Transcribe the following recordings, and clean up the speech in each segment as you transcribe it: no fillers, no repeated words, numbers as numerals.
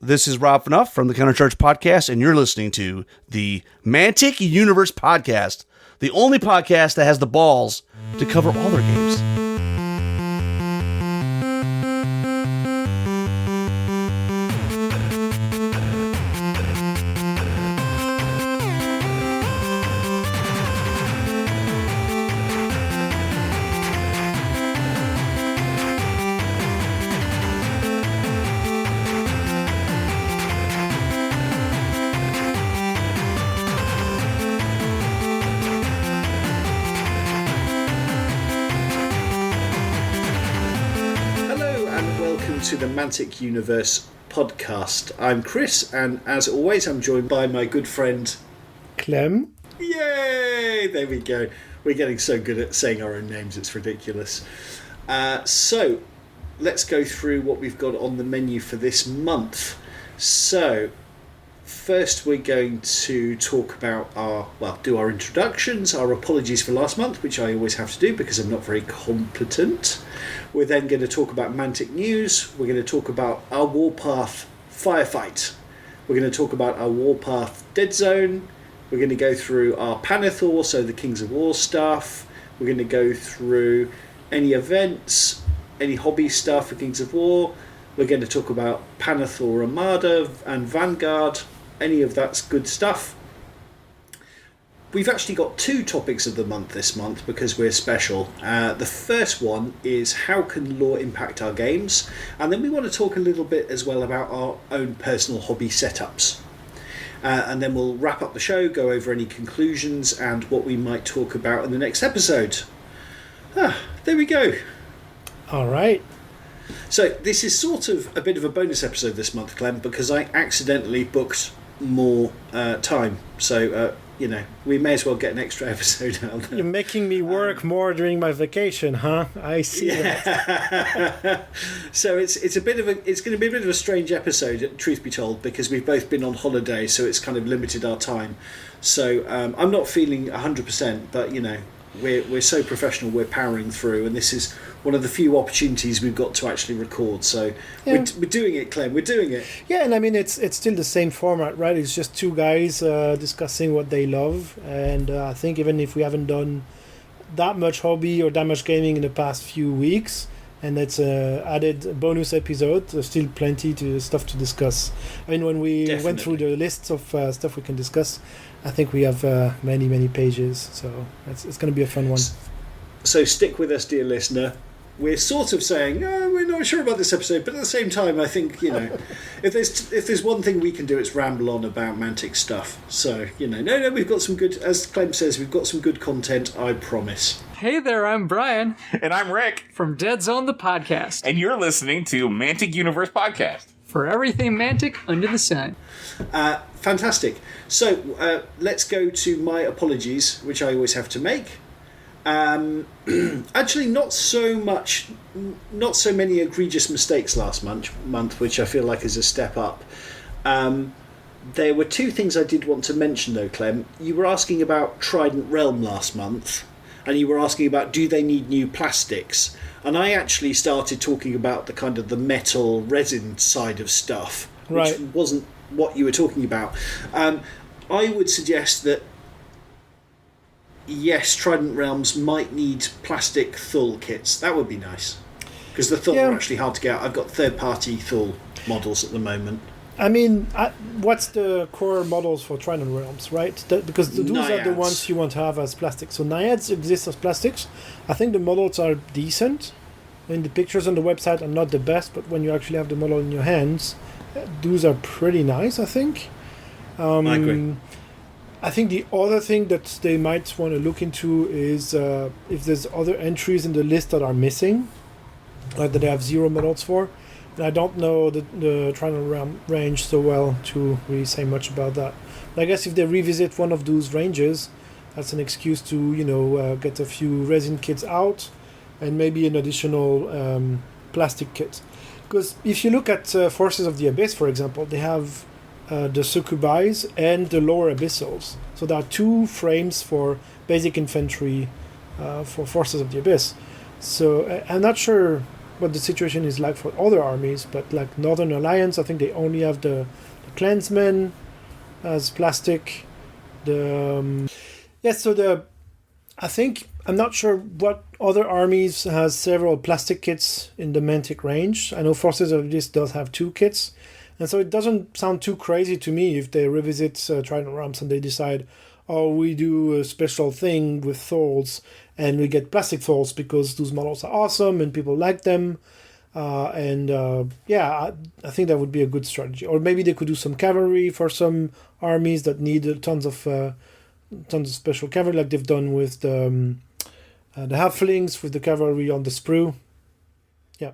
This is Rob Fnuff from the Countercharge podcast, and you're listening to the Mantic Universe podcast, the only podcast that has the balls to cover all their games. To the Mantic Universe podcast. I'm Chris, and as always, I'm joined by my good friend Clem. Yay! There we go. We're getting so good at saying our own names, it's ridiculous. So, let's go through what we've got on the menu for this month. So, first we're going to talk about do our introductions, our apologies for last month, which I always have to do because I'm not very competent. We're then going to talk about Mantic news. We're going to talk about our Warpath Firefight. We're going to talk about our Warpath Deadzone. We're going to go through our Panathor, so the Kings of War stuff. We're going to go through any events, any hobby stuff for Kings of War. We're going to talk about Panathor Armada and Vanguard. Any of that's good stuff. We've actually got two topics of the month this month because we're special. The first one is how can lore impact our games? And then we want to talk a little bit as well about our own personal hobby setups. And then we'll wrap up the show, go over any conclusions and what we might talk about in the next episode. There we go. All right. So this is sort of a bit of a bonus episode this month, Clem, because I accidentally booked more time. So, we may as well get an extra episode out there. You're making me work more during my vacation, huh? I see that. So it's going to be a bit of a strange episode, truth be told, because we've both been on holiday, so it's kind of limited our time. So I'm not feeling 100%, but we're so professional, we're powering through, and this is one of the few opportunities we've got to actually record. So we're doing it, Clem. We're doing it. Yeah, and I mean it's still the same format, right? It's just two guys discussing what they love, and I think even if we haven't done that much hobby or that much gaming in the past few weeks, and it's added bonus episode, there's still plenty stuff to discuss. I mean, when we went through the list of stuff we can discuss, I think we have many pages, so it's going to be a fun one. So stick with us, dear listener. We're sort of saying, we're not sure about this episode, but at the same time, I think, if there's one thing we can do, it's ramble on about Mantic stuff. So, no, we've got some good, as Clem says, we've got some good content, I promise. Hey there, I'm Brian. And I'm Rick. From Deadzone, the podcast. And you're listening to Mantic Universe Podcast. For everything Mantic under the sun. Fantastic. So, let's go to my apologies, which I always have to make. Actually, not so many egregious mistakes last month, which I feel like is a step up. There were two things I did want to mention, though, Clem. You were asking about Trident Realm last month, and you were asking about do they need new plastics, and I actually started talking about the kind of the metal resin side of stuff, which wasn't what you were talking about. I would suggest that yes, Trident Realms might need plastic Thul kits. That would be nice. Because the Thul are actually hard to get. I've got third-party Thul models at the moment. I mean, what's the core models for Trident Realms, right? Because those Naiads are the ones you want to have as plastic. So Naiads exist as plastics. I think the models are decent. I mean, the pictures on the website are not the best, but when you actually have the model in your hands, those are pretty nice, I think. I agree. I think the other thing that they might want to look into is if there's other entries in the list that are missing, that they have 0 models for. And I don't know the Trident Realm range so well to really say much about that. But I guess if they revisit one of those ranges, that's an excuse to get a few resin kits out and maybe an additional plastic kit. Because if you look at Forces of the Abyss, for example, they have the Succubis and the Lower Abyssals. So there are 2 frames for basic infantry for Forces of the Abyss. So I'm not sure what the situation is like for other armies, but like Northern Alliance, I think they only have the Clansmen as plastic. I think I'm not sure what other armies has several plastic kits in the Mantic range. I know Forces of This does have 2 kits, and so it doesn't sound too crazy to me if they revisit Trident Rams and they decide, oh, we do a special thing with Thorls and we get plastic Thorls because those models are awesome and people like them. I think that would be a good strategy. Or maybe they could do some cavalry for some armies that need tons of special cavalry, like they've done with the halflings with the cavalry on the sprue. Yeah.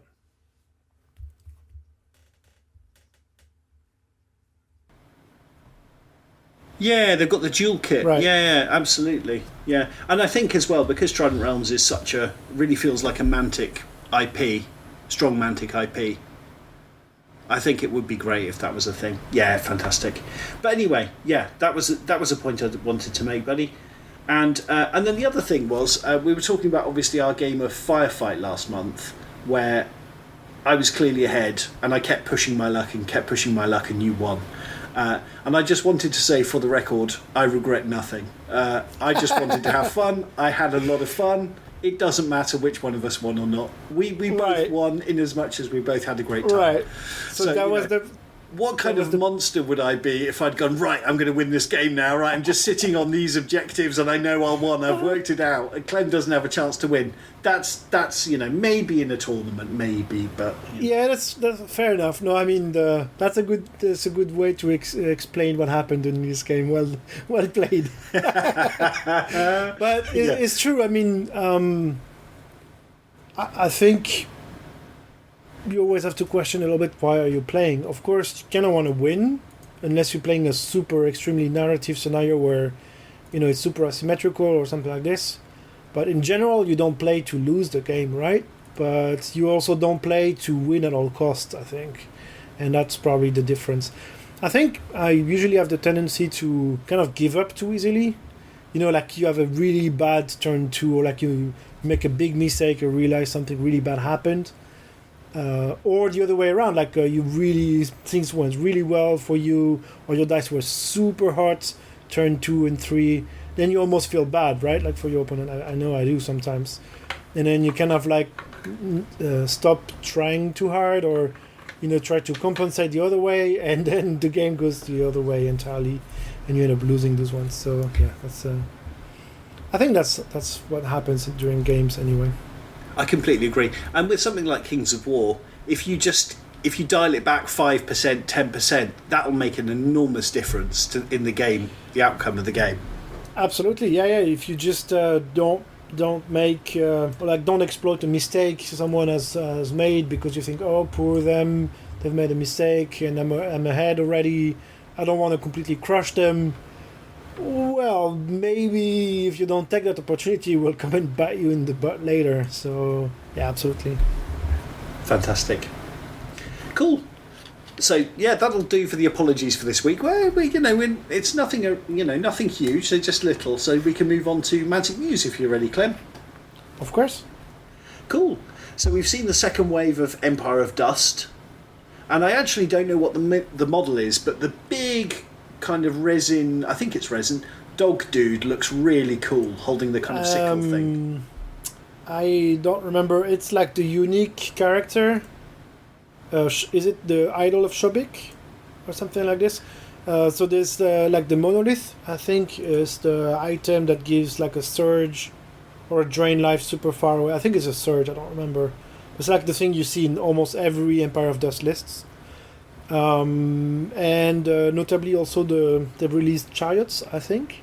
Yeah, they've got the dual kit. Right. Yeah, absolutely. Yeah, and I think as well, because Trident Realms is really feels like a Mantic IP, strong Mantic IP. I think it would be great if that was a thing. Yeah, fantastic. But anyway, yeah, that was a point I wanted to make, buddy. And then the other thing was we were talking about obviously our game of Firefight last month, where I was clearly ahead and I kept pushing my luck and you won. And I just wanted to say, for the record, I regret nothing. I just wanted to have fun. I had a lot of fun. It doesn't matter which one of us won or not. We both won in as much as we both had a great time. Right. So that was the... What kind of monster would I be if I'd gone, right, I'm going to win this game now, right? I'm just sitting on these objectives and I know I'll win. I've worked it out. And Clem doesn't have a chance to win. That's maybe in a tournament, maybe, but... Yeah, that's fair enough. No, I mean, that's a good way to explain what happened in this game. Well played. But it's true. I mean, I think... you always have to question a little bit, why are you playing? Of course, you kind of want to win, unless you're playing a super extremely narrative scenario where, it's super asymmetrical or something like this. But in general, you don't play to lose the game, right? But you also don't play to win at all costs, I think. And that's probably the difference. I think I usually have the tendency to kind of give up too easily. Like you have a really bad turn 2, or like you make a big mistake or realize something really bad happened. Or the other way around, like things went really well for you, or your dice were super hot, turn 2 and 3, then you almost feel bad, right? Like for your opponent, I know I do sometimes, and then you kind of like stop trying too hard, or try to compensate the other way, and then the game goes the other way entirely, and you end up losing those ones. So yeah, I think that's what happens during games anyway. I completely agree. And with something like Kings of War, if you dial it back 5%, 10%, that'll make an enormous difference in the game, the outcome of the game. Absolutely, yeah. If you just don't make don't exploit a mistake someone has made because you think, oh, poor them, they've made a mistake and I'm ahead already. I don't want to completely crush them. Well, maybe if you don't take that opportunity, it will come and bite you in the butt later. So, yeah, absolutely. Fantastic. Cool. So, yeah, that'll do for the apologies for this week. Well, it's nothing, nothing huge, so just little. So we can move on to Mantic News if you're ready, Clem. Of course. Cool. So we've seen the second wave of Empire of Dust, and I actually don't know what the model is, but the big kind of resin, I think it's resin, dog dude looks really cool, holding the kind of sickle thing. I don't remember. It's like the unique character. Is it the Idol of Shobik or something like this? So there's like the monolith, I think, is the item that gives like a surge or a drain life super far away. I think it's a surge, I don't remember. It's like the thing you see in almost every Empire of Dust lists. And notably also they've released chariots, I think.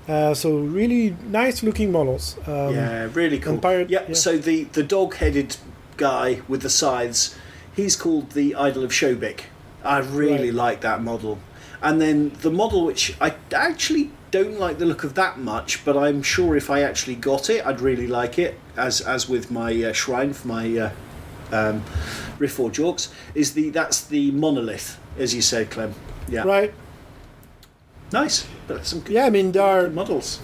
So really nice looking models. Yeah, really cool. Empire, yeah. So the dog-headed guy with the scythes, he's called the Idol of Shobik. I really like that model. And then the model which I actually don't like the look of that much, but I'm sure if I actually got it, I'd really like it, as with my shrine for my Reforged Orcs, that's the monolith, as you said, Clem. Yeah. Right. Nice. But some good, I mean, there are models.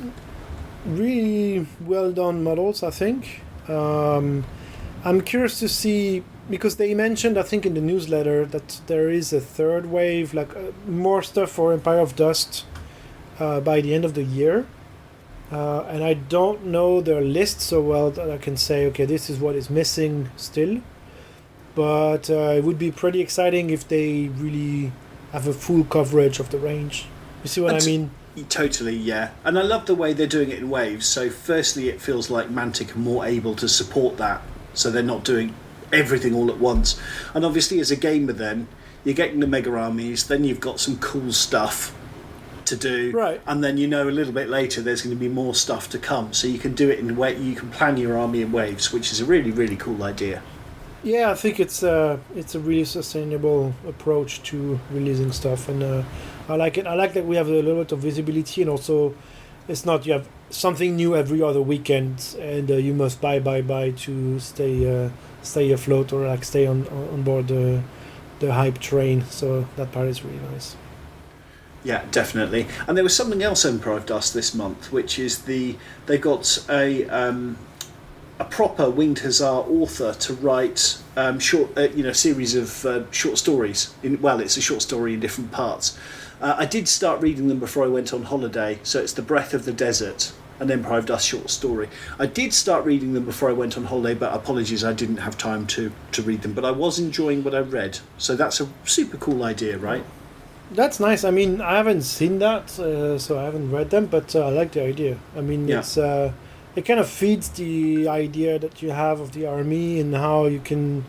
really well done models, I think. I I'm curious to see, because they mentioned, I think in the newsletter, that there is a third wave, like more stuff for Empire of Dust by the end of the year. And I don't know their list so well that I can say, okay, this is what is missing still. But it would be pretty exciting if they really have a full coverage of the range. You see what I mean? Totally, yeah. And I love the way they're doing it in waves. So firstly, it feels like Mantic are more able to support that. So they're not doing everything all at once. And obviously, as a gamer then, you're getting the mega armies, then you've got some cool stuff to do, right? And then a little bit later there's going to be more stuff to come, so you can do it in a way, you can plan your army in waves, which is a really, really cool idea. Yeah, I think it's a really sustainable approach to releasing stuff, and I like it. I like that we have a little bit of visibility, and also it's not you have something new every other weekend, and you must buy to stay afloat, or like stay on board the hype train. So that part is really nice. Yeah, definitely. And there was something else Empire of Dust this month, which is they've got a proper Winged Hussar author to write series of short stories. It's a short story in different parts. I did start reading them before I went on holiday, so it's The Breath of the Desert, an Empire of Dust short story. I did start reading them before I went on holiday, but apologies, I didn't have time to read them. But I was enjoying what I read, so that's a super cool idea, right? That's nice. I mean, I haven't seen that, so I haven't read them, but I like the idea. I mean, it's it kind of feeds the idea that you have of the army and how you can,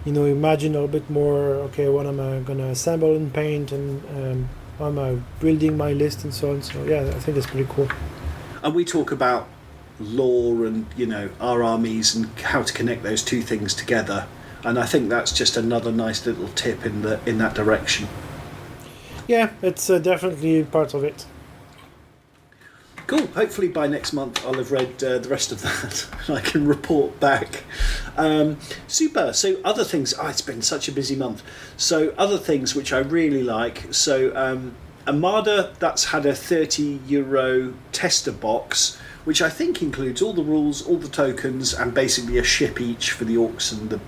imagine a little bit more. Okay, what am I gonna assemble and paint, and how am I building my list and so on. So yeah, I think that's pretty cool. And we talk about lore and our armies and how to connect those two things together, and I think that's just another nice little tip in that direction. Yeah, it's definitely part of it. Cool. Hopefully by next month I'll have read the rest of that and I can report back. Super. So other things... it's been such a busy month. So other things which I really like. So Armada, that's had a €30 tester box, which I think includes all the rules, all the tokens, and basically a ship each for the Orcs and the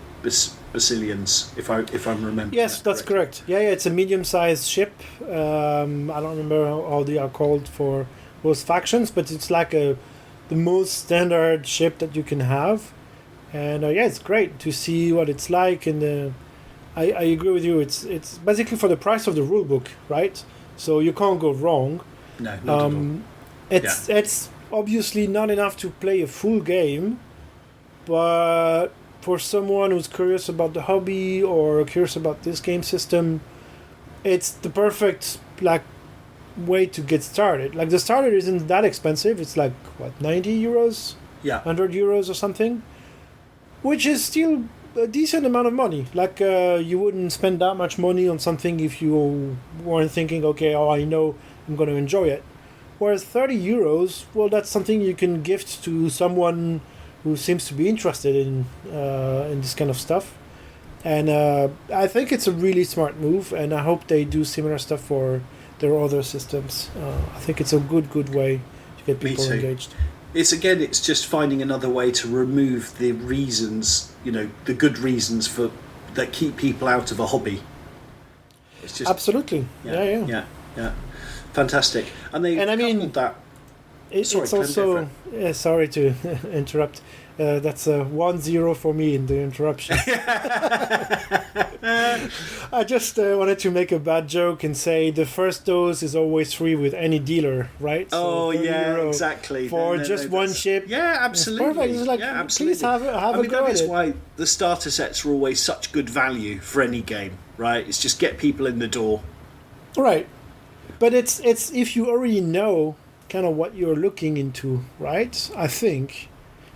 Basilians, if I'm remembering. Yes, that's correct. Yeah, it's a medium-sized ship. I don't remember how they are called for those factions, but it's like the most standard ship that you can have. And it's great to see what it's like. And I agree with you. It's basically for the price of the rulebook, right? So you can't go wrong. No, not at all. It's obviously not enough to play a full game, but for someone who's curious about the hobby or curious about this game system, it's the perfect way to get started. Like, the starter isn't that expensive. It's like, what, €90? Yeah. €100 or something? Which is still a decent amount of money. Like, you wouldn't spend that much money on something if you weren't thinking, okay, I know I'm going to enjoy it. Whereas €30, well, that's something you can gift to someone who seems to be interested in this kind of stuff. And I think it's a really smart move, and I hope they do similar stuff for their other systems. I think it's a good way to get people engaged. It's just finding another way to remove the reasons, the good reasons that keep people out of a hobby. It's just, absolutely. Yeah. Fantastic. And I mean that. It's also sorry to interrupt. That's a 1-0 for me in the interruption. I just wanted to make a bad joke and say the first dose is always free with any dealer, right? So exactly. For one ship. Yeah, absolutely. It's perfect. It's like, absolutely. Please have a go at it. That is why the starter sets are always such good value for any game, right? It's just get people in the door. Right. But it's if you already know kind of what you're looking into, right? I think.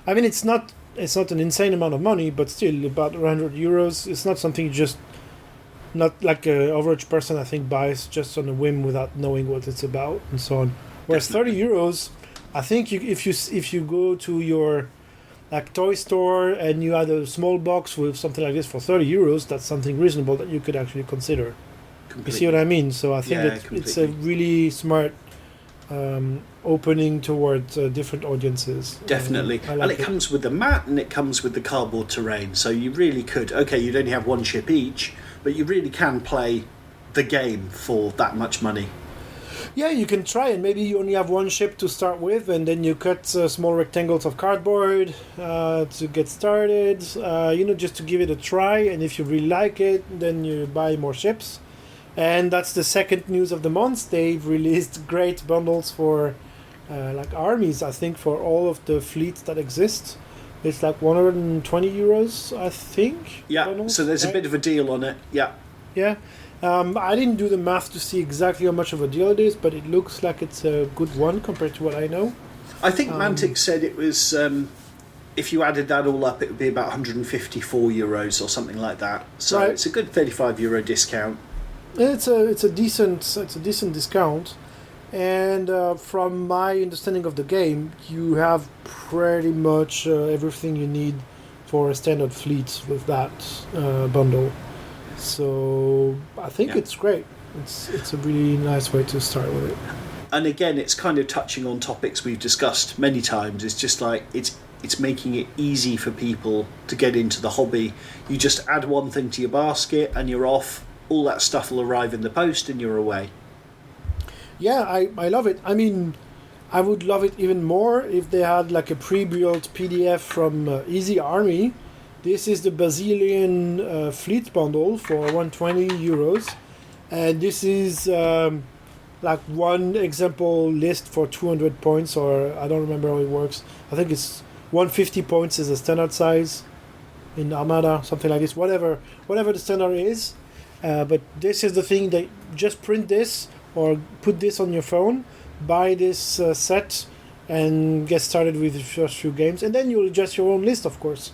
I mean, it's not an insane amount of money, but still about €100. It's not something you just, not like an average person, I think, buys just on a whim without knowing what it's about and so on. Whereas €30, I think if you go to your toy store and you had a small box with something like this for €30, that's something reasonable that you could actually consider. Completely. You see what I mean? So I think it's a really smart opening towards different audiences. Definitely. I like And it comes with the mat and it comes with the cardboard terrain. So you really could, okay, you'd only have one ship each, but you really can play the game for that much money. Yeah, you can try, and maybe you only have one ship to start with, and then you cut small rectangles of cardboard to get started, just to give it a try, and if you really like it, then you buy more ships. And that's the second news of the month. They've released great bundles for like armies, I think, for all of the fleets that exist. It's like 120 euros, I think. Yeah, bundles, so there's right? a bit of a deal on it. Yeah. Yeah. I didn't do the math to see exactly how much of a deal it is, but it looks like it's a good one compared to what I know. I think Mantic said it was, if you added that all up, it would be about 154 euros or something like that. So Right. it's a good 35 euro discount. It's a decent discount, and from my understanding of the game, you have pretty much everything you need for a standard fleet with that bundle. So I think Yeah. it's great. It's a really nice way to start with it. And again, it's kind of touching on topics we've discussed many times. It's just like it's making it easy for people to get into the hobby. You just add one thing to your basket and you're off. All that stuff will arrive in the post and you're away. Yeah, I love it. I mean, I would love it even more if they had like a pre-built PDF from Easy Army. This is the Basilian fleet bundle for 120 euros. And this is like one example list for 200 points, or I don't remember how it works. I think it's 150 points is a standard size in Armada, something like this, whatever the standard is. But this is the thing, that just print this or put this on your phone, buy this set, and get started with the first few games, and then you'll adjust your own list, of course.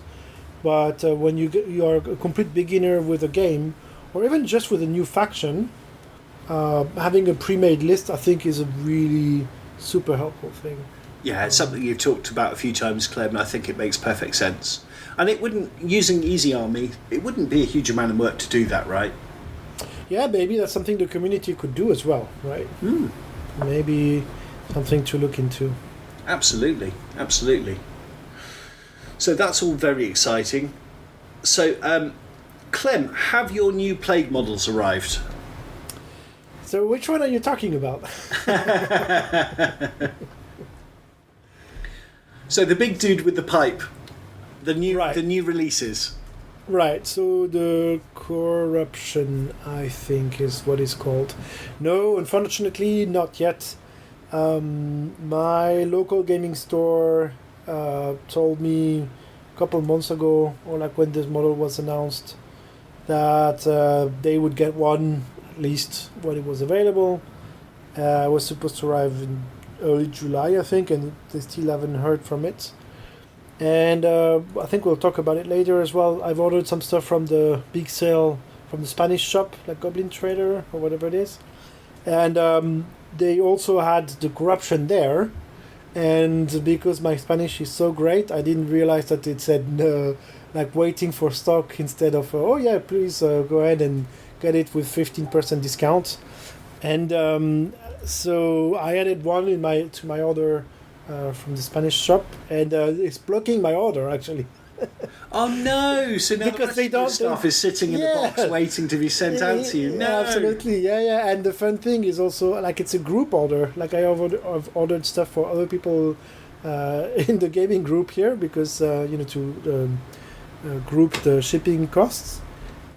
But when you are a complete beginner with a game, or even just with a new faction, having a pre-made list, I think, is a really super helpful thing. Yeah, it's something you've talked about a few times, Clem, and I think it makes perfect sense. And it wouldn't, using Easy Army, it wouldn't be a huge amount of work to do that, right? Yeah, maybe that's something the community could do as well, right? Maybe something to look into. Absolutely, absolutely. So that's all very exciting. So, Clem, have your new plague models arrived? So which one are you talking about? So the big dude with the pipe, the new Right. the new releases. Right, so the corruption, I think, is what it's called. No, unfortunately, not yet. My local gaming store told me a couple months ago, or like when this model was announced, that they would get one, at least when it was available. It was supposed to arrive in early July, I think, and they still haven't heard from it. And I think we'll talk about it later as well. I've ordered some stuff from the big sale from the Spanish shop, like Goblin Trader or whatever it is. And they also had the corruption there. And because my Spanish is so great, I didn't realize that it said like waiting for stock instead of, oh yeah, please go ahead and get it with 15% discount. And so I added one to my order from the Spanish shop, and it's blocking my order actually. Oh no! So now Because the they rest of the don't- stuff is sitting in the Yeah. box waiting to be sent out to you. No, Yeah, absolutely, yeah. And the fun thing is also, like, it's a group order. Like, I've ordered stuff for other people in the gaming group here because to group the shipping costs,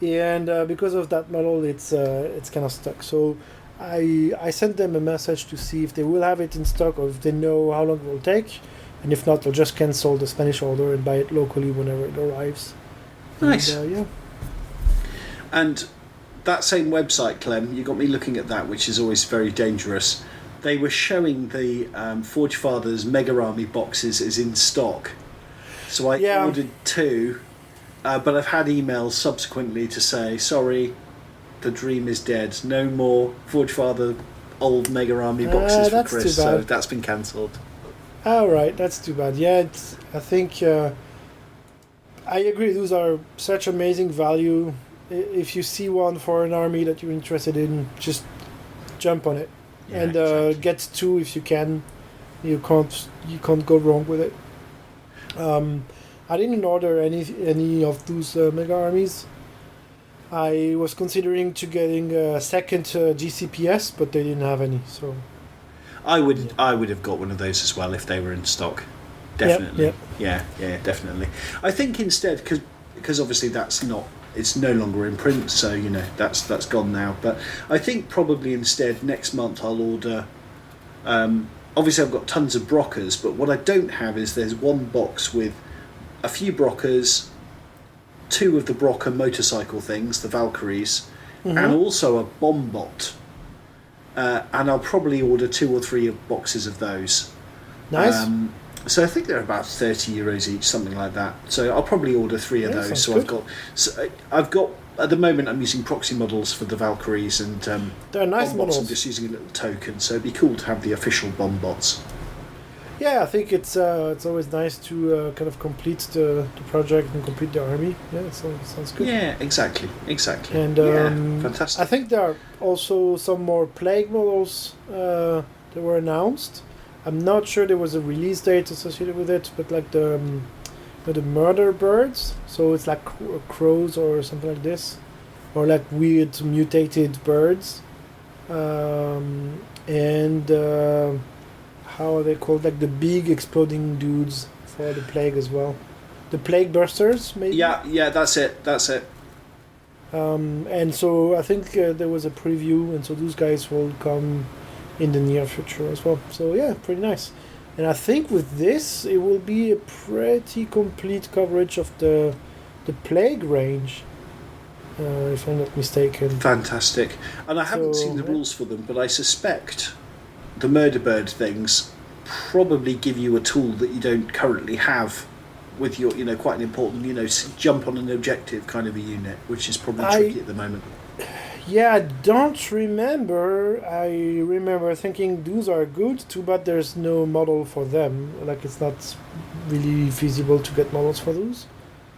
and because of that model, it's kind of stuck. So I sent them a message to see if they will have it in stock, or if they know how long it will take, and if not, I'll just cancel the Spanish order and buy it locally whenever it arrives. Nice. And, yeah. And that same website, Clem, you got me looking at that, which is always very dangerous. They were showing the Forge Fathers Mega Army boxes as in stock. So I ordered two, but I've had emails subsequently to say, sorry, the dream is dead. No more Forge Father old Mega Army boxes for that's Chris. too So bad. that's been cancelled. Oh, right, that's too bad. Yeah, I think I agree. Those are such amazing value. If you see one for an army that you're interested in, just jump on it. Yeah, And exactly. get two if you can. You can't go wrong with it. I didn't order any of those mega armies. I was considering to getting a second GCPS, but they didn't have any. So I would have got one of those as well if they were in stock. Definitely. Yeah, definitely. I think instead, because obviously it's no longer in print, so that's gone now. But I think probably instead next month I'll order. Obviously I've got tons of Brockers, but what I don't have is there's one box with a few Brockers, 2 of the Brocker motorcycle things, the Valkyries, and also a Bombot. And I'll probably order 2 or 3 boxes of those. nice. So I think they're about €30 each, something like that. So I'll probably order 3 of those. So good. I've got at the moment I'm using proxy models for the Valkyries, and They're nice Bombots models. I'm just using a little token. So it'd be cool to have the official Bombots. Yeah, I think it's always nice to kind of complete the project and complete the army. Yeah, so it sounds good. Yeah, exactly. And fantastic. I think there are also some more plague models that were announced. I'm not sure there was a release date associated with it, but like the murder birds, so it's like crows or something like this, or like weird mutated birds, and how are they called? Like the big exploding dudes for the plague as well, the plague bursters maybe. Yeah, that's it. And so I think there was a preview, and so those guys will come in the near future as well. So yeah, pretty nice. And I think with this, it will be a pretty complete coverage of the plague range, if I'm not mistaken. Fantastic. And I haven't seen the rules for them, but I suspect the murder bird things probably give you a tool that you don't currently have with your, quite an important, jump on an objective kind of a unit, which is probably tricky at the moment. Yeah, I don't remember. I remember thinking those are good, too bad there's no model for them. Like, it's not really feasible to get models for those.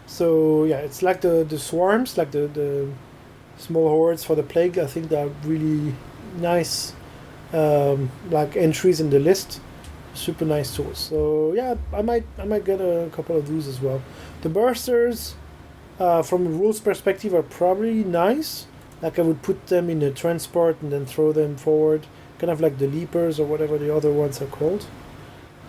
So, yeah, it's like the swarms, like the small hordes for the plague. I think they're really nice, like entries in the list. Super nice tools. So, yeah, I might get a couple of those as well. The bursters, from a rules perspective, are probably nice. Like I would put them in a transport and then throw them forward, kind of like the leapers or whatever the other ones are called.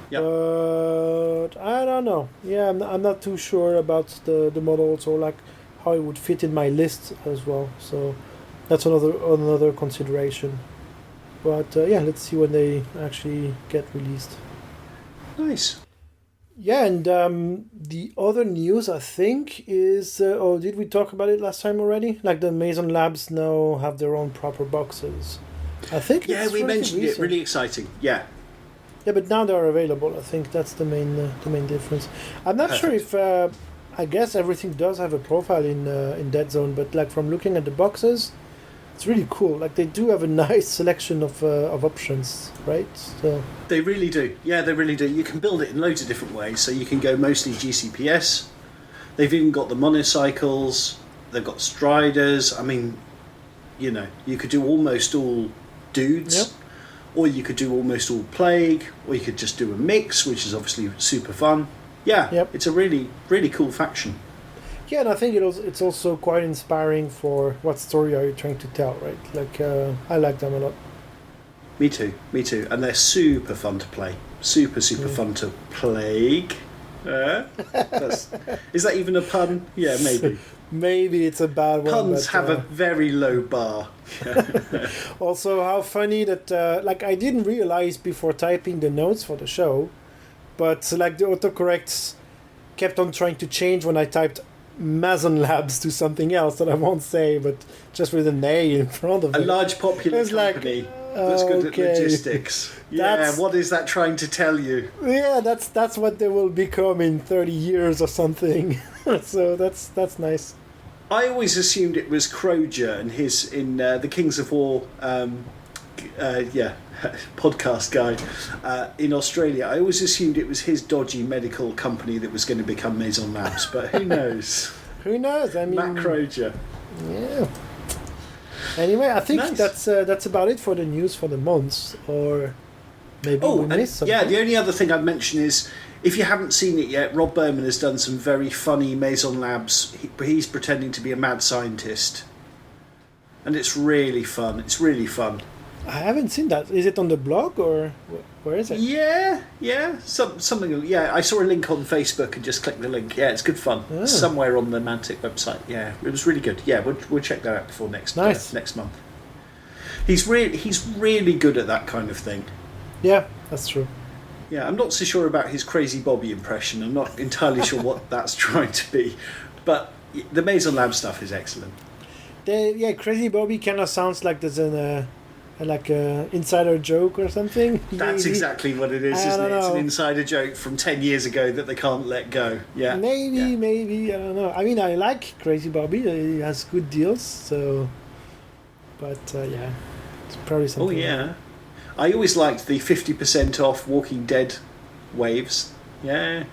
Yep. But I don't know. Yeah, I'm not too sure about the models or like how it would fit in my list as well. So that's another consideration. But yeah, let's see when they actually get released. Nice. Yeah, and the other news, I think, is... did we talk about it last time already? Like the Maison Labs now have their own proper boxes. I think we mentioned it. Really exciting. Yeah. Yeah, but now they're available. I think that's the main difference. I'm not sure if... I guess everything does have a profile in Deadzone, but like from looking at the boxes, it's really cool. Like they do have a nice selection of options, right? So they really do. Yeah, they really do. You can build it in loads of different ways. So you can go mostly GCPS. They've even got the monocycles. They've got striders. I mean, you could do almost all dudes. Yep. Or you could do almost all plague. Or you could just do a mix, which is obviously super fun. Yeah, Yep. It's a really, really cool faction. yeah, and I think it's also quite inspiring for what story are you trying to tell, right? Like I like them a lot. Me too. And they're super fun to play. Super fun to plague. Is that even a pun? Yeah, maybe. Maybe it's a bad one. Puns but, have a very low bar. Also, how funny that I didn't realize before typing the notes for the show, but like the autocorrects kept on trying to change when I typed Maison Labs to something else that I won't say, but just with an A in front of it. A large popular It's like, company that's good at okay. logistics. Yeah, That's- what is that trying to tell you? Yeah, that's what they will become in 30 years or something. So that's nice. I always assumed it was Croger and his in the Kings of War podcast guy in Australia. I always assumed it was his dodgy medical company that was going to become Maison Labs, but who knows? Who knows? I mean, Matt Croger. yeah. Anyway, I think Nice. that's about it for the news for the month. Or maybe we missed something. yeah, the only other thing I'd mention is, if you haven't seen it yet, Rob Berman has done some very funny Maison Labs. He's pretending to be a mad scientist. And it's really fun. It's really fun. I haven't seen that. Is it on the blog or where is it? Yeah. Something. Yeah, I saw a link on Facebook and just clicked the link. Yeah, it's good fun. Oh. Somewhere on the Mantic website. Yeah, it was really good. Yeah, we'll check that out before next month. He's really good at that kind of thing. Yeah, that's true. Yeah, I'm not so sure about his Crazy Bobby impression. I'm not entirely sure what that's trying to be, but the Maison Lab stuff is excellent. Crazy Bobby kind of sounds like there's an insider joke or something. That's maybe. exactly what it is, isn't it? It's an insider joke from 10 years ago that they can't let go. Yeah. Maybe, I don't know. I mean, I like Crazy Bobby. He has good deals, so... But, it's probably something... Oh, yeah. I always liked the 50% off Walking Dead waves. Yeah.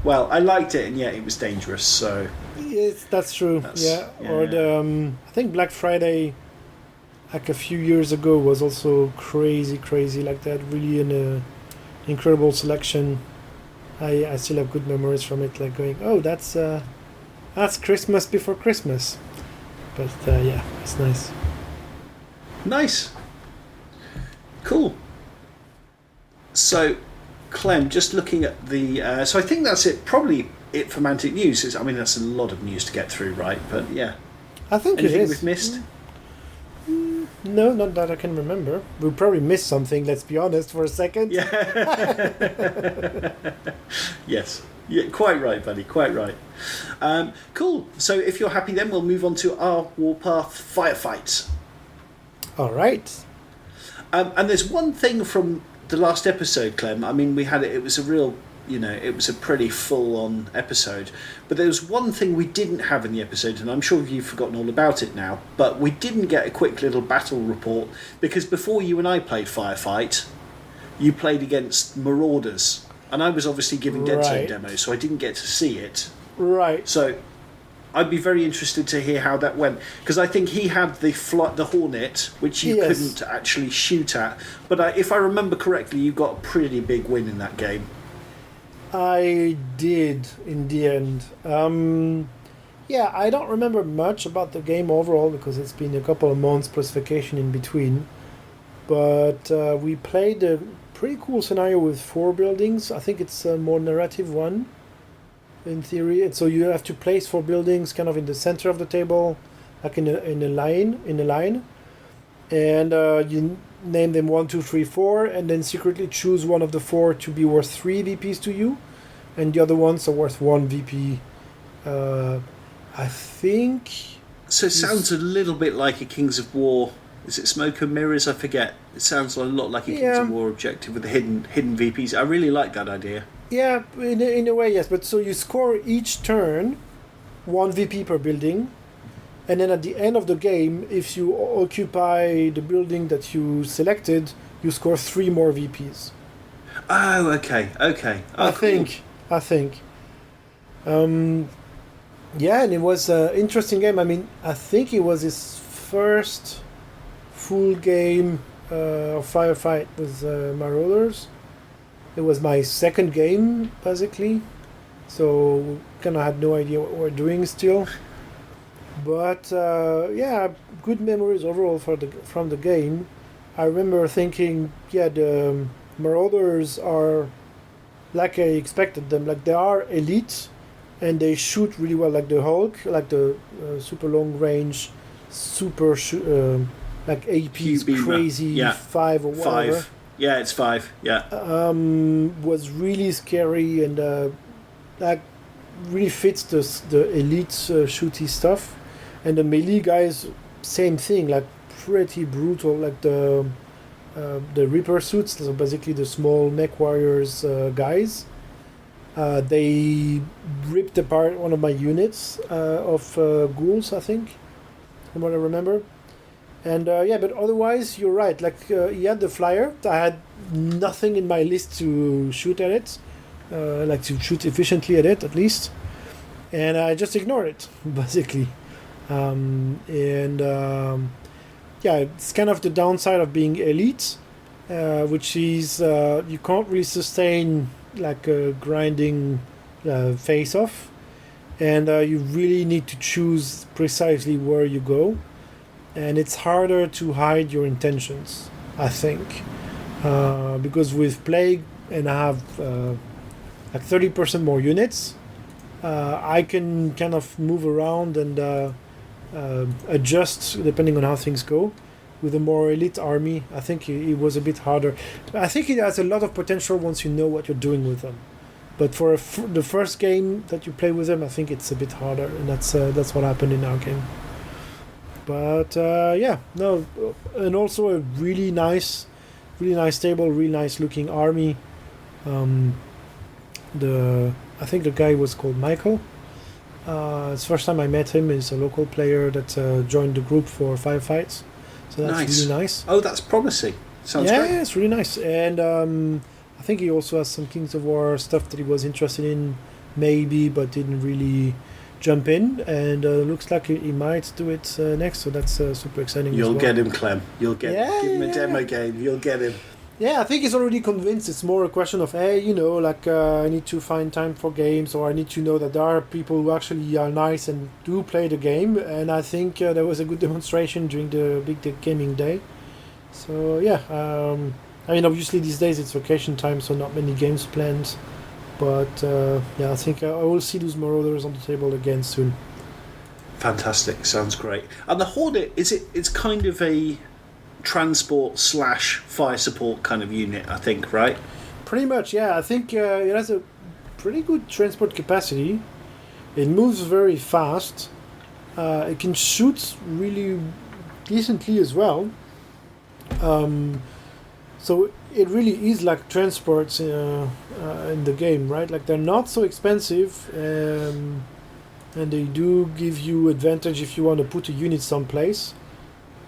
Well, I liked it, and yet it was dangerous, so... Yes, that's true. Yeah. Or the... I think Black Friday... like a few years ago was also crazy like that, really an incredible selection. I still have good memories from it, like going, oh, that's Christmas before Christmas. But it's nice. Cool. So Clem, just looking at the so I think that's probably it for Mantic News. I mean, that's a lot of news to get through, right? But yeah, I think anything it is. we've missed? No, not that I can remember. We probably missed something, let's be honest, for a second. Yeah. Yes. Yeah, quite right, buddy, quite right. Cool. So if you're happy then, we'll move on to our Warpath Firefight. All right. And there's one thing from the last episode, Clem. I mean, we had it was a real... it was a pretty full-on episode. But there was one thing we didn't have in the episode, and I'm sure you've forgotten all about it now, but we didn't get a quick little battle report, because before you and I played Firefight, you played against Marauders, and I was obviously giving Deadzone demos, so I didn't get to see it. Right. So I'd be very interested to hear how that went, because I think he had the Hornet, which you couldn't actually shoot at, but if I remember correctly, you got a pretty big win in that game. I did in the end. I don't remember much about the game overall because it's been a couple of months plus vacation in between. But we played a pretty cool scenario with 4 buildings. I think it's a more narrative one in theory. And so you have to place 4 buildings kind of in the center of the table, like in a line. And you name them 1, 2, 3, 4, and then secretly choose one of the 4 to be worth 3 VPs to you, and the other ones are worth 1 VP. I think. So it sounds a little bit like a Kings of War. Is it Smoke and Mirrors? I forget. It sounds a lot like a Kings of War objective with the hidden VPs. I really like that idea. Yeah, in a way, yes. But so you score each turn 1 VP per building. And then at the end of the game, if you occupy the building that you selected, you score 3 more VPs. Oh, okay. Oh, I think. And it was an interesting game. I mean, I think it was his first full game of Firefight with Marauders. It was my second game, basically. So, kind of had no idea what we're doing still. But good memories overall from the game. I remember thinking, the Marauders are like I expected them. Like they are elite, and they shoot really well. Like the Hulk, like the super long range, like AP is crazy 5 or whatever. 5. Yeah, it's 5. Yeah. Was really scary and like really fits the elite shooty stuff. And the melee guys, same thing, like pretty brutal, like the Reaper suits, so basically the small mech warriors guys. They ripped apart one of my units of ghouls, I think, from what I remember. And but otherwise, you're right, like he had the flyer. I had nothing in my list to shoot at it, like to shoot efficiently at it at least. And I just ignored it, basically. It's kind of the downside of being elite. which is you can't really sustain like a grinding face-off, and you really need to choose precisely where you go, and it's harder to hide your intentions, I think, because with Plague and I have like 30% more units, I can kind of move around and adjust depending on how things go. With a more elite army, I think it was a bit harder. I think it has a lot of potential once you know what you're doing with them. But for the first game that you play with them, I think it's a bit harder, and that's what happened in our game. But and also a really nice table, really nice looking army. I think the guy was called Michael. It's the first time I met him. He's a local player that joined the group for Firefight. So that's really nice. Oh, that's promising. Sounds great. Yeah, it's really nice. And I think he also has some Kings of War stuff that he was interested in, maybe, but didn't really jump in. And looks like he might do it next. So that's super exciting. You'll get him, Clem. You'll get him. Give him a demo game. You'll get him. Yeah, I think he's already convinced. It's more a question of, hey, I need to find time for games, or I need to know that there are people who actually are nice and do play the game. And I think there was a good demonstration during the big gaming day. So yeah, obviously these days it's vacation time, so not many games planned. But I think I will see those Marauders on the table again soon. Fantastic, sounds great. And the Hornet, it's kind of a transport / fire support kind of unit, I think, right? Pretty much, yeah. I think it has a pretty good transport capacity. It moves very fast. It can shoot really decently as well. So it really is like transports in the game, right? Like they're not so expensive, and they do give you advantage if you want to put a unit someplace.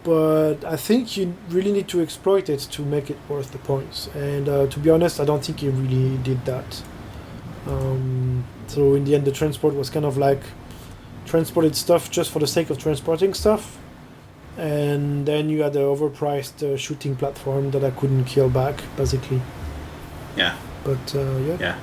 But I think you really need to exploit it to make it worth the points. And to be honest, I don't think he really did that. So in the end, the transport was kind of like transported stuff just for the sake of transporting stuff. And then you had the overpriced shooting platform that I couldn't kill back, basically. Yeah. But Yeah.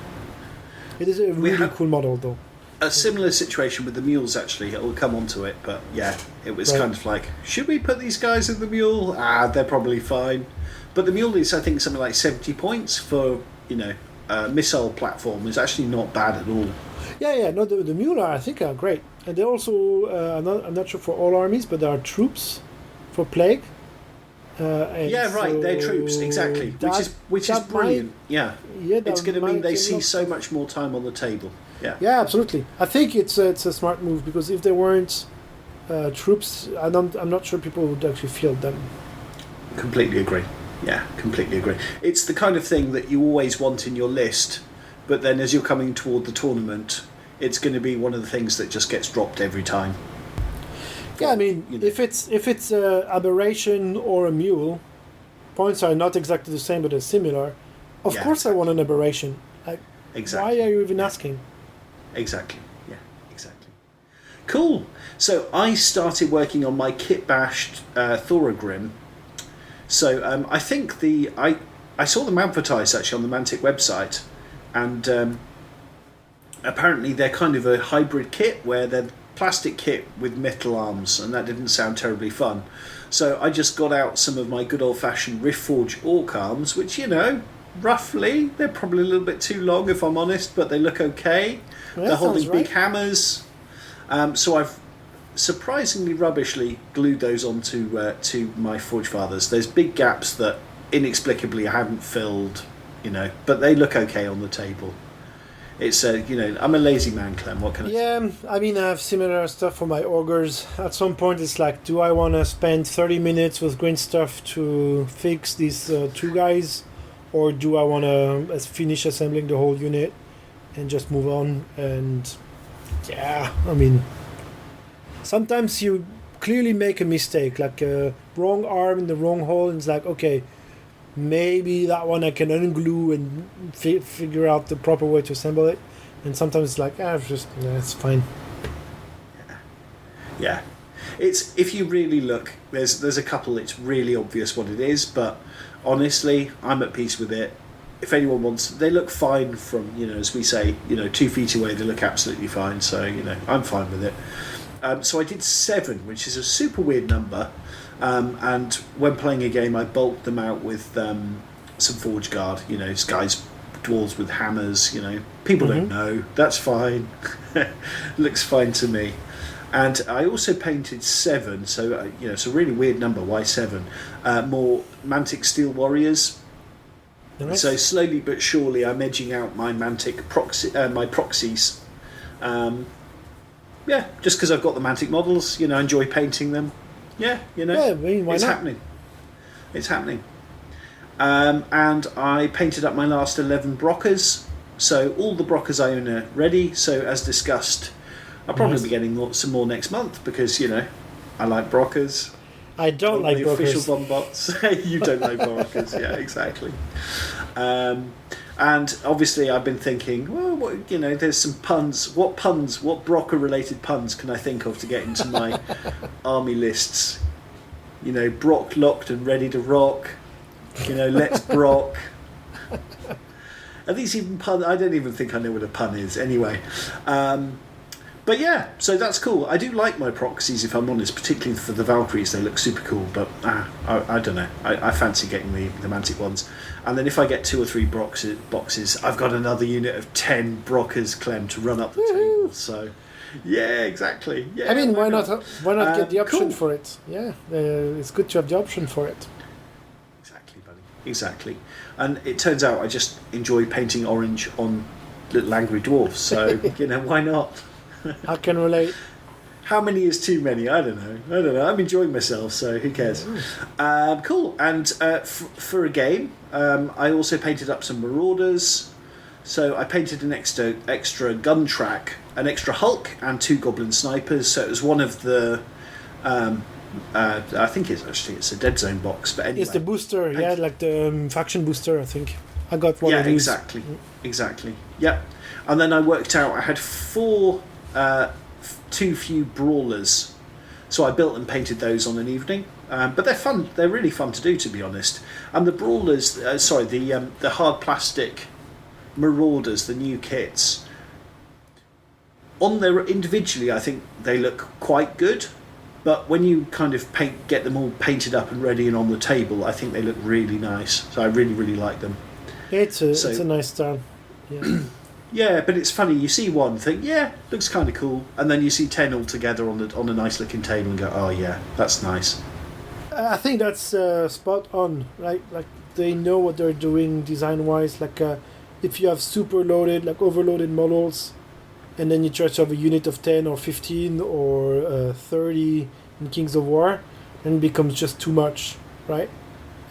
It is a really cool model, though. A similar situation with the mules, actually. It'll come onto it, but yeah, it was Right. kind of like, should we put these guys in the mule? They're probably fine. But the mule is, I think, something like 70 points for, a missile platform. Is actually not bad at all. Yeah. No, the mule I think are great, and they also I'm not sure for all armies, but there are troops for Plague. Yeah, right. They're troops, exactly. Which is brilliant. Yeah. It's going to mean they see so much more time on the table. Yeah. Yeah, absolutely. I think it's a smart move, because if there weren't troops, I'm not sure people would actually field them. Completely agree. Yeah, completely agree. It's the kind of thing that you always want in your list, but then as you're coming toward the tournament, it's going to be one of the things that just gets dropped every time. Yeah, I mean, if it's a aberration or a mule, points are not exactly the same, but they're similar. Of course, I want an aberration. Exactly. Why are you even asking? Exactly. Yeah, exactly. Cool. So I started working on my kit bashed Thorogrim. So I think I saw them advertised actually on the Mantic website, and apparently they're kind of a hybrid kit where they're plastic kit with metal arms, and that didn't sound terribly fun. So I just got out some of my good old-fashioned Riftforge Orc arms, which, roughly, they're probably a little bit too long if I'm honest, but they look okay. Well, they're holding big right. hammers. So I've surprisingly rubbishly glued those onto to my Forge Fathers. There's big gaps that inexplicably I haven't filled, but they look okay on the table. It's I'm a lazy man, Clem. What can I say? Yeah, I mean, I have similar stuff for my ogres. At some point, it's like, do I want to spend 30 minutes with green stuff to fix these two guys, or do I want to finish assembling the whole unit and just move on? And yeah, I mean, sometimes you clearly make a mistake, like a wrong arm in the wrong hole, and it's like, okay, maybe that one I can unglue and figure out the proper way to assemble it. And sometimes it's like, it's fine. Yeah. It's if you really look, there's a couple. It's really obvious what it is, but honestly, I'm at peace with it. If anyone wants, they look fine from, as we say, 2 feet away. They look absolutely fine. So I'm fine with it. So I did 7, which is a super weird number. And when playing a game, I bulked them out with some Forge Guard. Guys, dwarves with hammers. People don't know. That's fine. Looks fine to me. And I also painted 7. So it's a really weird number. Why 7? More Mantic Steel Warriors. Nice. So slowly but surely, I'm edging out my Mantic proxies. Just because I've got the Mantic models, I enjoy painting them. Yeah, Yeah, I mean, why it's not? happening. It's happening. And I painted up my last 11 Brockers. So all the Brockers I own are ready. So as discussed, I'll probably be getting some more next month because I like Brockers. I don't like the official brokers. bomb bots. You don't like Brockers, yeah, exactly. And obviously, I've been thinking, well, there's some puns. What Brocker-related puns can I think of to get into my army lists? Brock locked and ready to rock. Let's Brock. Are these even puns? I don't even think I know what a pun is. Anyway. But yeah, so that's cool. I do like my proxies, if I'm honest, particularly for the Valkyries. They look super cool, but I don't know. I fancy getting the Mantic ones. And then if I get 2 or 3 boxes, I've got another unit of 10 Brockers, Clem, to run up the table. So, yeah, exactly. Yeah, I mean, why not get the option cool. for it? Yeah, it's good to have the option for it. Exactly, buddy. Exactly. And it turns out I just enjoy painting orange on little angry dwarfs. So, why not? I can relate. How many is too many? I don't know. I'm enjoying myself, so who cares? Cool. And for a game, I also painted up some Marauders. So I painted an extra gun track, an extra Hulk, and 2 Goblin Snipers. So it was one of the... I think it's a Deadzone box, but anyway. It's the booster, like the faction booster, I think. I got one of these. Yeah, exactly. Yeah. And then I worked out I had 4... too few brawlers, so I built and painted those on an evening. But they're fun. They're really fun to do, to be honest. And the brawlers, the hard plastic Marauders, the new kits, on their individually, I think they look quite good. But when you kind of get them all painted up and ready and on the table, I think they look really nice. So I really, really like them. Yeah, it's a nice style. Yeah. Yeah, but it's funny. You see one, think, yeah, looks kind of cool, and then you see 10 all together on a nice looking table, and go, oh yeah, that's nice. I think that's spot on. Like they know what they're doing design wise. Like if you have super loaded, like overloaded models, and then you try to have a unit of 10 or 15 or 30 in Kings of War, then it becomes just too much, right?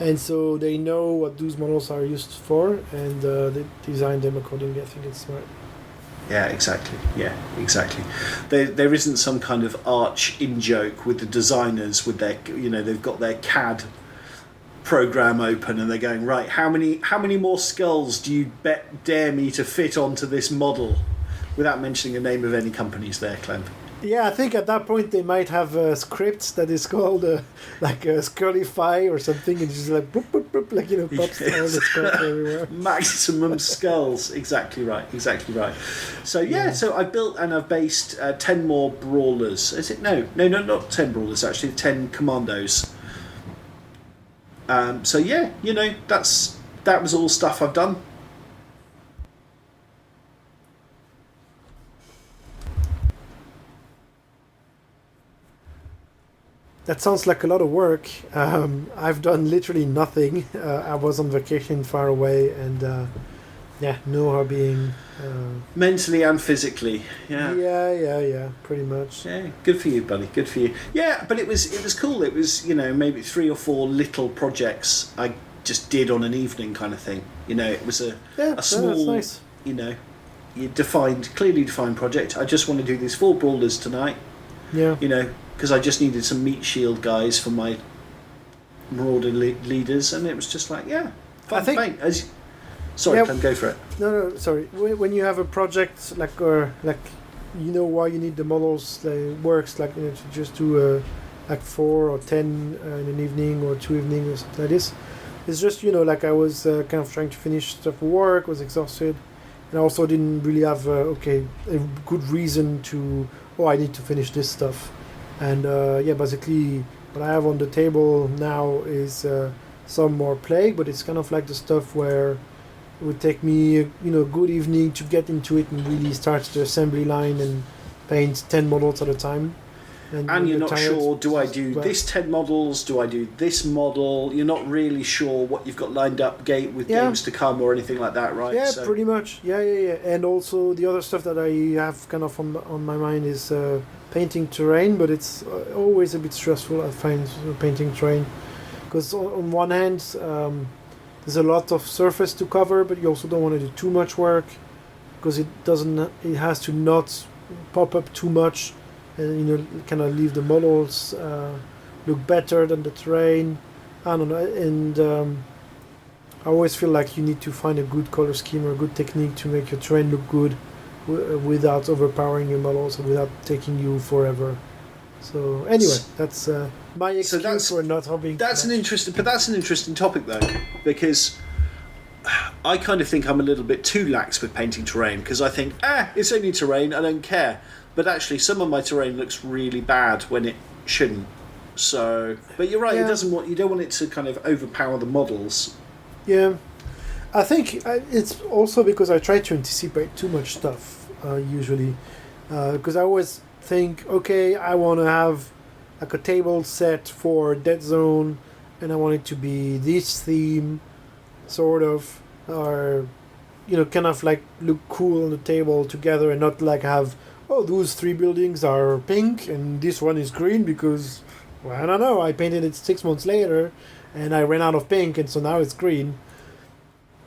And so they know what those models are used for, and they design them accordingly. I think it's smart. Yeah, exactly. There isn't some kind of arch in-joke with the designers with their, they've got their CAD program open and they're going, right, how many more skulls do you dare me to fit onto this model? Without mentioning the name of any companies there, Clem. Yeah, I think at that point they might have a script that is called like a Scullify or something, and it's just like boop, boop, boop, like pops all the skulls everywhere. Maximum skulls, exactly right. So so I built and I've based 10 more brawlers. Is it no, not 10 brawlers actually, 10 commandos. So yeah, that was all stuff I've done. That sounds like a lot of work. I've done literally nothing. I was on vacation far away, and no hobbying. Mentally and physically, yeah. Yeah, pretty much. Yeah, good for you, buddy. Good for you. Yeah, but it was cool. It was maybe 3 or 4 little projects I just did on an evening kind of thing. It was a small, that's nice. Clearly defined project. I just want to do these 4 brawlers tonight. Yeah. Because I just needed some meat shield guys for my Marauder leaders, and it was just like, fun to paint. Sorry, Clem, go for it. No, sorry. When you have a project like you know why you need the models. It works like, to just do like 4 or 10 in an evening or 2 evenings or something like this. It's just, like I was kind of trying to finish stuff for work, was exhausted, and I also didn't really have a good reason to, I need to finish this stuff. And basically what I have on the table now is some more Plague, but it's kind of like the stuff where it would take me a good evening to get into it and really start the assembly line and paint 10 models at a time. And you're not sure, do I do this 10 models, do I do this model? You're not really sure what you've got lined up with games to come or anything like that, right? Yeah, pretty much. Yeah. And also the other stuff that I have kind of on my mind is painting terrain, but it's always a bit stressful, I find, painting terrain. Because on one hand, there's a lot of surface to cover, but you also don't want to do too much work, because it has to not pop up too much, and kind of leave the models look better than the terrain. I don't know, and I always feel like you need to find a good color scheme or a good technique to make your terrain look good without overpowering your models and without taking you forever. So anyway, that's my excuse for not having. That's an interesting topic though, because I kind of think I'm a little bit too lax with painting terrain, because I think it's only terrain, I don't care. But actually, some of my terrain looks really bad when it shouldn't. So, but you're right. Yeah. You don't want it to kind of overpower the models. Yeah, I think it's also because I try to anticipate too much stuff usually, because I always think, okay, I want to have like a table set for Deadzone, and I want it to be this theme, sort of, or kind of like look cool on the table together, and not like have. Those 3 buildings are pink and this one is green because, I don't know, I painted it 6 months later and I ran out of pink and so now it's green.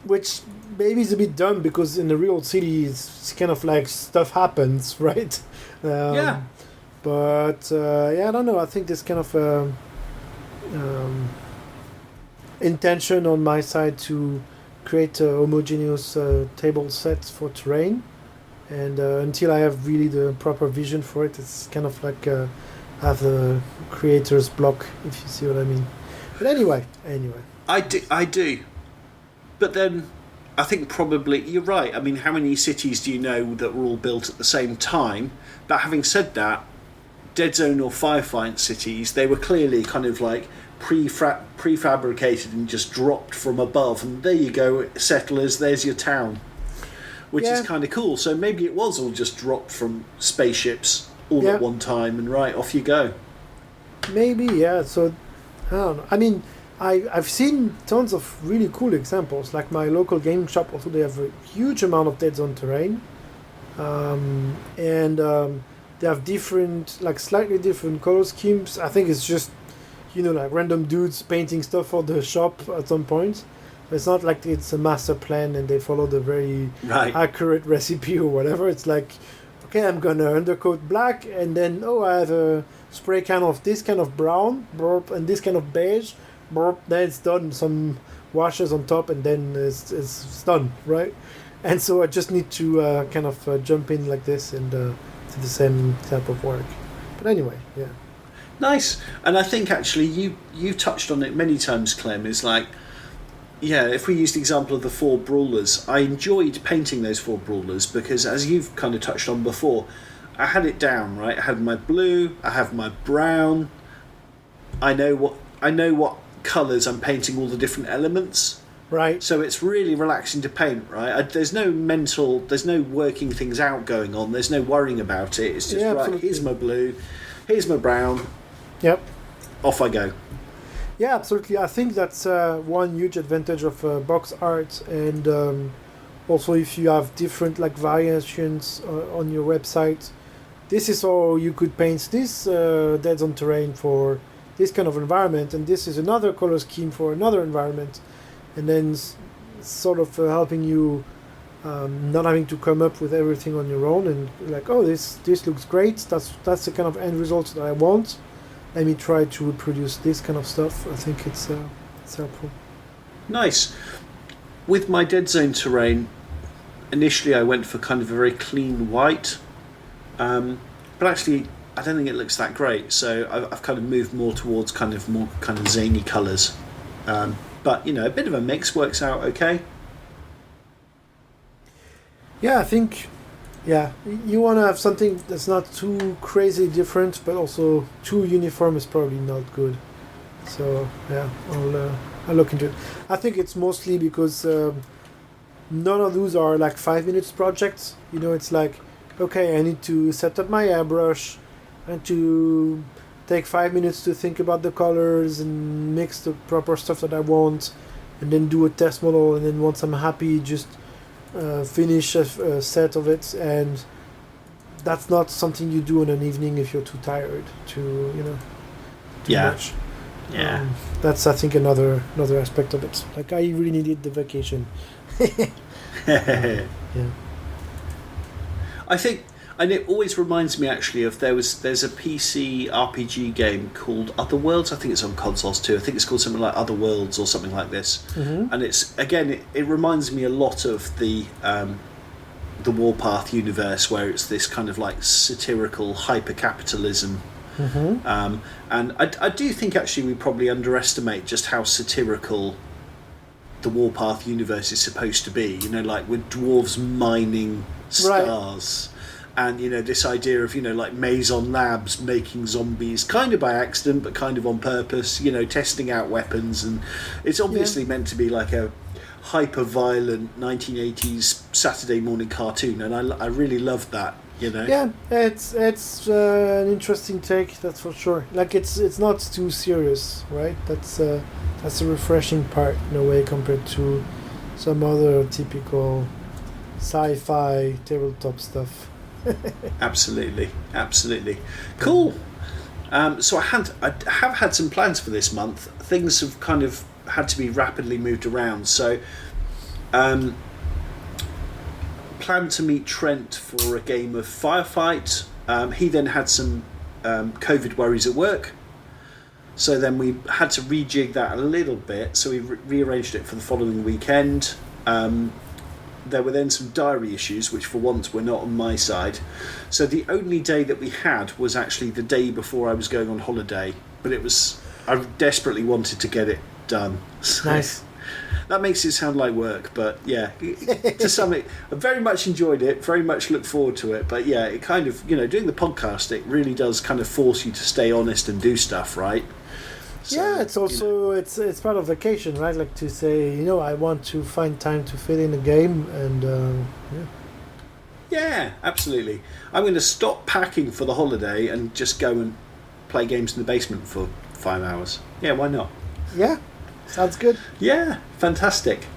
Which maybe is a bit dumb, because in the real city it's kind of like stuff happens, right? Yeah. But, I don't know, I think there's kind of intention on my side to create a homogeneous table sets for terrain. And until I have really the proper vision for it, it's kind of like have the creator's block, if you see what I mean. But anyway. I do. But then, I think probably, you're right. I mean, how many cities do you know that were all built at the same time? But having said that, Deadzone or Firefight cities, they were clearly kind of like prefabricated and just dropped from above. And there you go, settlers, there's your town. Which is kind of cool. So maybe it was all just dropped from spaceships all at one time, and right, off you go. Maybe, yeah. So, I don't know. I mean, I've seen tons of really cool examples. Like my local game shop, also they have a huge amount of Deadzone terrain. And they have different, like slightly different color schemes. I think it's just, like random dudes painting stuff for the shop at some point. It's not like it's a master plan and they follow the very accurate recipe or whatever. It's like, okay, I'm going to undercoat black, and then, I have a spray can of this kind of brown, and this kind of beige, then it's done. Some washes on top, and then it's done, right? And so I just need to kind of jump in like this and do the same type of work. But anyway, yeah. Nice. And I think actually you touched on it many times, Clem, is like, if we use the example of the 4 brawlers, I enjoyed painting those 4 brawlers because, as you've kind of touched on before, I had it down, right? I had my blue, I have my brown. I know what colours I'm painting, all the different elements. Right. So it's really relaxing to paint, right? There's no working things out going on. There's no worrying about it. It's just, here's my blue, here's my brown. Yep. Off I go. Yeah, absolutely. I think that's one huge advantage of box art, and also if you have different variations on your website, this is how you could paint this Deadzone terrain for this kind of environment, and this is another color scheme for another environment, and then sort of helping you not having to come up with everything on your own, and this looks great. That's the kind of end result that I want. Let me try to reproduce this kind of stuff. I think it's helpful. Nice. With my Deadzone terrain, initially I went for kind of a very clean white, But actually, I don't think it looks that great. So I've kind of moved more towards more zany colours. But a bit of a mix works out okay. Yeah, I think. Yeah, you want to have something that's not too crazy different, but also too uniform is probably not good. So yeah, I'll look into it. I think it's mostly because none of those are like 5 minutes projects. It's like, okay, I need to set up my airbrush and to take 5 minutes to think about the colors and mix the proper stuff that I want, and then do a test model, and then once I'm happy, just finish a set of it. And that's not something you do in an evening if you're too tired to too much. Yeah. That's, I think, another aspect of it. Like, I really needed the vacation. Yeah. I think, and it always reminds me actually of there's a PC RPG game called Other Worlds. I think it's on consoles too. I think it's called something like Other Worlds or something like this. Mm-hmm. And it's again, it reminds me a lot of the Warpath universe, where it's this kind of like satirical hyper-capitalism. Mm-hmm. And I do think actually we probably underestimate just how satirical the Warpath universe is supposed to be. Like with dwarves mining stars. Right. And this idea of like Maison Labs making zombies kind of by accident but kind of on purpose, testing out weapons, and it's obviously meant to be like a hyper violent 1980s Saturday morning cartoon, and I really loved that. Yeah, it's an interesting take, that's for sure. Like it's not too serious, right? That's a refreshing part in a way compared to some other typical sci-fi tabletop stuff. Absolutely. Cool. So I have had some plans for this month. Things have kind of had to be rapidly moved around. So planned to meet Trent for a game of Firefight. He then had some COVID worries at work. So then we had to rejig that a little bit. So we rearranged it for the following weekend. There were then some diary issues, which for once were not on my side. So the only day that we had was actually the day before I was going on holiday. But I desperately wanted to get it done. So nice. That makes it sound like work, but yeah, to some I very much enjoyed it, very much look forward to it. But yeah, it kind of, doing the podcast, it really does kind of force you to stay honest and do stuff, right? So, yeah, it's also it's part of vacation, right? Like to say, I want to find time to fit in a game, and yeah, absolutely. I'm going to stop packing for the holiday and just go and play games in the basement for 5 hours. Yeah, why not? Yeah, sounds good. Yeah, fantastic.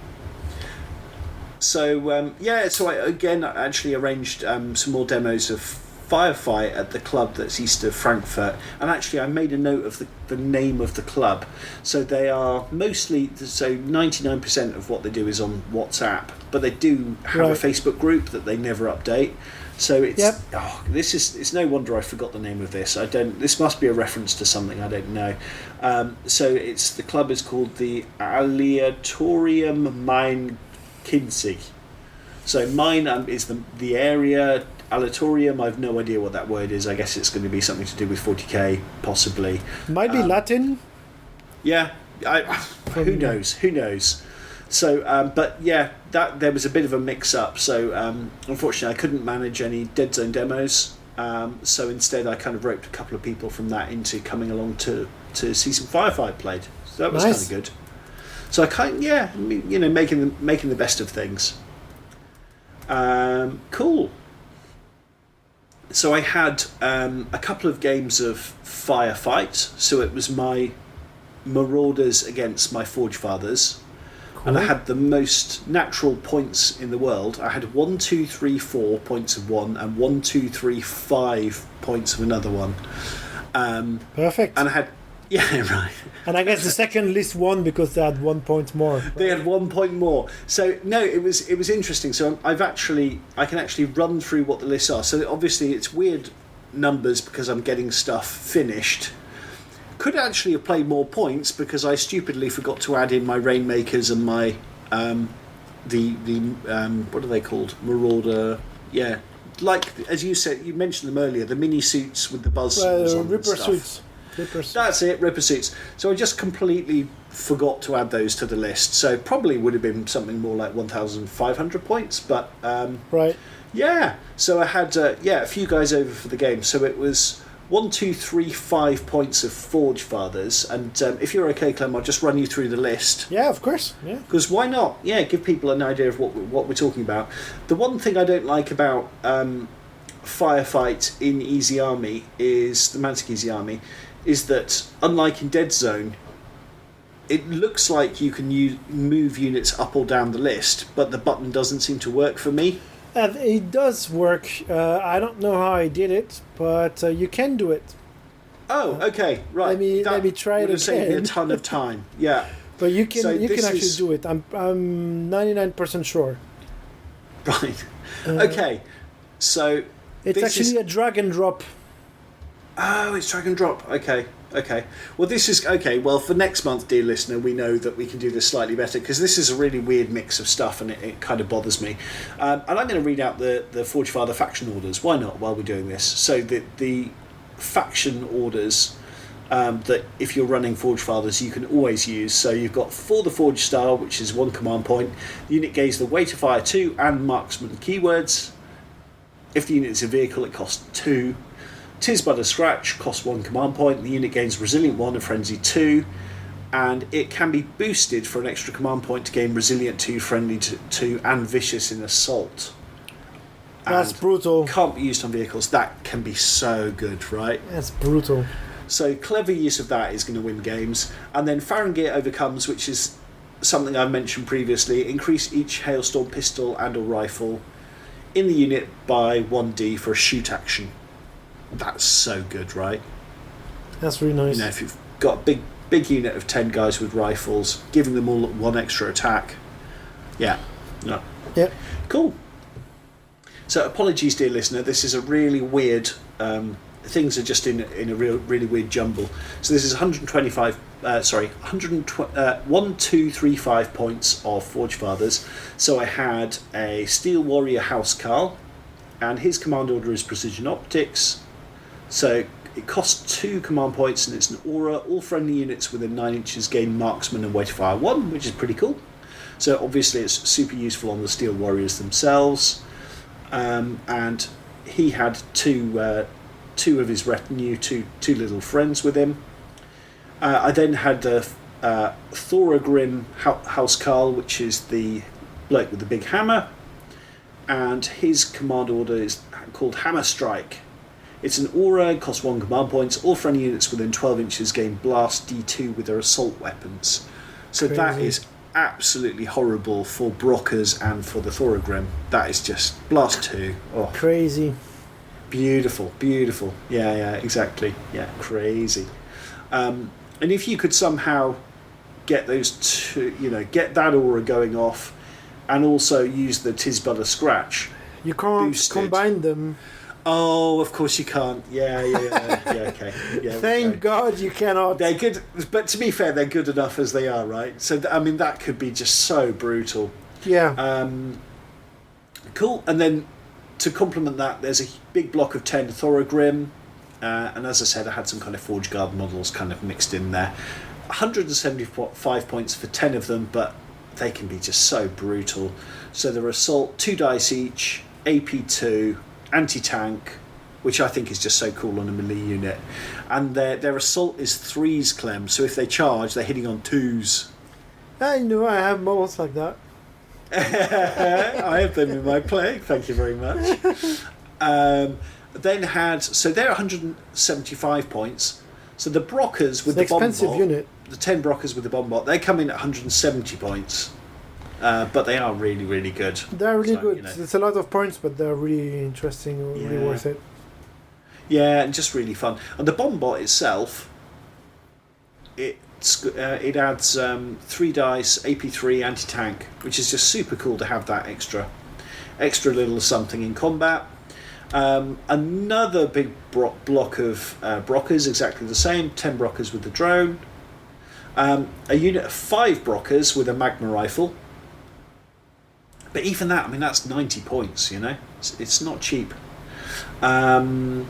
So so I actually arranged some more demos of Firefight at the club that's east of Frankfurt, and actually I made a note of the name of the club. So they are mostly 99% of what they do is on WhatsApp, but they do have a Facebook group that they never update. So it's it's no wonder I forgot the name of this. This must be a reference to something I don't know. So the club is called the Aleatorium Main Kinzig. So mine is the area. Aleatorium, I've no idea what that word is. I guess it's going to be something to do with 40k, possibly. Might be Latin. Yeah, who knows? So, but yeah, that there was a bit of a mix-up. So, unfortunately, I couldn't manage any Deadzone demos. So instead, I kind of roped a couple of people from that into coming along to see some Firefight played. So that was kind of good. So making the best of things. Cool. So I had a couple of games of Firefight. So it was my Marauders against my Forge Fathers. Cool. And I had the most natural points in the world. I had 1, 2, 3, 4 points of one, and 1, 2, 3, 5 points of another one. Perfect. And I had, right. And I guess the second list won because they had 1 point more. Right? They had 1 point more. So no, it was interesting. So I can actually run through what the lists are. So obviously it's weird numbers because I'm getting stuff finished. Could actually have played more points because I stupidly forgot to add in my Rainmakers and my what are they called? Marauder, like as you said, you mentioned them earlier, the mini suits with the buzz saws on and Ripper stuff. suits. Ripper suits. That's it, Ripper suits. So I just completely forgot to add those to the list. So probably would have been something more like 1,500 points. But Right. yeah, so I had a few guys over for the game. So it was 1, 2, 3, 5 points of Forge Fathers. And if you're okay, Clem, I'll just run you through the list. Yeah, of course. Yeah. Because why not? Yeah, give people an idea of what we're talking about. The one thing I don't like about Firefight in Easy Army is the Mantic Easy Army. Is that unlike in Deadzone, it looks like you can move units up or down the list, but the button doesn't seem to work for me. It does work. I don't know how I did it, but you can do it. Oh, okay, right. Let me try it would have saved me a again. ton of time. Yeah, But you can So you can this actually is- do it. I'm 99% sure. right. Okay, so It's this actually is- a drag and drop. Oh, it's drag and drop. Okay. Well, this is okay. Well, for next month, dear listener, we know that we can do this slightly better because this is a really weird mix of stuff, and it kind of bothers me. And I'm going to read out the Forge Father faction orders. Why not? While we're doing this, so the faction orders that if you're running Forge Fathers, you can always use. So you've got for the Forge style, which is 1 command point. The unit gains the Way to Fire 2 and Marksman keywords. If the unit is a vehicle, it costs 2. Tis but a scratch, costs 1 command point. The unit gains Resilient 1 and Frenzy 2, and it can be boosted for an extra command point to gain Resilient 2, Friendly 2, and Vicious in Assault. That's And brutal. can't be used on vehicles. That can be so good, right? That's brutal. So clever use of that is going to win games. And then Fahrenheit Overcomes, which is something I mentioned previously. Increase each Hailstorm pistol and or rifle in the unit by 1d for a shoot action. That's so good, right? That's really nice. You know, if you've got a big unit of 10 guys with rifles, giving them all 1 extra attack. Yeah. No. Yep. Cool. So apologies, dear listener. This is a really weird. Things are just in a really weird jumble. So this is 125. 1, 2, 3, 5 points of Forge Fathers. So I had a Steel Warrior Housecarl, and his command order is Precision Optics. So it costs 2 command points, and it's an aura. All friendly units within 9 inches gain Marksman and Way to Fire 1, which is pretty cool. So obviously it's super useful on the Steel Warriors themselves. And he had two of his retinue, two little friends with him. I then had Thorogrim Housecarl, which is the bloke with the big hammer, and his command order is called Hammer Strike. It's an aura, it costs 1 command points. All friendly units within 12 inches gain Blast D2 with their assault weapons. So that Crazy. is absolutely horrible for Brockers and for the Thorogrim. That is just Blast 2. Oh, Crazy. beautiful. Yeah, exactly. Yeah, crazy. And if you could somehow get those two, get that aura going off, and also use the Tis But a Scratch. You can't Boosted. combine them. Oh, of course you can't. Yeah, okay. Yeah, Thank God you cannot. They're good, but to be fair, they're good enough as they are, right? So, I mean, that could be just so brutal. Yeah. Cool. And then to complement that, there's a big block of 10 Thorogrim. And as I said, I had some kind of Forge Guard models kind of mixed in there. 175 points for 10 of them, but they can be just so brutal. So they're Assault, 2 dice each, AP2, Anti-Tank, which I think is just so cool on a melee unit. And their Assault is 3s, Clem, so if they charge, they're hitting on 2s. I know I have models like that. I have them in my play, thank you very much. Then so they're 175 points. So the Brockers with It's the an bomb expensive bot, unit. the 10 Brockers with the bomb bot, they come in at 170 points. But they are really, really good. They're really So, good. It's a lot of points, but they're really interesting, really Yeah. worth it. Yeah, and just really fun. And the bomb bot itself, it adds 3 dice, AP3, anti-tank, which is just super cool to have that extra little something in combat. Another big block of Brockers, exactly the same, 10 Brockers with the drone. A unit of 5 Brockers with a magma rifle. But even that, I mean, that's 90 points, It's not cheap. And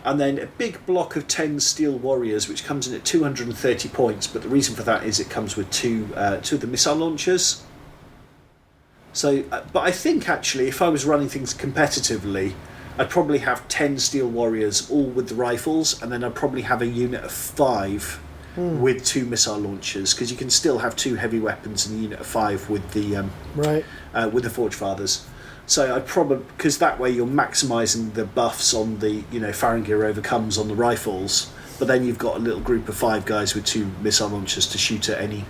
then a big block of 10 Steel Warriors, which comes in at 230 points. But the reason for that is it comes with two of the missile launchers. So, but I think actually, if I was running things competitively, I'd probably have 10 Steel Warriors, all with the rifles, and then I'd probably have a unit of 5 with 2 missile launchers, because you can still have 2 heavy weapons in a unit of 5 with the with the Forge Fathers. So I'd probably, because that way you're maximising the buffs on the, Farangir overcomes on the rifles, but then you've got a little group of 5 guys with 2 missile launchers to shoot at any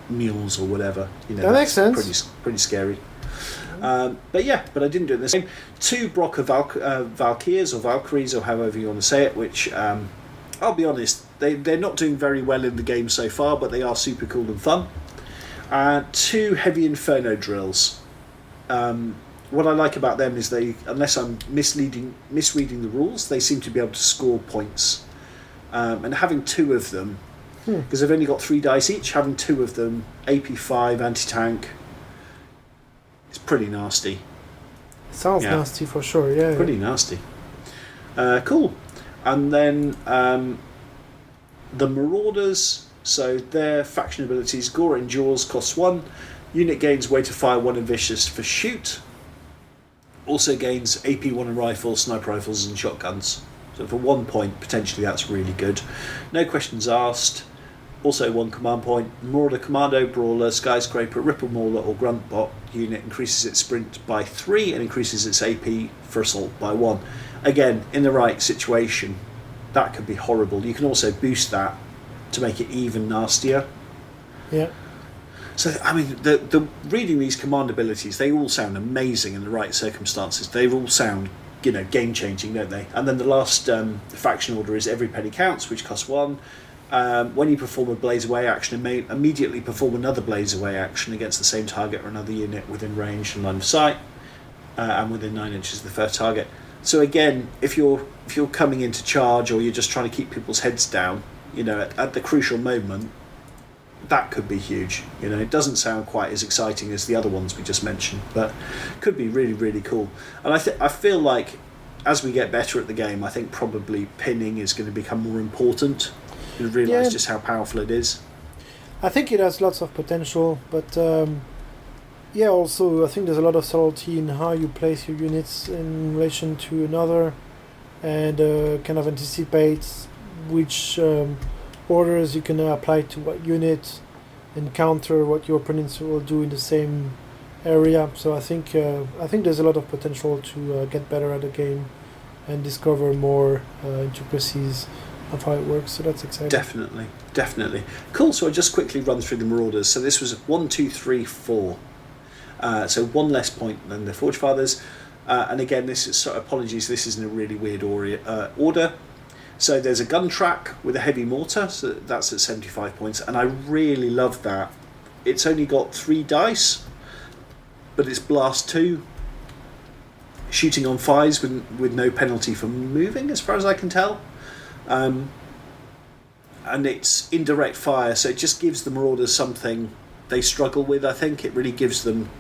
mules or whatever. That makes sense. Pretty scary. But I didn't do it the same. 2 Brock of Valkyries or Valkyries or however you want to say it, which I'll be honest, they're not doing very well in the game so far, but they are super cool and fun. 2 Heavy Inferno drills. What I like about them is they, unless I'm misreading the rules, they seem to be able to score points. And having 2 of them, because they've only got 3 dice each, having 2 of them, AP5, anti-tank, it's pretty nasty. Sounds nasty for sure, yeah. Pretty nasty. Cool. And then the Marauders, so their faction abilities, Gore and Jaws costs 1, unit gains way to fire 1 and vicious for shoot. Also gains AP1 and rifles, sniper rifles and shotguns. So for 1 point, potentially that's really good. No questions asked. Also 1 command point. Marauder Commando, Brawler, Skyscraper, Ripple Mauler or Gruntbot unit increases its sprint by 3 and increases its AP for assault by 1. Again, in the right situation, that could be horrible. You can also boost that to make it even nastier. Yeah. So, I mean, the reading these command abilities, they all sound amazing in the right circumstances. They all sound, game-changing, don't they? And then the last faction order is Every Penny Counts, which costs 1. When you perform a Blaze Away action, immediately perform another Blaze Away action against the same target or another unit within range and line of sight, and within 9 inches of the first target. So again, if you're coming into charge or you're just trying to keep people's heads down, at the crucial moment, that could be huge. It doesn't sound quite as exciting as the other ones we just mentioned, but could be really, really cool. And I feel like as we get better at the game, I think probably pinning is going to become more important. You realise just how powerful it is. I think it has lots of potential, but also I think there's a lot of subtlety in how you place your units in relation to another, and kind of anticipates which orders you can apply to what unit and counter what your opponents will do in the same area. So I think there's a lot of potential to get better at the game and discover more intricacies of how it works. So that's exciting. Definitely. Cool. So I just quickly run through the Marauders. So this was 1, 2, 3, 4. So 1 less point than the Forge Fathers. And again, apologies, this is in a really weird order. So there's a gun track with a heavy mortar, so that's at 75 points, and I really love that. It's only got 3 dice, but it's blast 2, shooting on 5s with no penalty for moving, as far as I can tell. And it's indirect fire, so it just gives the Marauders something they struggle with, I think. It really gives them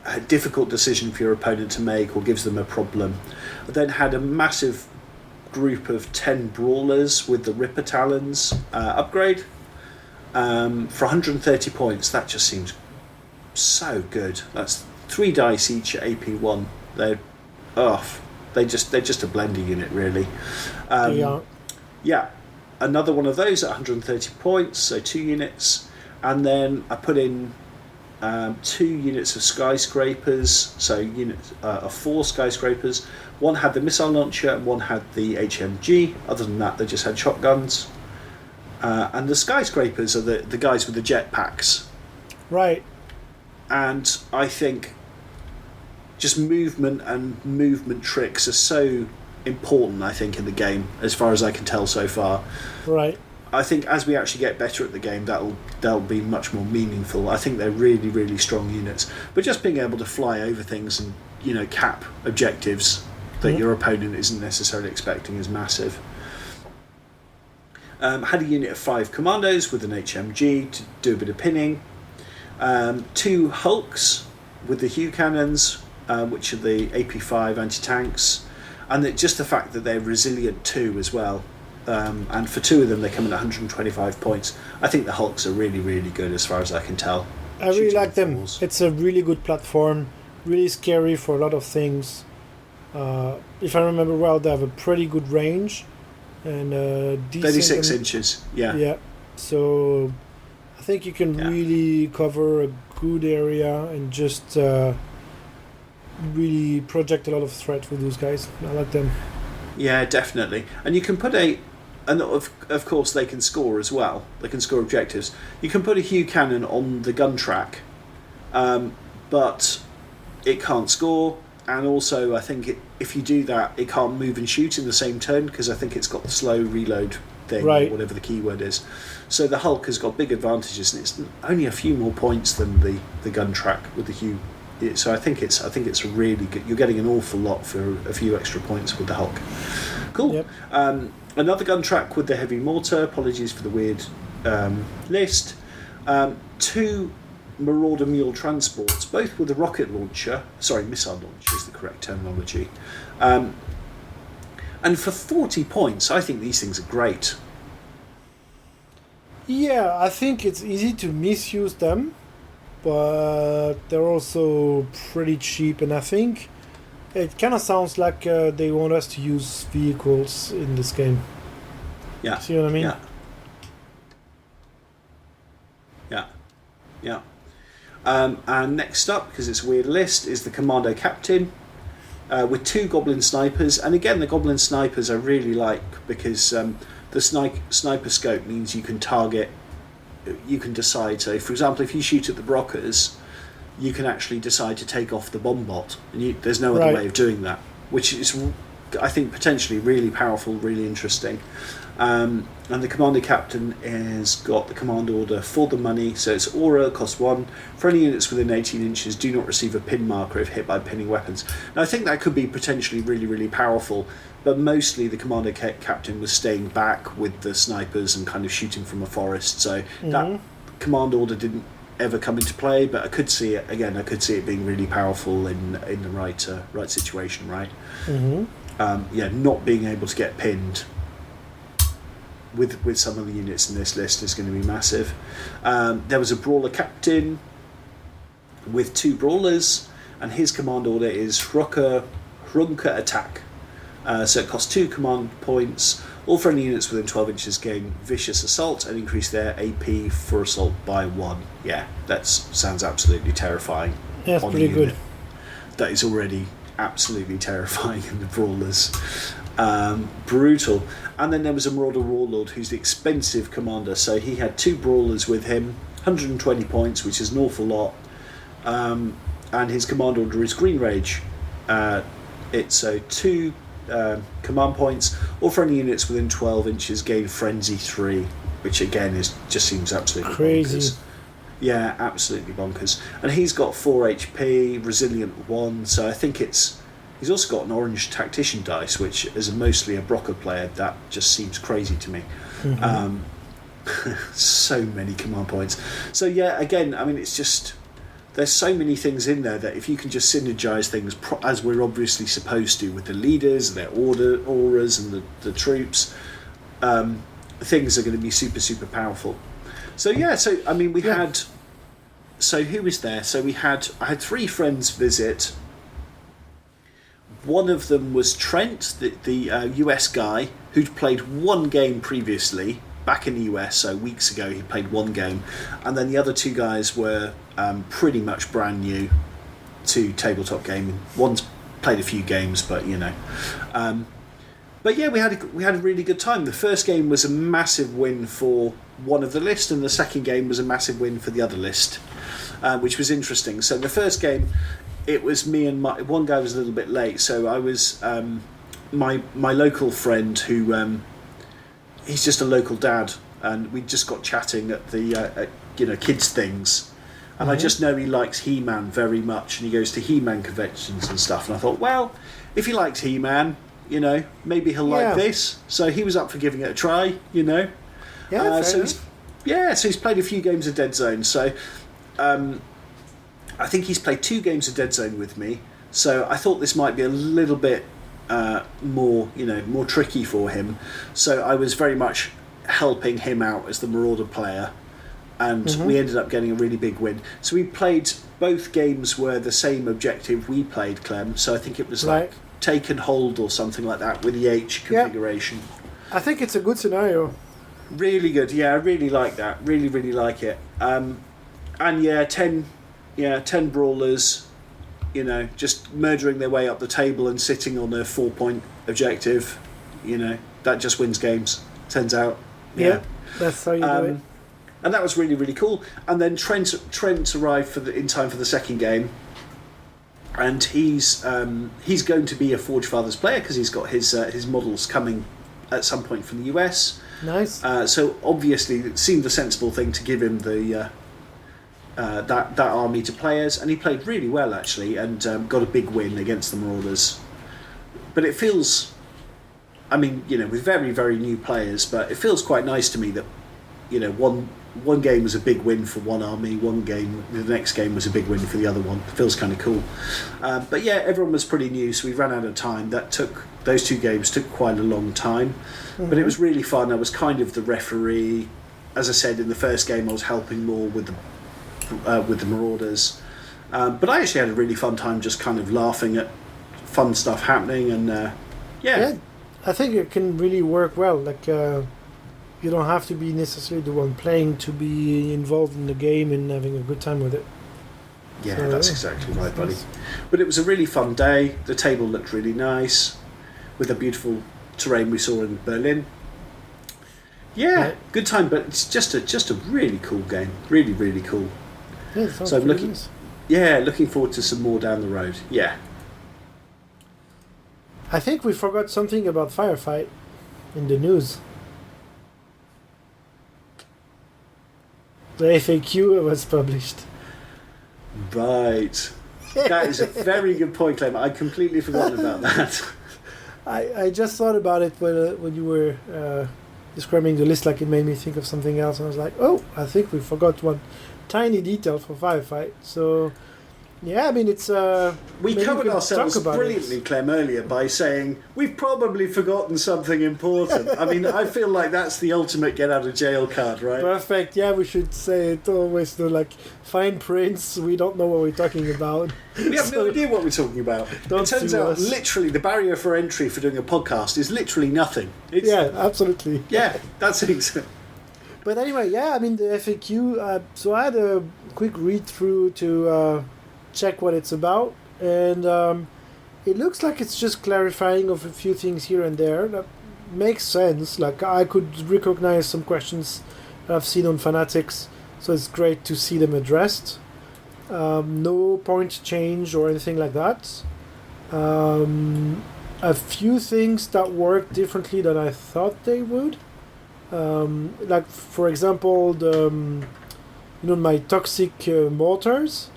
a difficult decision for your opponent to make, or gives them a problem. I then had a massive group of 10 Brawlers with the Ripper Talons upgrade for 130 points. That just seems so good. That's 3 dice each at AP1. They're just a blender unit, really. Yeah, another one of those at 130 points, so 2 units. And then I put in 2 units of Skyscrapers, so units of 4 Skyscrapers. One had the missile launcher and one had the HMG. Other than that, they just had shotguns. And the Skyscrapers are the guys with the jetpacks. Right. And I think just movement and movement tricks are so important, I think, in the game, as far as I can tell so far. Right. I think as we actually get better at the game, that'll be much more meaningful. I think they're really, really strong units. But just being able to fly over things and, cap objectives that your opponent isn't necessarily expecting is massive. Had a unit of 5 commandos with an HMG to do a bit of pinning. 2 Hulks with the Hugh cannons, which are the AP5 anti-tanks, and just the fact that they're resilient too as well. And for 2 of them, they come in at 125 points. I think the Hulks are really, really good as far as I can tell. I really Shooting like them. falls. It's a really good platform, really scary for a lot of things. If I remember well, they have a pretty good range and decent 36 inches, yeah. Yeah, so I think you can really cover a good area and just really project a lot of threat with those guys. I like them. Yeah, definitely. And you can put and of course they can score as well. They can score objectives. You can put a Hugh cannon on the gun track, but it can't score. And also, I think if you do that, it can't move and shoot in the same turn because I think it's got the slow reload thing, Right. or whatever the keyword is. So the Hulk has got big advantages, and it's only a few more points than the gun track with the Hugh. So I think it's really good. You're getting an awful lot for a few extra points with the Hulk. Cool. Yep. Another gun track with the heavy mortar. Apologies for the weird list. 2 Marauder Mule transports, both with a rocket launcher. Sorry, missile launcher is the correct terminology. And for 40 points, I think these things are great. Yeah, I think it's easy to misuse them, but they're also pretty cheap, and I think it kind of sounds like they want us to use vehicles in this game. Yeah. See what I mean? Yeah. And next up, because it's a weird list, is the Commando Captain with 2 Goblin Snipers. And again, the Goblin Snipers I really like because the sniper scope means you can target, you can decide. So, for example, if you shoot at the Brockers, you can actually decide to take off the bomb bot. And there's no other Right. way of doing that, which is, I think, potentially really powerful, really interesting. And the Commander Captain has got the command order for the money, so it's aura, cost 1. For any units within 18 inches, do not receive a pin marker if hit by pinning weapons. Now, I think that could be potentially really, really powerful, but mostly the Commander Captain was staying back with the snipers and kind of shooting from a forest, so that command order didn't ever come into play, but I could see it, again, I could see it being really powerful in the right situation, right? Not being able to get pinned with some of the units in this list is going to be massive. There was a Brawler Captain with 2 Brawlers, and his command order is Hrunker Attack. So it costs 2 command points. All friendly units within 12 inches gain Vicious Assault and increase their AP for assault by 1. Yeah, that sounds absolutely terrifying. Yeah, it's on a pretty unit good. That is already absolutely terrifying in the Brawlers. Brutal. And then there was a Marauder Warlord who's the expensive commander, so he had 2 Brawlers with him, 120 points, which is an awful lot, and his command order is Green Rage. It's 2 command points. All friendly units within 12 inches gain Frenzy 3, which again just seems absolutely Crazy. bonkers. Yeah, absolutely bonkers. And he's got 4 HP, Resilient 1, so I think he's also got an orange Tactician dice, which as mostly a Brocker player, that just seems crazy to me. So many command points. So yeah, again, I mean, it's just, there's so many things in there that if you can just synergize things as we're obviously supposed to with the leaders, their auras and the troops, things are going to be super, super powerful. So yeah, so I mean, we had, so who was there? So I had 3 friends visit. One of them was Trent, the US guy who'd played 1 game previously back in the US, so weeks ago he played 1 game, and then the other 2 guys were pretty much brand new to tabletop gaming. One's played a few games, but you know. But yeah, we had a really good time. The first game was a massive win for one of the list, and the second game was a massive win for the other list, which was interesting. So the first game, it was me and one guy was a little bit late, so I was my local friend who he's just a local dad, and we just got chatting at the kids things, and I just know he likes He-Man very much, and he goes to He-Man conventions and stuff, and I thought, well, if he likes He-Man, maybe he'll like this. So he was up for giving it a try, Yeah, so he's played a few games of Deadzone. So I think he's played 2 games of Deadzone with me. So I thought this might be a little bit more tricky for him. So I was very much helping him out as the Marauder player, and we ended up getting a really big win. So we played, both games were the same objective we played, Clem. So I think it was like take and hold or something like that with the H configuration. I think it's a good scenario. Really good, yeah. I really like that. Really, really like it. And 10 brawlers, just murdering their way up the table and sitting on a 4-point objective. That just wins games. Turns out. Yeah, that's how you do it. And that was really, really cool. And then Trent arrived in time for the second game, and he's going to be a Forge Fathers player because he's got his models coming at some point from the US. Nice. So obviously, it seemed a sensible thing to give him the that army to players, and he played really well actually, and got a big win against the Marauders. But it feels, with very, very new players, but it feels quite nice to me that one game was a big win for one army, the next game was a big win for the other one. It feels kind of cool. But yeah, everyone was pretty new, so we ran out of time. Those 2 games took quite a long time, but it was really fun. I was kind of the referee. As I said, in the first game I was helping more with the Marauders. But I actually had a really fun time just kind of laughing at fun stuff happening, and yeah, I think it can really work well. Like, you don't have to be necessarily the one playing to be involved in the game and having a good time with it. Yeah, so, that's exactly right, buddy. But it was a really fun day. The table looked really nice with the beautiful terrain we saw in Berlin. Yeah, good time, but it's just a really cool game. Really, really cool. Yeah, so I'm looking forward to some more down the road. Yeah. I think we forgot something about Firefight in the news. The FAQ was published. Right. That is a very good point, Clem. I completely forgot about that. I just thought about it when you were describing the list. Like, it made me think of something else, and I was like, oh, I think we forgot one tiny detail for Firefight. So yeah, it's we covered ourselves brilliantly, Clem, earlier by saying we've probably forgotten something important. I feel like that's the ultimate get out of jail card, right? Perfect. Yeah, we should say it always. Fine prints. We don't know what we're talking about. We have no idea what we're talking about. It turns out, literally, the barrier for entry for doing a podcast is literally nothing. Yeah, absolutely. Yeah, that's it. But anyway, yeah, the FAQ. So I had a quick read through to check what it's about, and it looks like it's just clarifying of a few things here and there. That makes sense. Like, I could recognize some questions that I've seen on Fanatics, so it's great to see them addressed. No point change or anything like that. A few things that work differently than I thought they would. Like, for example, my toxic mortars.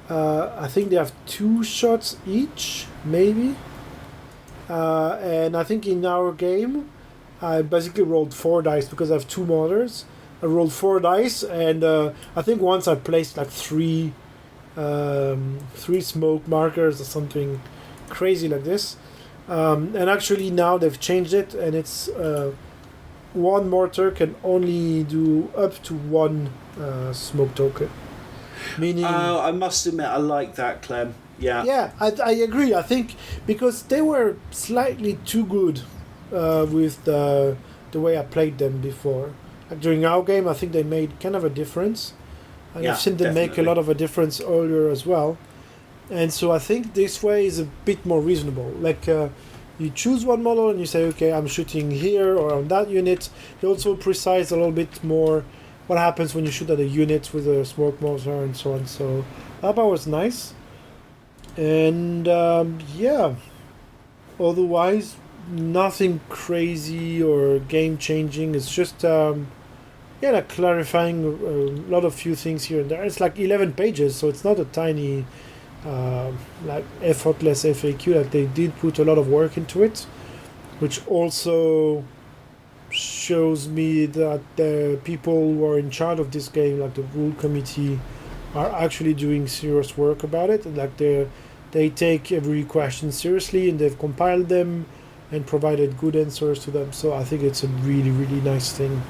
I think they have 2 shots each, maybe. And I think in our game, I basically rolled 4 dice because I have 2 mortars. I rolled 4 dice, and I think once I placed like 3 smoke markers or something crazy like this. And actually now they've changed it, and it's 1 mortar can only do up to 1 smoke token. Meaning, I must admit, I like that, Clem. Yeah. Yeah, I agree. I think because they were slightly too good with the way I played them before. Like, during our game, I think they made kind of a difference. And I've seen them make a lot of a difference earlier as well. And so I think this way is a bit more reasonable. Like, you choose one model and you say, okay, I'm shooting here or on that unit. They also precise a little bit more what happens when you shoot at a unit with a smoke mortar and so on. So that part was nice. And yeah, otherwise nothing crazy or game changing. It's just like clarifying a lot of few things here and there. It's like 11 pages, so it's not a tiny like effortless FAQ. Like, they did put a lot of work into it, which also shows me that the people who are in charge of this game, like the rule committee, are actually doing serious work about it, and like they're they take every question seriously, and they've compiled them and provided good answers to them. So I think it's a really, really nice thing.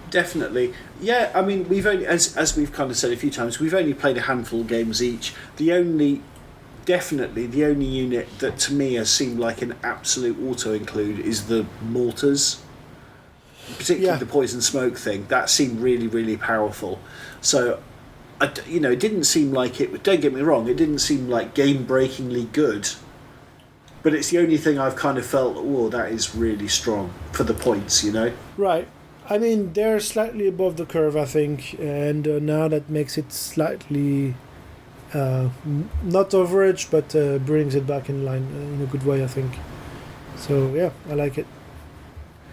Definitely. Yeah, I mean, we've only, as we've kind of said a few times, we've only played a handful of games each. Definitely the only unit that to me has seemed like an absolute auto-include is the mortars. Particularly the poison smoke thing. That seemed really, really powerful. So, it didn't seem like it... Don't get me wrong, it didn't seem like game-breakingly good. But it's the only thing I've kind of felt, that is really strong for the points, Right. I mean, they're slightly above the curve, I think, and now that makes it slightly not average, but brings it back in line in a good way, I think. So yeah, I like it.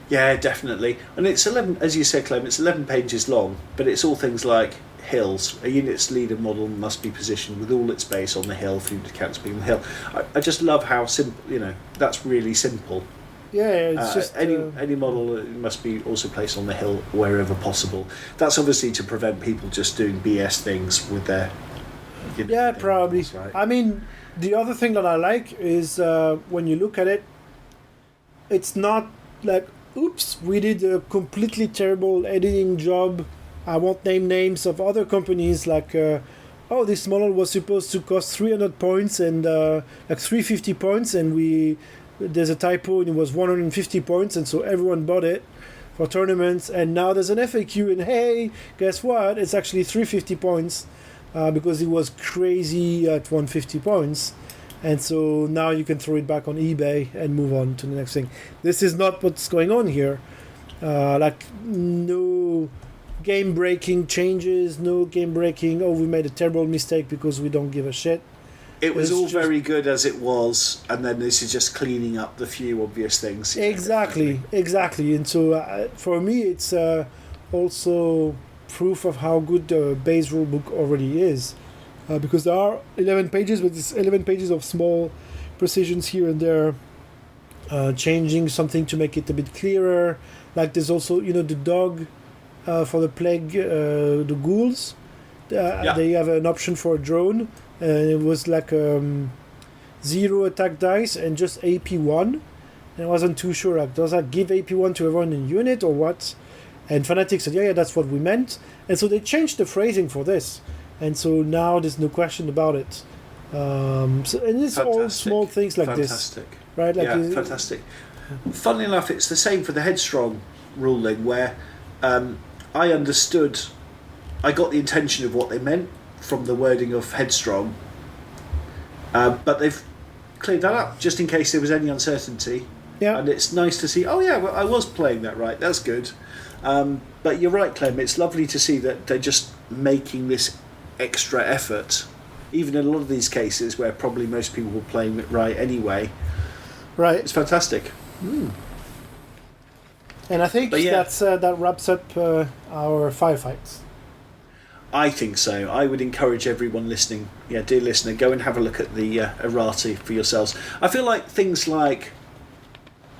Yeah, definitely. And it's 11, as you said, Clem, it's 11 pages long, but it's all things like hills. A unit's leader model must be positioned with all its base on the hill for unit counts being on the hill. I just love how simple, that's really simple. Yeah, it's just any model must be also placed on the hill wherever possible. That's obviously to prevent people just doing BS things with their. Yeah, probably. Models, right? I mean, the other thing that I like is when you look at it, it's not like, oops, we did a completely terrible editing job. I won't name names of other companies like, this model was supposed to cost 300 points and like 350 points, and there's a typo and it was 150 points, and so everyone bought it for tournaments, and now there's an FAQ and hey, guess what? It's actually 350 points because it was crazy at 150 points, and so now you can throw it back on eBay and move on to the next thing. This is not what's going on here. No game-breaking changes, no game-breaking, we made a terrible mistake because we don't give a shit. It was all very good as it was, and then this is just cleaning up the few obvious things. Exactly. And so for me, it's also proof of how good the base rulebook already is, because there are 11 pages, but it's 11 pages of small precisions here and there, changing something to make it a bit clearer. Like there's also, the dog for the plague, the ghouls. They have an option for a drone. And it was like 0 attack dice and just AP1. And I wasn't too sure, like, does that give AP1 to everyone in the unit or what? And Fnatic said, yeah, that's what we meant. And so they changed the phrasing for this. And so now there's no question about it. And it's all small things like this. Right? Like fantastic. Funnily enough, it's the same for the Headstrong ruling, where I understood, I got the intention of what they meant from the wording of Headstrong, but they've cleared that up just in case there was any uncertainty. Yeah, and it's nice to see. I was playing that right. That's good. But you're right, Clem. It's lovely to see that they're just making this extra effort, even in a lot of these cases where probably most people were playing it right anyway. Right, it's fantastic. And I think that wraps up our firefights. I think so. I would encourage everyone listening, dear listener, go and have a look at the errata for yourselves. I feel like things like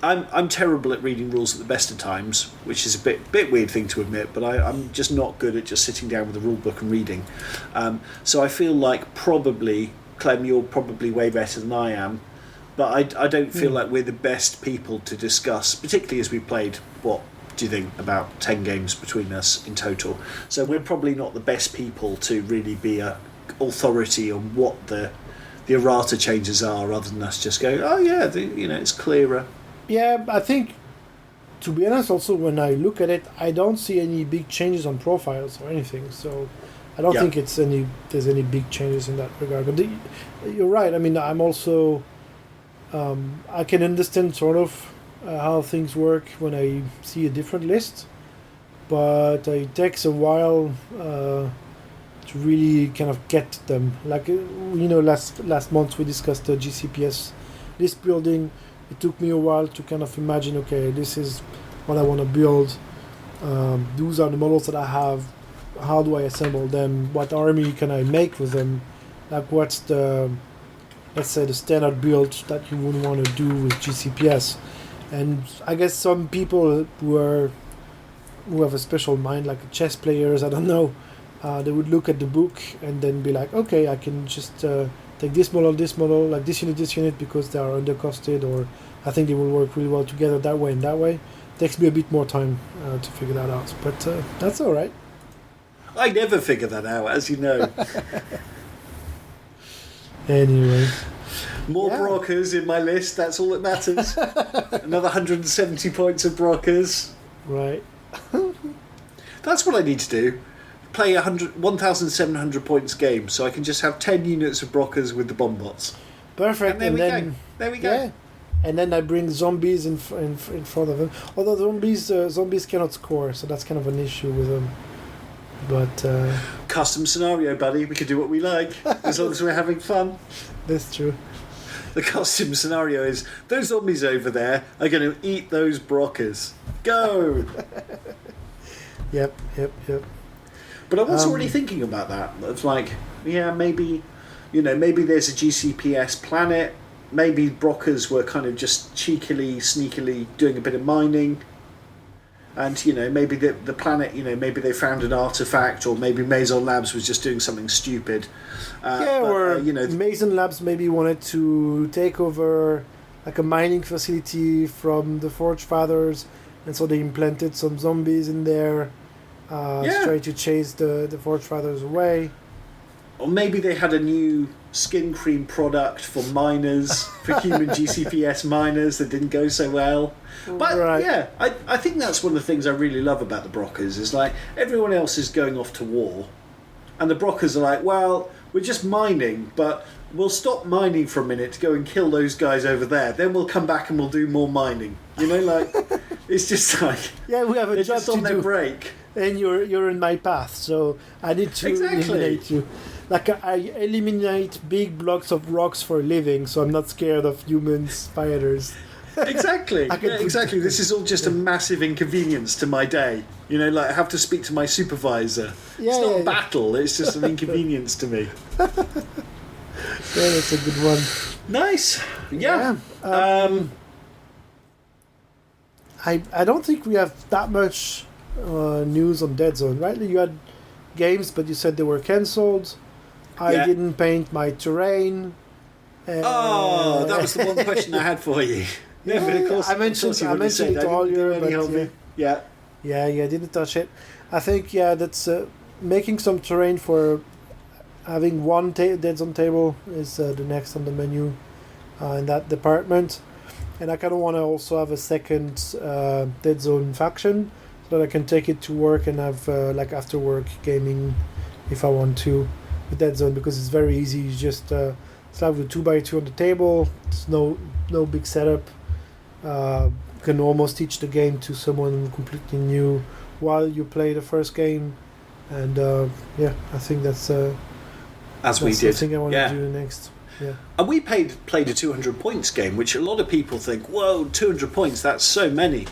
I'm terrible at reading rules at the best of times, which is a bit weird thing to admit, but I'm just not good at just sitting down with a rule book and reading. So I feel like probably, Clem, you're probably way better than I am, but I don't feel like we're the best people to discuss, particularly as we played, what do you think, about 10 games between us in total. So we're probably not the best people to really be a authority on what the errata changes are, rather than us just go, it's clearer. Yeah, I think, to be honest, also when I look at it, I don't see any big changes on profiles or anything. So I don't think there's any big changes in that regard. But you're right. I mean, I'm also I can understand sort of how things work when I see a different list, but it takes a while to really kind of get them. Like last month we discussed the GCPS list building. It took me a while to kind of imagine, okay, this is what I want to build. Those are the models that I have. How do I assemble them? What army can I make with them? Like, what's the, let's say, the standard build that you would want to do with GCPS? And I guess some people who have a special mind, like chess players, I don't know, they would look at the book and then be like, okay, I can just take this model, like this unit, because they are undercosted, or I think they will work really well together that way and that way. Takes me a bit more time to figure that out, but that's all right. I never figure that out, as you know. Anyway. More Brockers in my list, that's all that matters. Another 170 points of Brockers. Right. That's what I need to do. Play 1,700 points game, so I can just have 10 units of Brockers with the bomb bots. Perfect. And there we go. Yeah. And then I bring zombies in front of them. Although zombies cannot score, so that's kind of an issue with them. But custom scenario, buddy. We can do what we like as long as we're having fun. That's true. The custom scenario is those zombies over there are going to eat those Brockers. Go. Yep. But I was already thinking about that. It's like, maybe there's a GCPS planet. Maybe Brockers were kind of just cheekily, sneakily doing a bit of mining. And, maybe the planet, maybe they found an artifact, or maybe Maison Labs was just doing something stupid. Maison Labs maybe wanted to take over like a mining facility from the Forge Fathers, and so they implanted some zombies in there, trying to chase the Forge Fathers away. Or maybe they had a new skin cream product for miners, for human GCPS miners that didn't go so well. But I think that's one of the things I really love about the Brockers is like everyone else is going off to war, and the Brockers are like, well, we're just mining, but we'll stop mining for a minute to go and kill those guys over there. Then we'll come back and we'll do more mining. It's just like we have a job just on to their do. break. And you're in my path, so I need to eliminate you. Like I eliminate big blocks of rocks for a living, so I'm not scared of human spiders. Exactly. Exactly. This is all just a massive inconvenience to my day. I have to speak to my supervisor. It's not a battle. It's just an inconvenience to me. That's a good one. Nice. Yeah. I don't think we have that much news on Deadzone, right? You had games, but you said they were cancelled. I didn't paint my terrain. That was the one question I had for you. But of course, I mentioned it earlier, but I didn't touch it. I think that's making some terrain for having one Deadzone table is the next on the menu in that department, and I kind of want to also have a second Deadzone faction so that I can take it to work and have after work gaming if I want to with Deadzone, because it's very easy. You just slap the 2x2 on the table. It's no big setup. You can almost teach the game to someone completely new while you play the first game, and I think that's the thing I want to do next. Yeah. And we played a 200 points game, which a lot of people think, whoa, 200 points, that's so many.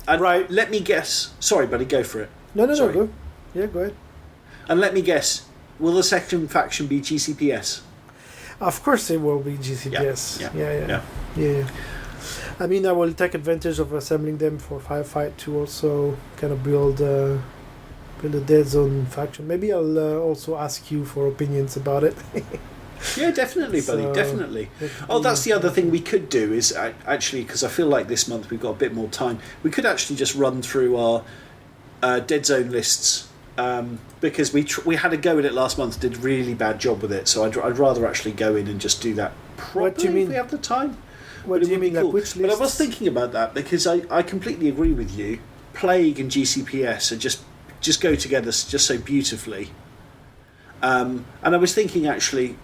And right. Let me guess. Sorry, buddy, go for it. No, go. Yeah, go ahead. And let me guess, will the second faction be GCPS? Of course it will be GCPS. Yeah. I mean, I will take advantage of assembling them for Firefight to also kind of build a Deadzone faction. Maybe I'll also ask you for opinions about it. Yeah, definitely, buddy, definitely. Oh, that's the other thing we could do is actually, because I feel like this month we've got a bit more time, we could actually just run through our Deadzone lists, because we had a go at it last month, did a really bad job with it, so I'd rather actually go in and just do that properly what do you mean? If we have the time. What do you mean, like which lists? But I was thinking about that because I completely agree with you. Plague and GCPS are just go together just so beautifully. And I was thinking actually,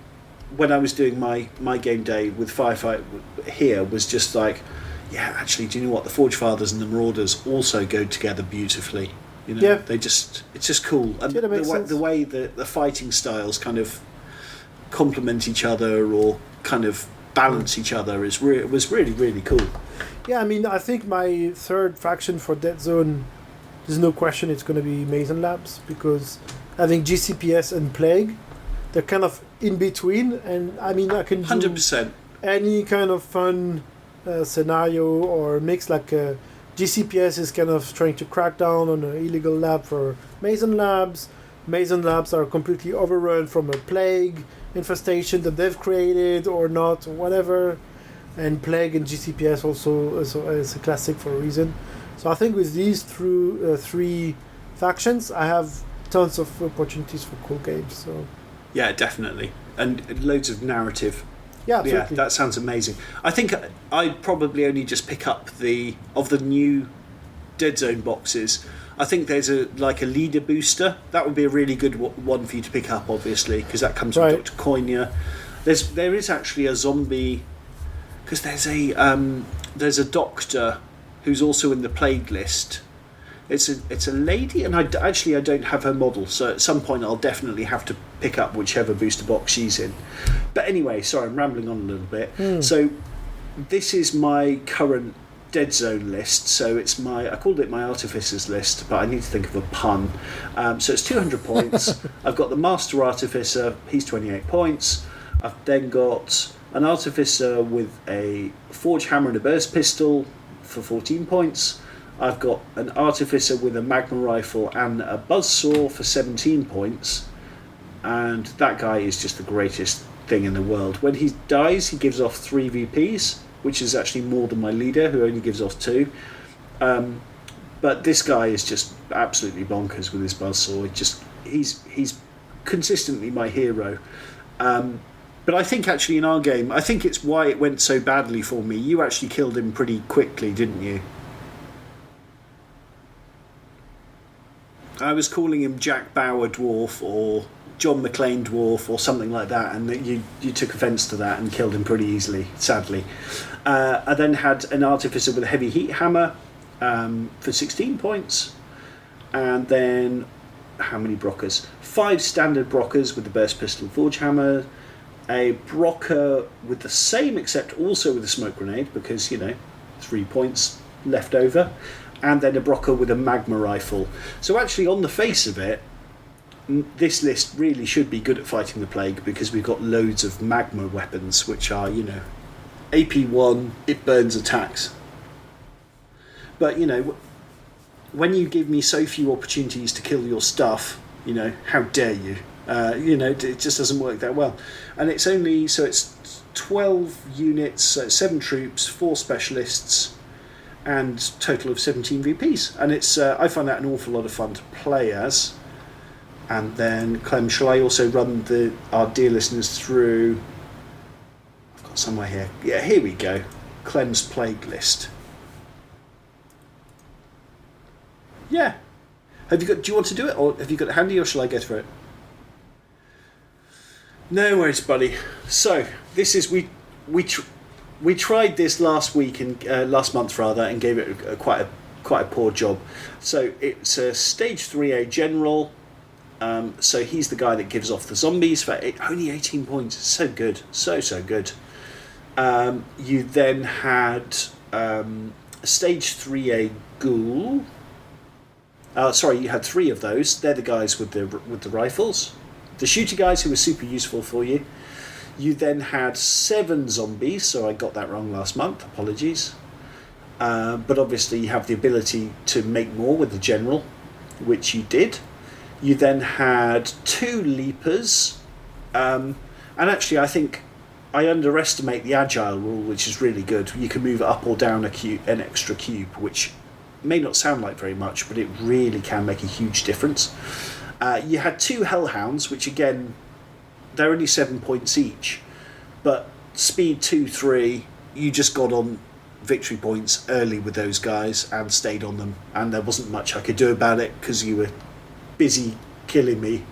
when I was doing my game day with Firefight here, was just like, actually, do you know what? The Forge Fathers and the Marauders also go together beautifully. It's just cool. And the way that the fighting styles kind of complement each other or kind of balance each other was really, really cool. Yeah, I mean, I think my third faction for Deadzone, there's no question it's going to be Maison Labs, because I think GCPS and Plague, they're kind of in between, and I mean, I can do 100%. Any kind of fun scenario or mix, like GCPS is kind of trying to crack down on an illegal lab for Maison Labs. Mason labs are completely overrun from a plague infestation that they've created or not, or whatever. And plague and GCPS also is a classic for a reason. So I think with these three factions, I have tons of opportunities for cool games. So Yeah, definitely. And loads of narrative. yeah, Yeah, absolutely. that sounds amazing. I think I'd probably only just pick up the new Deadzone boxes. I think there's a leader booster. That would be a really good one for you to pick up, obviously, because that comes Right. with Dr. Coinia. There is actually a zombie, because there's a doctor who's also in the plague list. It's a lady, and I don't have her model, so at some point I'll definitely have to pick up whichever booster box she's in. But anyway, sorry, I'm rambling on a little bit. So this is my current Deadzone list. So I called it my Artificers list, but I need to think of a pun. So it's 200 points. I've got the Master Artificer, he's 28 points. I've then got an Artificer with a Forge Hammer and a Burst Pistol for 14 points. I've got an Artificer with a Magma Rifle and a Buzzsaw for 17 points. And that guy is just the greatest thing in the world. When he dies, he gives off 3 VPs, which is actually more than my leader, who only gives off 2. But this guy is just absolutely bonkers with his Buzzsaw. He's consistently my hero. But I think actually in our game, I think it's why it went so badly for me. You actually killed him pretty quickly, didn't you? I was calling him Jack Bauer Dwarf or John McClane Dwarf or something like that, and you took offence to that and killed him pretty easily, sadly. I then had an Artificer with a Heavy Heat Hammer for 16 points. And then, how many Brockers? 5 standard Brockers with the Burst Pistol and Forge Hammer. A Brocker with the same, except also with a Smoke Grenade, because, 3 points left over. And then a Brocker with a Magma Rifle. So actually, on the face of it, this list really should be good at fighting the plague, because we've got loads of magma weapons, which are, AP1, it burns attacks. But, when you give me so few opportunities to kill your stuff, how dare you? It just doesn't work that well. And it's 12 units, so 7 troops, 4 specialists, and total of 17 VPs. And I find that an awful lot of fun to play as. And then, Clem, shall I also run our dear listeners through? I've got somewhere here. Yeah, here we go. Clem's plague list. Yeah. Do you want to do it, or have you got it handy, or shall I go through it? No worries, buddy. So this is we tried this last month rather, and gave it quite a poor job. So it's a stage 3A general. So he's the guy that gives off the zombies for only 18 points. So good, so good. You then had a stage 3A ghoul. You had 3 of those. They're the guys with the rifles. The shooter guys who were super useful for you. You then had 7 zombies, so I got that wrong last month, apologies. But obviously you have the ability to make more with the general, which you did. You then had 2 leapers, and actually I think I underestimate the agile rule, which is really good. You can move up or down an extra cube, which may not sound like very much, but it really can make a huge difference. You had 2 hellhounds, which again, they're only 7 points each, but speed 2-3, you just got on victory points early with those guys and stayed on them, and there wasn't much I could do about it because you were busy killing me.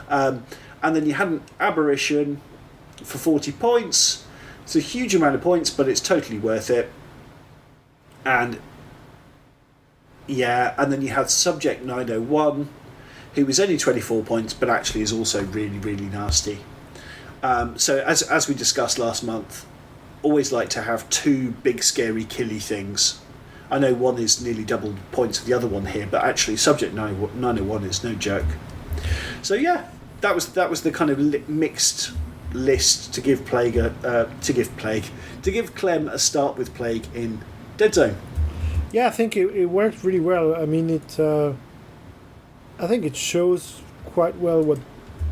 And then you had an aberration for 40 points. It's a huge amount of points, but it's totally worth it. And then you had Subject 901, who was only 24 points, but actually is also really, really nasty. So as we discussed last month, always like to have 2 big, scary, killy things. I know one is nearly double the points of the other one here, but actually Subject 901 is no joke. So yeah, that was the kind of mixed list to give Clem a start with plague in Deadzone. Yeah, I think it worked really well. I mean, I think it shows quite well what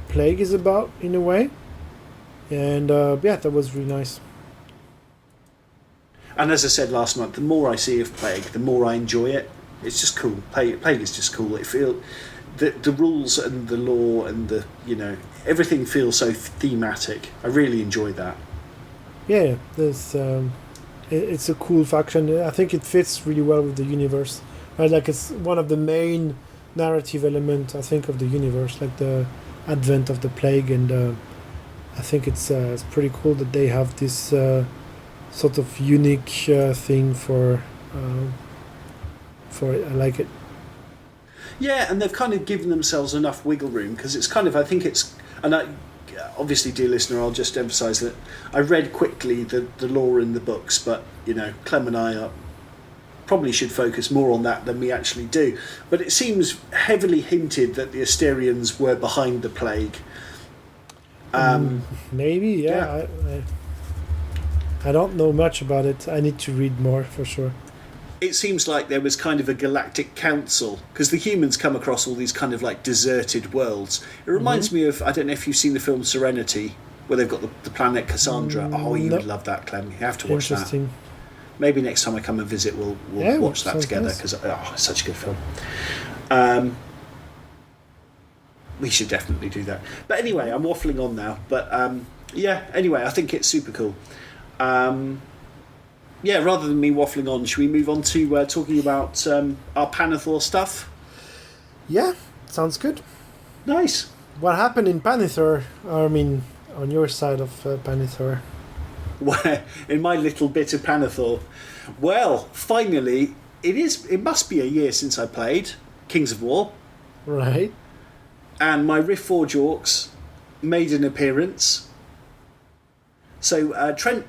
Plague is about in a way, and that was really nice. And as I said last month, the more I see of Plague, the more I enjoy it. It's just cool. Plague is just cool. It feels the rules and the lore and the everything feels so thematic. I really enjoy that. Yeah, there's it's a cool faction. I think it fits really well with the universe. Right, like it's one of the main narrative elements, I think, of the universe, like the advent of the Plague, and I think it's pretty cool that they have this sort of unique thing for it. I like it. Yeah, and they've kind of given themselves enough wiggle room, because it's kind of, I think it's, and obviously, dear listener, I'll just emphasise that I read quickly the lore in the books, but Clem and I probably should focus more on that than we actually do. But it seems heavily hinted that the Asterians were behind the Plague. Maybe, yeah. I don't know much about it. I need to read more for sure. It seems like there was kind of a galactic council, because the humans come across all these kind of like deserted worlds. It reminds me of, I don't know if you've seen the film Serenity, where they've got the planet Cassandra. You would love that, Clem. You have to watch that. Maybe next time I come and visit, we'll watch that together, because it's such a good film. We should definitely do that. But anyway, I'm waffling on now. But anyway, I think it's super cool. Rather than me waffling on, should we move on to talking about our Panathor stuff? Yeah, sounds good. Nice. What happened in Panathor? I mean, on your side of Panathor? Where in my little bit of Panathor? Well, finally, it must be a year since I played Kings of War. Right. And my Riftforge Orcs made an appearance. So Trent,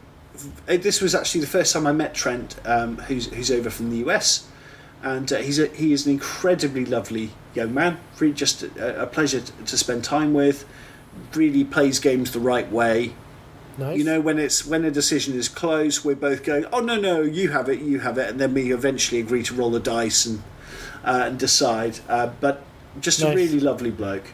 this was actually the first time I met Trent, who's over from the US, and he is an incredibly lovely young man. Really, just a pleasure to spend time with. Really plays games the right way. Nice. When a decision is close, we're both going, oh no, you have it, and then we eventually agree to roll a dice and decide. But just nice. A really lovely bloke.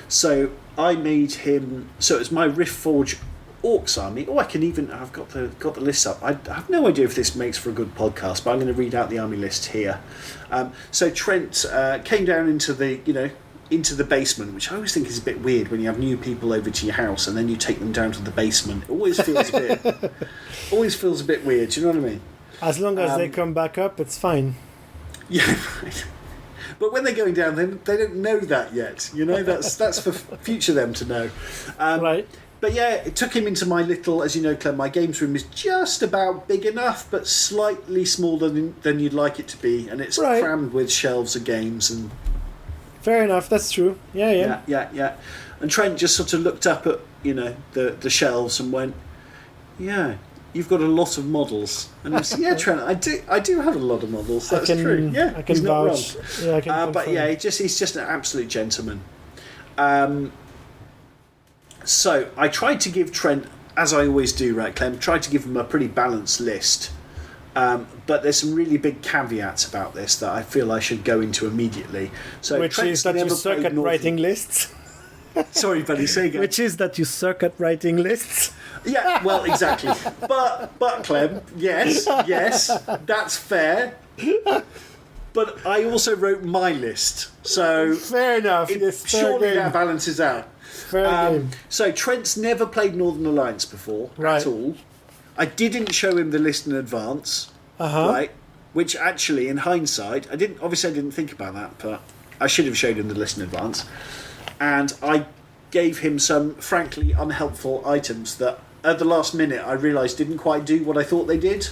So I made him. So it's my Riftforge Orcs army. I've got the list up. I have no idea if this makes for a good podcast, but I'm going to read out the army list here. So Trent came down into the basement, which I always think is a bit weird when you have new people over to your house and then you take them down to the basement. It always feels a bit weird. Do you know what I mean? As long as they come back up, it's fine. Yeah, right. But when they're going down, they don't know that yet. That's for future them to know. Right. But yeah, it took him into my little, as you know, Clem, my games room is just about big enough, but slightly smaller than you'd like it to be, and it's crammed with shelves of games and. Fair enough, that's true. Yeah. And Trent just sort of looked up at the shelves and went, "Yeah, you've got a lot of models." And I said, "Yeah, Trent, I do have a lot of models. That's true. Yeah, I can vouch. Yeah, I can. But yeah, he's just an absolute gentleman." So I tried to give Trent, as I always do, right, Clem? Tried to give him a pretty balanced list. But there's some really big caveats about this that I feel I should go into immediately. So which Trent's is that you suck at writing lists. Sorry, buddy, say again. Which is that you suck at writing lists. Yeah, well, exactly. But Clem, yes, that's fair. But I also wrote my list, so fair enough. Surely that balances out. Fair game. So Trent's never played Northern Alliance before at all. I didn't show him the list in advance, right? Which actually, in hindsight, I didn't think about that, but I should have showed him the list in advance. And I gave him some, frankly, unhelpful items that, at the last minute, I realised didn't quite do what I thought they did.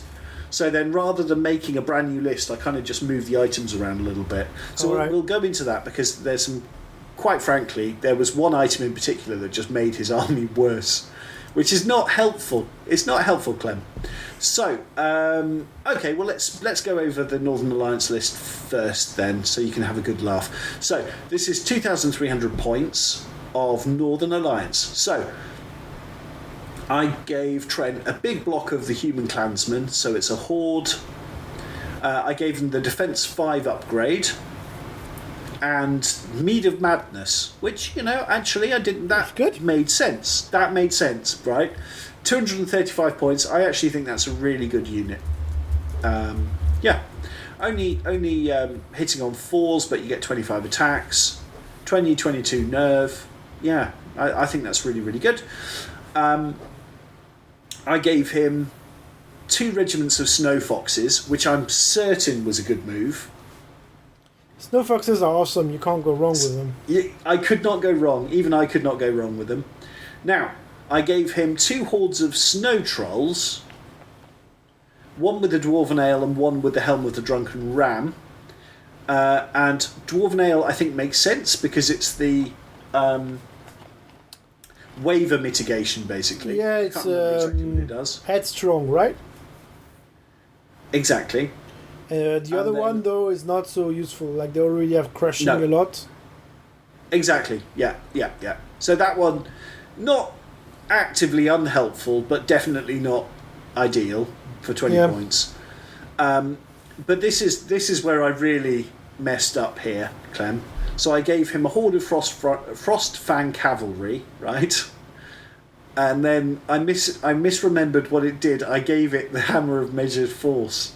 So then, rather than making a brand new list, I kind of just moved the items around a little bit. So we'll go into that, because there's some, quite frankly, there was one item in particular that just made his army worse. Which is not helpful. It's not helpful, Clem. So, okay, well, let's go over the Northern Alliance list first then, so you can have a good laugh. So, this is 2,300 points of Northern Alliance. So, I gave Trent a big block of the Human Clansmen, so it's a Horde. I gave him the Defense 5 upgrade. and Mead of Madness, which, actually I didn't... That good. made sense. That made sense, right? 235 points. I actually think that's a really good unit. Yeah. Only hitting on 4s, but you get 25 attacks. 22 nerve. Yeah, I think that's really, really good. I gave him 2 regiments of snow foxes, which I'm certain was a good move. Snow foxes are awesome. You can't go wrong with them. I could not go wrong. Even I could not go wrong with them. Now, I gave him 2 hordes of snow trolls. One with the Dwarven Ale and one with the Helm of the Drunken Ram. And Dwarven Ale, I think, makes sense because it's the waiver mitigation, basically. Yeah, it's Can't remember exactly what it does. headstrong, right? Exactly. The other one, though, is not so useful. Like, they already have crushing No. a lot. Exactly. Yeah. So that one, not actively unhelpful, but definitely not ideal for 20 points. But this is where I really messed up here, Clem. So I gave him a horde of Frost Fang cavalry, right? And then I misremembered what it did. I gave it the Hammer of Measured Force,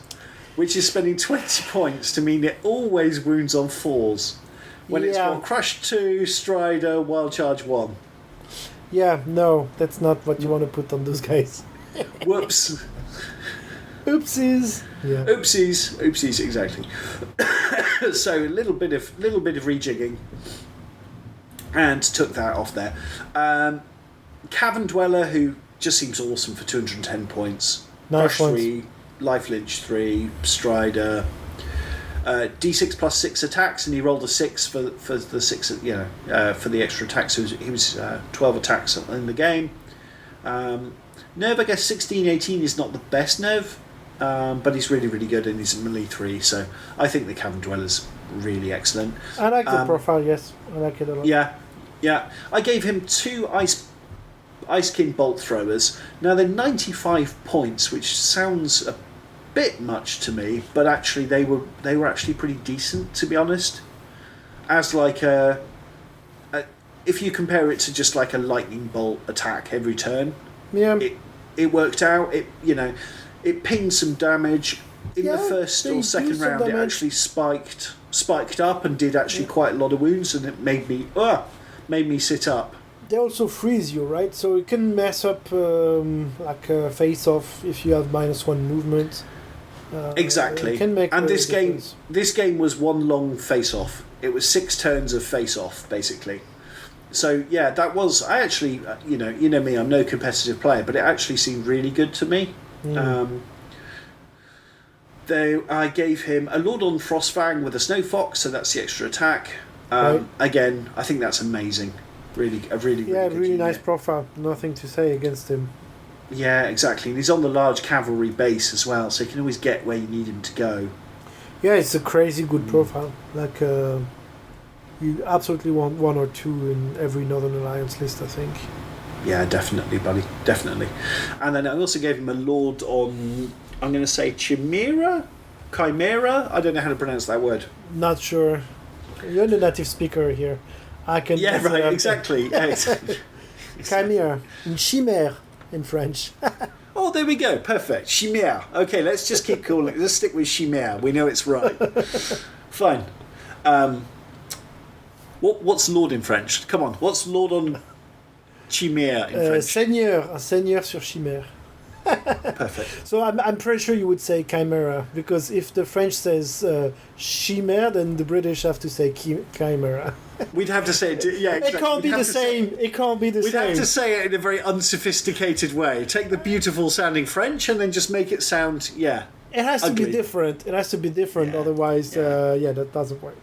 which is spending 20 points to mean it always wounds on 4s. When it's got Crush 2, Strider, Wild Charge 1. Yeah, no, that's not what you want to put on those guys. Whoops. Oopsies. Yeah. Oopsies, exactly. So a little bit of rejigging, and took that off there. Cavern Dweller, who just seems awesome for 210 points. Nice Crush 3, Life Lynch 3, Strider. D6 plus 6 attacks, and he rolled a 6 for the 6, for the extra attacks. So he was 12 attacks in the game. Nerve, I guess 16, 18 is not the best nerve, but he's really, really good, and he's at melee 3. So I think the Cavern Dweller's really excellent. I like the profile. Yes, I like it a lot. Yeah. I gave him 2 Ice King Bolt Throwers. Now they're 95 points, which sounds a bit much to me, but actually they were actually pretty decent, to be honest. As like if you compare it to just like a lightning bolt attack every turn, it worked out. It pinged some damage in the first or second round. It actually spiked up and did actually quite a lot of wounds, and it made me sit up. They also freeze you, right? So it can mess up like a face-off if you have -1 movement. Exactly. Can make and this difference. game was one long face-off. It was 6 turns of face-off, basically. So yeah, that was. I actually, you know me, I'm no competitive player, but it actually seemed really good to me. I gave him a Lord on Frostfang with a Snow Fox, so that's the extra attack. Right. Again, I think that's amazing. Really good nice unit. profile. Nothing to say against him. Yeah, exactly. And he's on the large cavalry base as well, so you can always get where you need him to go. Yeah, it's a crazy good profile. Like, you absolutely want 1 or 2 in every Northern Alliance list, I think. Yeah, definitely, buddy. Definitely. And then I also gave him a Lord on, I'm going to say Chimera? I don't know how to pronounce that word. Not sure. You're the native speaker here. I can. Yeah, right, exactly. Chimera. Chimère in French. Oh, there we go. Perfect. Chimère. Okay, let's just keep calling it. Let's stick with Chimère. We know it's right. Fine. What's Lord in French? Come on. What's Lord on Chimère in French? Seigneur. Un seigneur sur Chimère. Perfect. So I'm pretty sure you would say chimera, because if the French says chimère, then the British have to say chimera. We'd have to say it. Yeah, exactly. It can't be the same. It can't be the same. We'd have to say it in a very unsophisticated way. Take the beautiful sounding French and then just make it sound, It has to ugly. be different. It has to be different. Otherwise, that doesn't work.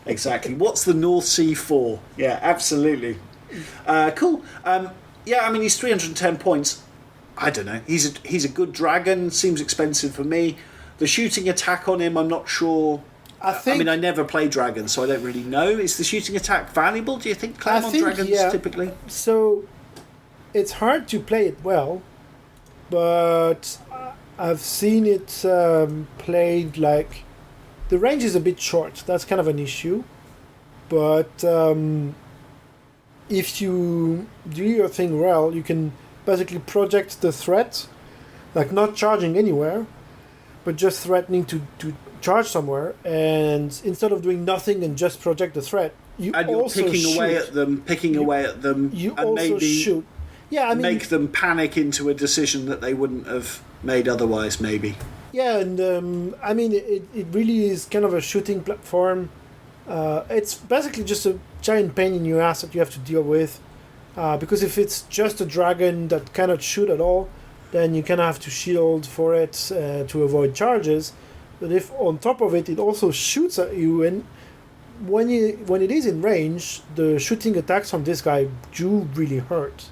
Exactly. What's the North Sea for? Yeah, absolutely. Cool. He's 310 points. I don't know. He's a good dragon. Seems expensive for me. The shooting attack on him, I'm not sure. I never play dragons, so I don't really know. Is the shooting attack valuable, do you think, Clem, on dragons, typically? So, it's hard to play it well, but I've seen it played like... The range is a bit short. That's kind of an issue. But if you do your thing well, you can basically project the threat, like not charging anywhere, but just threatening to charge somewhere. And instead of doing nothing and just project the threat, you're picking away at them, You and also maybe shoot. Yeah, I mean, make them panic into a decision that they wouldn't have made otherwise, maybe. yeah, and I mean, it really is kind of a shooting platform. It's basically just a giant pain in your ass that you have to deal with. Because if it's just a dragon that cannot shoot at all, then you kind of have to shield for it to avoid charges. But if on top of it, it also shoots at you, and when it is in range, the shooting attacks on this guy do really hurt.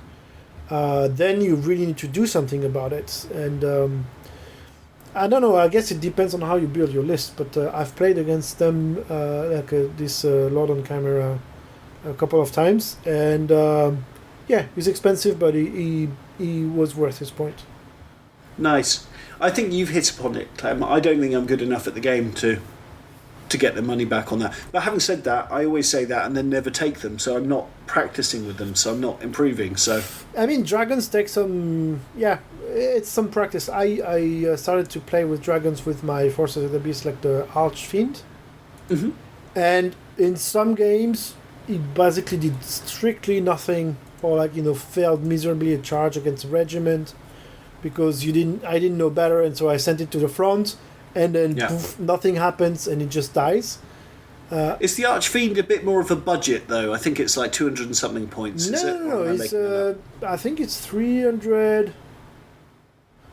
Then you really need to do something about it. And I don't know, I guess it depends on how you build your list, but I've played against them, this Lord on Camera, a couple of times, and yeah, he's expensive, but he was worth his point. Nice. I think you've hit upon it, Clem. I don't think I'm good enough at the game to get the money back on that. But having said that, I always say that and then never take them, so I'm not practicing with them, so I'm not improving. So I mean, dragons take some... Yeah, it's some practice. I started to play with dragons with my Forces of the Beast, like the Archfiend. Mm-hmm. And in some games, it basically did strictly nothing, or like, failed miserably a charge against a regiment, because I didn't know better, and so I sent it to the front, and then poof, nothing happens, and it just dies. Is the Archfiend a bit more of a budget, though? I think it's like 200 and something points. No. It's I think it's 300.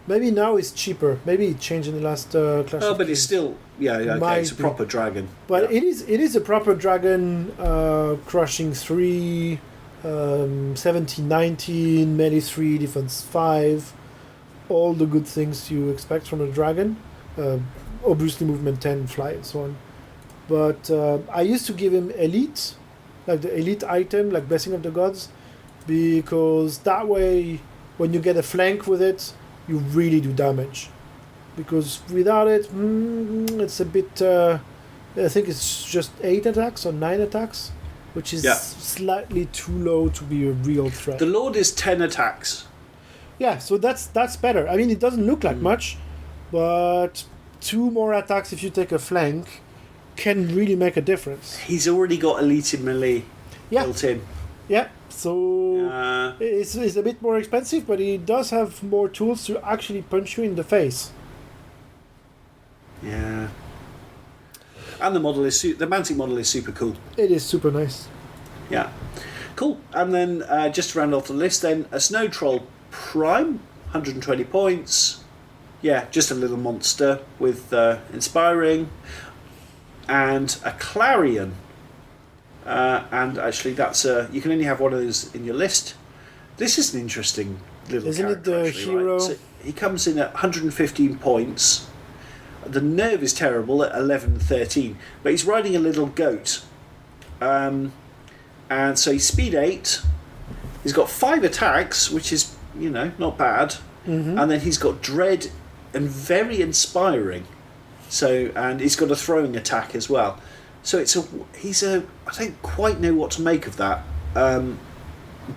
Maybe now it's cheaper. Maybe it changed in the last Clash of but Kings. it's still okay. It's a proper dragon. But it is a proper dragon, crushing 3, 17, 19, melee 3, defense 5, all the good things you expect from a dragon. Obviously movement 10, fly, and so on. But I used to give him elite, like the elite item, like Blessing of the Gods, because that way, when you get a flank with it, you really do damage. Because without it, it's a bit... I think it's just 8 attacks or 9 attacks, which is slightly too low to be a real threat. The Lord is 10 attacks. Yeah, so that's better. I mean, it doesn't look like much, but 2 more attacks if you take a flank can really make a difference. He's already got elite in melee built in. Yeah, so it's a bit more expensive, but he does have more tools to actually punch you in the face. Yeah. And the model is the Mantic model is super cool. It is super nice. Yeah. Cool. And then just to round off the list then, a Snow Troll Prime, 120 points. Yeah, just a little monster with inspiring. And a Clarion. And actually that's you can only have one of those in your list. This is an interesting little Isn't character. it the actually, hero? right? So he comes in at 115 points. The nerve is terrible at 11-13, but he's riding a little goat. And so he's speed 8. He's got 5 attacks, which is, not bad. Mm-hmm. And then he's got dread and very inspiring. So, and he's got a throwing attack as well. So I don't quite know what to make of that.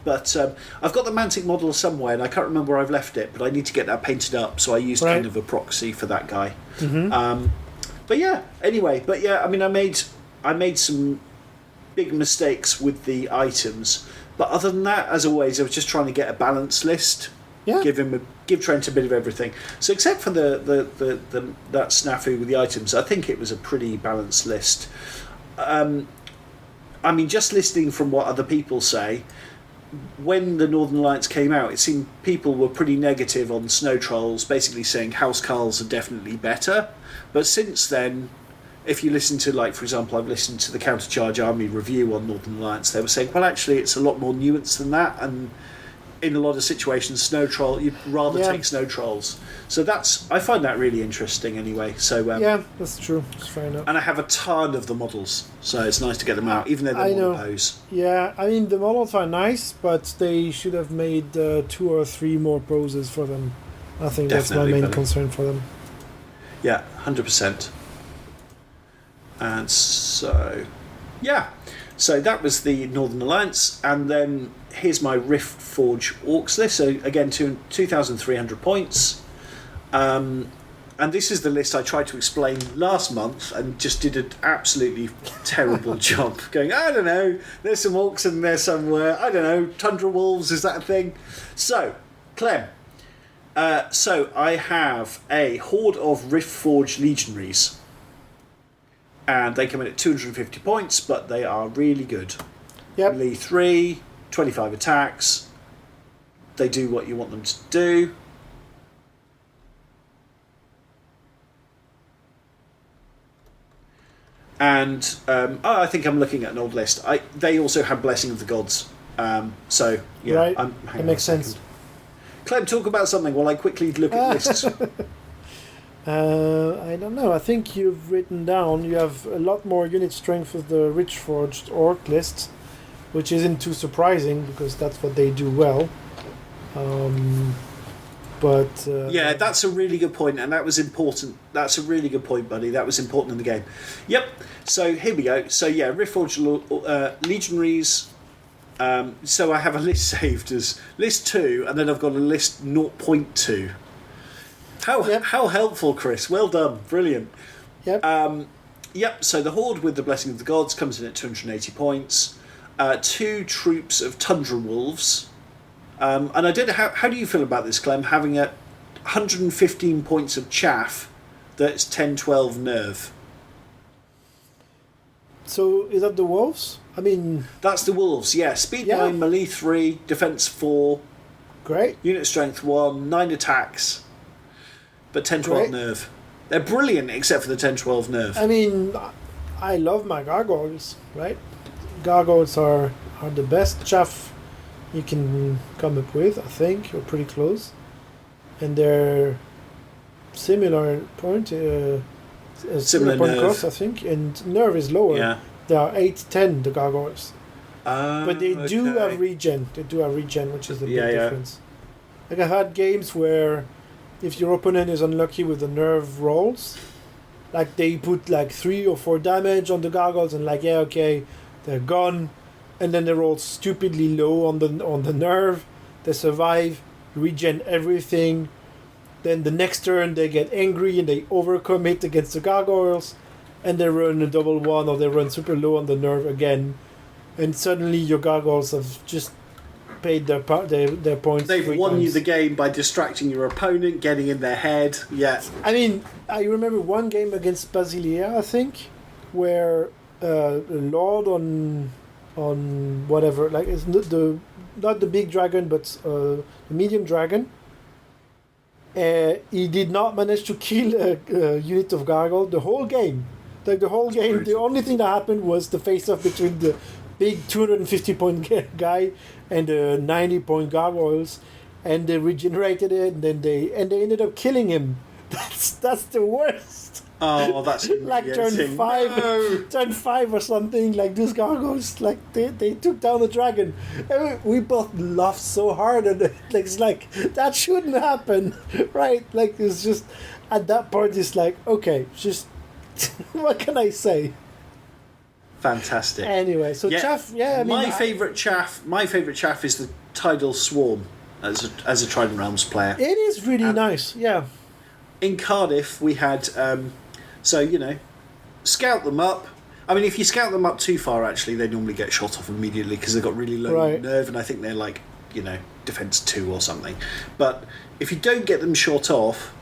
But I've got the Mantic model somewhere, and I can't remember where I've left it, but I need to get that painted up, so I used kind of a proxy for that guy. Mm-hmm. I mean, I made some big mistakes with the items, but other than that, as always, I was just trying to get a balanced list. Yeah. Give Trent a bit of everything. So except for that snafu with the items, I think it was a pretty balanced list. I mean, just listening from what other people say, when the Northern Alliance came out, it seemed people were pretty negative on Snow Trolls, basically saying Housecarls are definitely better. But since then, if you listen to, like, for example, I've listened to the Countercharge Army review on Northern Alliance, they were saying, well, actually, it's a lot more nuanced than that, and in a lot of situations, you'd rather take Snow Trolls. So I find that really interesting anyway. So yeah, that's true. It's fair enough. And I have a ton of the models, so it's nice to get them out, even though they're monopose. Yeah, I mean, the models are nice, but they should have made 2 or 3 more poses for them. I think that's my main concern for them. Yeah, 100%. And so, yeah. So that was the Northern Alliance, and then here's my Rift Forge Orcs list. So again, 2,300 points. And this is the list I tried to explain last month and just did an absolutely terrible job. Going, I don't know, there's some orcs in there somewhere. I don't know, Tundra Wolves, is that a thing? So, Clem. So I have a horde of Rift Forge Legionaries. And they come in at 250 points, but they are really good. Yep. Melee 3, 25 attacks. They do what you want them to do. And I think I'm looking at an old list. They also have Blessing of the Gods. So, yeah. Right. Hang That on makes a second. sense. Clem, talk about something while I quickly look at lists. I don't know. I think you've written down you have a lot more unit strength with the Rich Forged Orc list, which isn't too surprising because that's what they do well. But Yeah, that's a really good point, and that was important. That's a really good point, buddy. That was important in the game. Yep. So here we go. So yeah, Rift Forge Legionaries. So I have a list saved as list 2, and then I've got a list 0.2. How helpful, Chris. Well done. Brilliant. Yep. Yep. So the horde with the Blessing of the Gods comes in at 280 points. 2 troops of Tundra Wolves. And I did. How do you feel about this, Clem? Having 115 points of chaff, that's 10-12 nerve. So is that the wolves? I mean, That's the wolves. Yeah, speed Yeah. 9, melee 3, defense 4, great. unit strength 1, 9 attacks, but 10-12 Great. nerve. They're brilliant, except for the 10-12 nerve. I mean, I love my gargoyles, right? Gargoyles are the best chaff you can come up with, I think, or pretty close. And they're similar point, Similar point nerve. cost, I think, and nerve is lower. Yeah. They are 8-10, the gargoyles. But they do okay. have regen. They do have regen, which is the big Yeah, yeah. difference. Like I've had games where if your opponent is unlucky with the nerve rolls, like they put like 3 or 4 damage on the gargoyles and like, yeah, okay, they're gone, and then they roll stupidly low on the nerve, they survive, regen everything, then the next turn they get angry and they overcommit against the gargoyles, and they run a double 1 or they run super low on the nerve again, and suddenly your gargoyles have just paid their points. They've 3 won you times. the game by distracting your opponent, getting in their head. Yeah. I mean, I remember one game against Basilia, I think, where a Lord on whatever, like it's not the big dragon, but the medium dragon. He did not manage to kill a unit of gargoyle the whole game. Like the whole game, the only thing that happened was the face-off between the big 250-point guy and the 90-point gargoyles, and they regenerated it, and then they ended up killing him. That's the worst. Oh, that's Like turn humiliating. 5, No. turn 5 or something. Like those gargoyles, like they took down the dragon. And we both laughed so hard, and it's like that shouldn't happen, right? Like it's just at that point, it's like okay, just what can I say? Fantastic. Anyway, so chaff, yeah. I mean, my favourite chaff is the Tidal Swarm as a Trident Realms player. it is really nice. Yeah, In Cardiff, we had scout them up. I mean, if you scout them up too far, actually, they normally get shot off immediately because they've got really low Right. nerve, and I think they're like defense 2 or something. But if you don't get them shot off,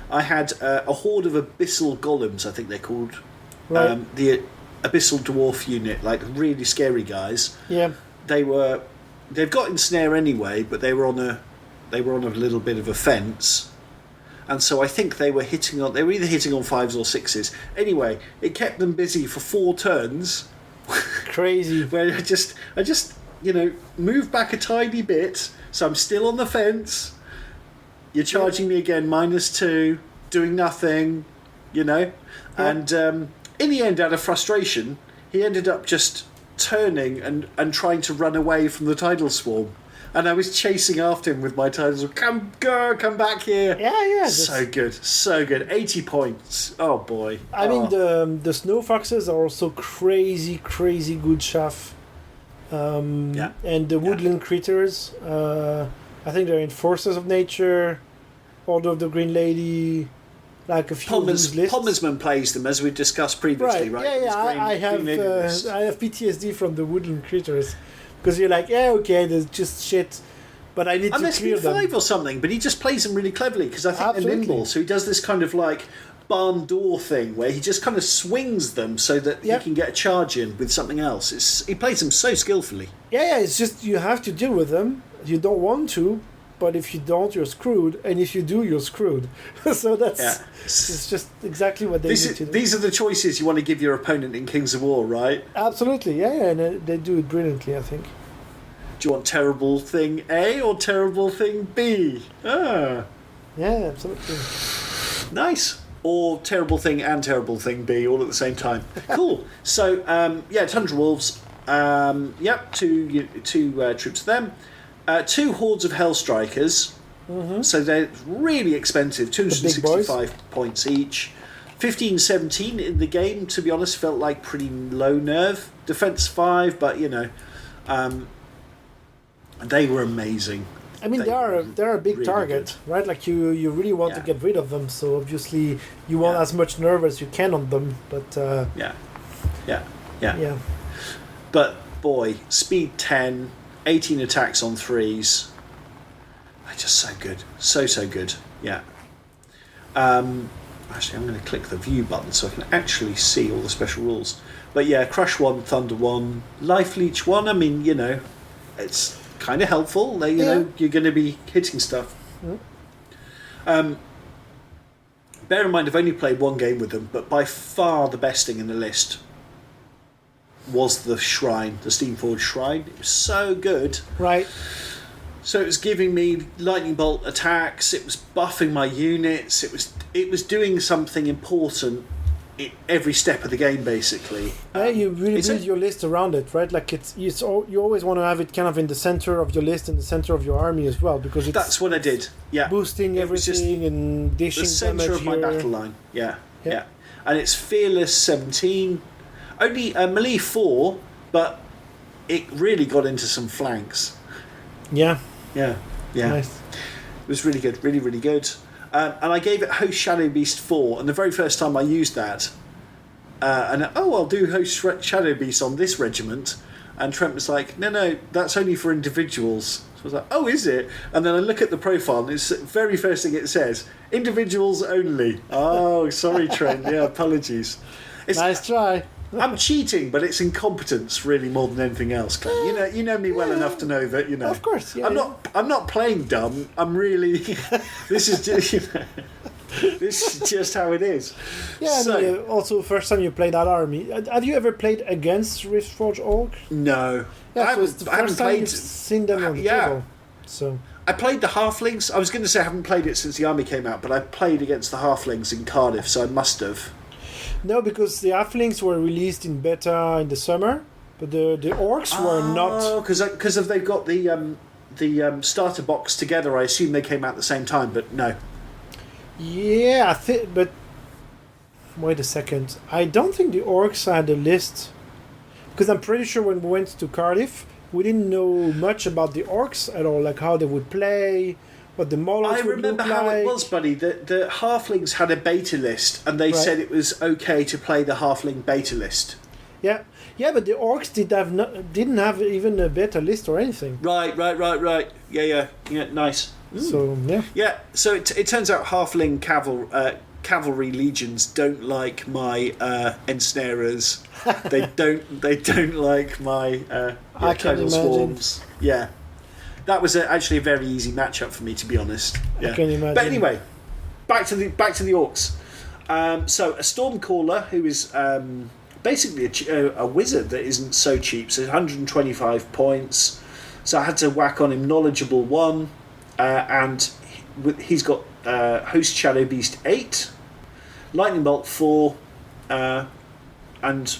I had a horde of abyssal golems. I think they're called right. the abyssal dwarf unit, like really scary guys. Yeah, They've got ensnare anyway, but they were on a little bit of a fence, and so I think they were either hitting on 5s or 6s. Anyway, it kept them busy for 4 turns, crazy. where I just move back a tiny bit, so I'm still on the fence. You're charging me again, -2, doing nothing, and in the end, out of frustration, he ended up just turning and trying to run away from the tidal swarm. And I was chasing after him with my tidal swarm. Come back here. Yeah. So good. 80 points. Oh boy. I mean, the snow foxes are also crazy good chaff. And the woodland critters, I think they're enforcers of nature. Order of the Green Lady, like a few of these lists. Pommersman plays them, as we discussed previously, right? Yeah. I have PTSD from the woodland critters, because you're like, there's just shit, but I need to clear them. 5 or something, but he just plays them really cleverly, because I think they're nimble, so he does this kind of like barn door thing where he just kind of swings them so that he can get a charge in with something else. He plays them so skillfully. Yeah, it's just you have to deal with them. You don't want to, but if you don't, you're screwed, and if you do, you're screwed. So it's just exactly what they need to do. These are the choices you want to give your opponent in Kings of War, right? Absolutely, and they do it brilliantly, I think. Do you want terrible thing A or terrible thing B? Yeah, absolutely. Nice. Or terrible thing and terrible thing B all at the same time. Cool. So, Tundra Wolves. Two troops of them. 2 hordes of Hellstrikers. Mm-hmm. So they're really expensive. 265 points each. 15-17 in the game, to be honest, felt like pretty low nerve. Defense 5, but they were amazing. I mean, they're a big really target, good. Right? Like you really want to get rid of them, so obviously you want as much nerve as you can on them. But yeah. But boy, speed 10, 18 attacks on 3s. They're just so good, so good. Yeah. Actually, I'm going to click the view button so I can actually see all the special rules. But yeah, Crush 1, Thunder 1, Life Leech 1. I mean, it's kind of helpful. You're going to be hitting stuff. Bear in mind, I've only played 1 game with them, but by far the best thing in the list was the Shrine, the Steamforged Shrine. It was so good. Right. So it was giving me lightning bolt attacks. It was buffing my units. It was doing something important in every step of the game, basically. Yeah, you really build your list around it, right? Like you always want to have it kind of in the center of your list, in the center of your army as well, because that's what I did. Yeah, boosting everything and dishing the center of my battle line. Yeah. And it's Fearless 17, only melee 4, but it really got into some flanks. Yeah. Nice. It was really good, really, really good. And I gave it Host Shadow Beast 4, and the very first time I used that, I'll do Host Shadow Beast on this regiment, and Trent was like, no, that's only for individuals. So I was like, oh, is it? And then I look at the profile, and it's the very first thing it says, individuals only. Oh, sorry, Trent, apologies. Nice try. I'm cheating, but it's incompetence really more than anything else, Clem. You know me well enough to know that Of course, I'm not playing dumb. I'm really. This is just how it is. Yeah. So, also, first time you played that army, have you ever played against Riftforge Orc? No. Yeah, so it's the first time you've seen them on the table. So I played the Halflings. I was going to say I haven't played it since the army came out, but I played against the Halflings in Cardiff, so I must have. No, because the Halflings were released in beta in the summer, but the Orcs were not. Oh, because they've got the starter box together. I assume they came out at the same time, but no. Yeah, but wait a second. I don't think the Orcs had a list, because I'm pretty sure when we went to Cardiff, we didn't know much about the Orcs at all, like how they would play. What the models would look like. I remember how it was, buddy. The Halflings had a beta list, and they said it was okay to play the Halfling beta list. Yeah, but the Orcs didn't have even a beta list or anything. Right. Yeah, nice. So yeah. So it turns out Halfling cavalry legions don't like my ensnarers. they don't like my tidal swarms. Yeah. That was actually a very easy matchup for me, to be honest. Yeah. I can imagine. But anyway, back to the Orcs. So a Stormcaller, who is basically a wizard that isn't so cheap, so 125 points. So I had to whack on him Knowledgeable 1, and he's got Host Shadow Beast 8, Lightning Bolt 4, and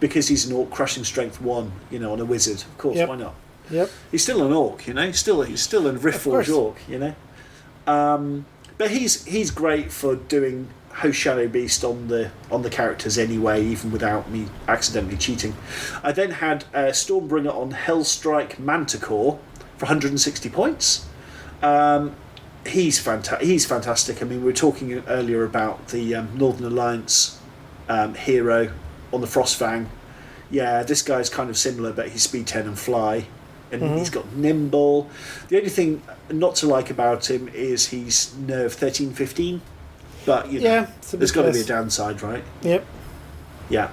because he's an orc crushing strength 1, on a wizard. Of course, Yep. why not? Yep. He's still an orc, he's still a Riftforged orc, but he's great for doing Host Shadow Beast on the characters anyway, even without me accidentally cheating. I then had Stormbringer on Hellstrike Manticore for 160 points. He's fantastic. I mean, we were talking earlier about the Northern Alliance hero on the Frostfang. Yeah, this guy's kind of similar, but he's speed 10 and fly. And he's got nimble. The only thing not to like about him is he's nerve 13, 15. But, there's got to be a downside, right? Yep. Yeah.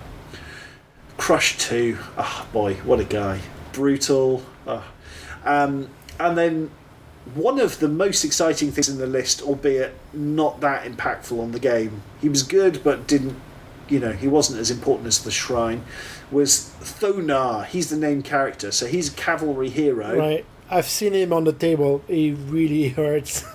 Crush 2. Oh, boy, what a guy. Brutal. Oh. And then one of the most exciting things in the list, albeit not that impactful on the game, he was good but didn't, he wasn't as important as the Shrine, was Thonar. He's the named character, so he's a cavalry hero. Right. I've seen him on the table. He really hurts.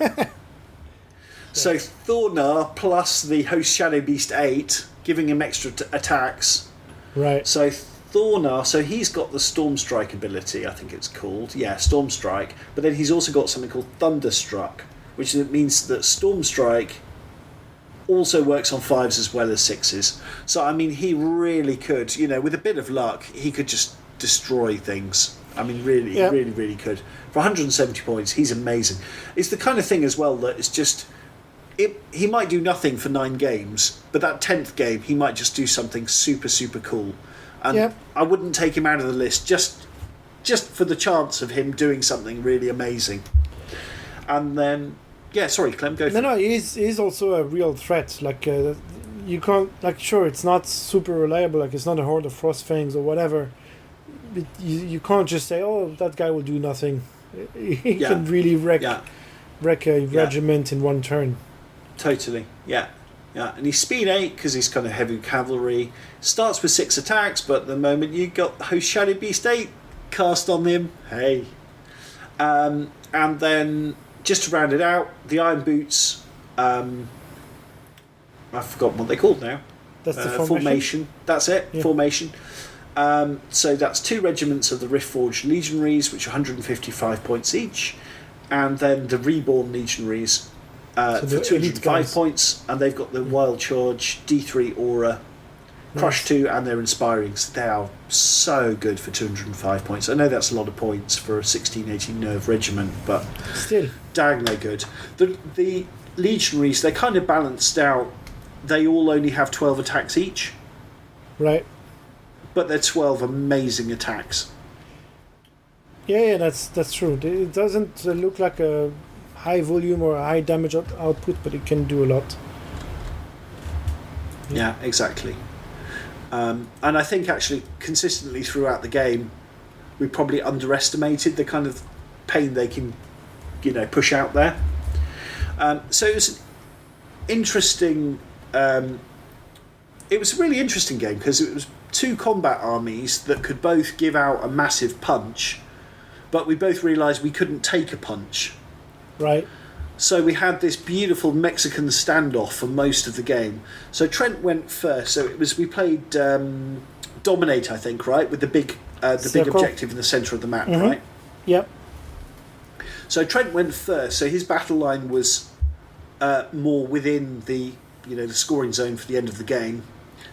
So Thonar plus the Host Shadow Beast 8, giving him extra attacks. Right. So Thonar, so he's got the Storm Strike ability, I think it's called. Yeah, Storm Strike. But then he's also got something called Thunderstruck, which means that Storm Strike also works on 5s as well as 6s. So, I mean, he really could, with a bit of luck, he could just destroy things. I mean, really, really could. For 170 points, he's amazing. It's the kind of thing as well that it's just... he might do nothing for 9 games, but that 10th game, he might just do something super, super cool. And I wouldn't take him out of the list just for the chance of him doing something really amazing. And then... Yeah, sorry, Clem, go for it. No, he's also a real threat. Like, you can't... Like, sure, it's not super reliable. Like, it's not a horde of Frostfangs or whatever. But you can't just say, oh, that guy will do nothing. He can really wreck a regiment in one turn. Totally, yeah. And he's speed 8 because he's kind of heavy cavalry. Starts with 6 attacks, but the moment you got Host Shadow Beast 8 cast on him, hey. And then... Just to round it out, the Iron Boots, I've forgotten what they're called now. That's the formation. That's it, formation. So that's 2 regiments of the Riftforged Legionaries, which are 155 points each, and then the Reborn Legionaries for 205 points, and they've got the Wild Charge, D3 Aura, Crush 2, and their Inspirings. They are so good for 205 points. I know that's a lot of points for a 16-18 nerve regiment, but still, dang, they're good. The Legionaries, they're kind of balanced out. They all only have 12 attacks each. Right. But they're 12 amazing attacks. Yeah, that's true. It doesn't look like a high volume or a high damage output, but it can do a lot. Yeah, exactly. And I think actually consistently throughout the game, we probably underestimated the kind of pain they can, push out there. So it was an interesting. It was a really interesting game because it was 2 combat armies that could both give out a massive punch, but we both realised we couldn't take a punch. Right. So we had this beautiful Mexican standoff for most of the game. So Trent went first. So we played Dominate, I think, right, with the big objective in the centre of the map, right? Yep. So Trent went first. So his battle line was more within the the scoring zone for the end of the game.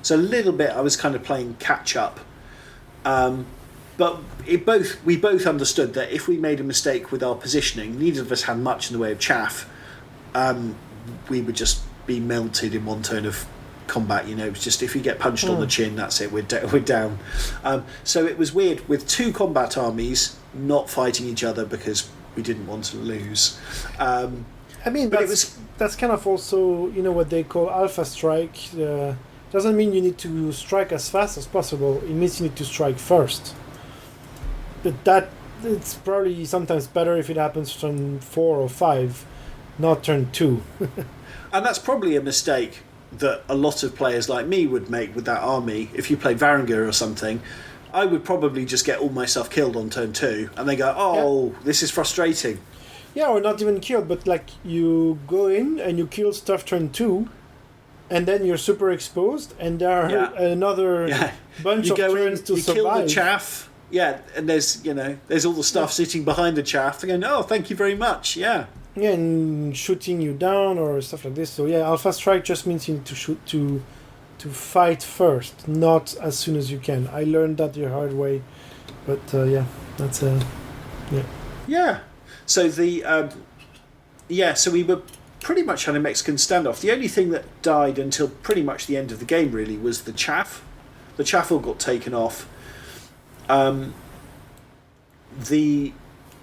So a little bit, I was kind of playing catch up. But we both understood that if we made a mistake with our positioning, neither of us had much in the way of chaff. We would just be melted in one turn of combat. It was just if you get punched on the chin, that's it. We're down. So it was weird with 2 combat armies not fighting each other because we didn't want to lose. I mean, that's kind of also what they call alpha strike. Doesn't mean you need to strike as fast as possible. It means you need to strike first. But it's probably sometimes better if it happens turn 4 or 5, not turn 2. And that's probably a mistake that a lot of players like me would make with that army. If you played Varangur or something, I would probably just get all my stuff killed on turn 2, and they go, this is frustrating. Yeah, or not even killed, but like you go in and you kill stuff turn 2, and then you're super exposed, and there are another bunch You of go turns in, to you survive. kill the chaff. Yeah, and there's all the stuff sitting behind the chaff. They're going, oh, thank you very much. Yeah. Yeah, and shooting you down or stuff like this. So yeah, Alpha Strike just means you need to shoot to fight first, not as soon as you can. I learned that the hard way, but that's Yeah. So so we were pretty much had a Mexican standoff. The only thing that died until pretty much the end of the game really was the chaff. The chaff all got taken off. The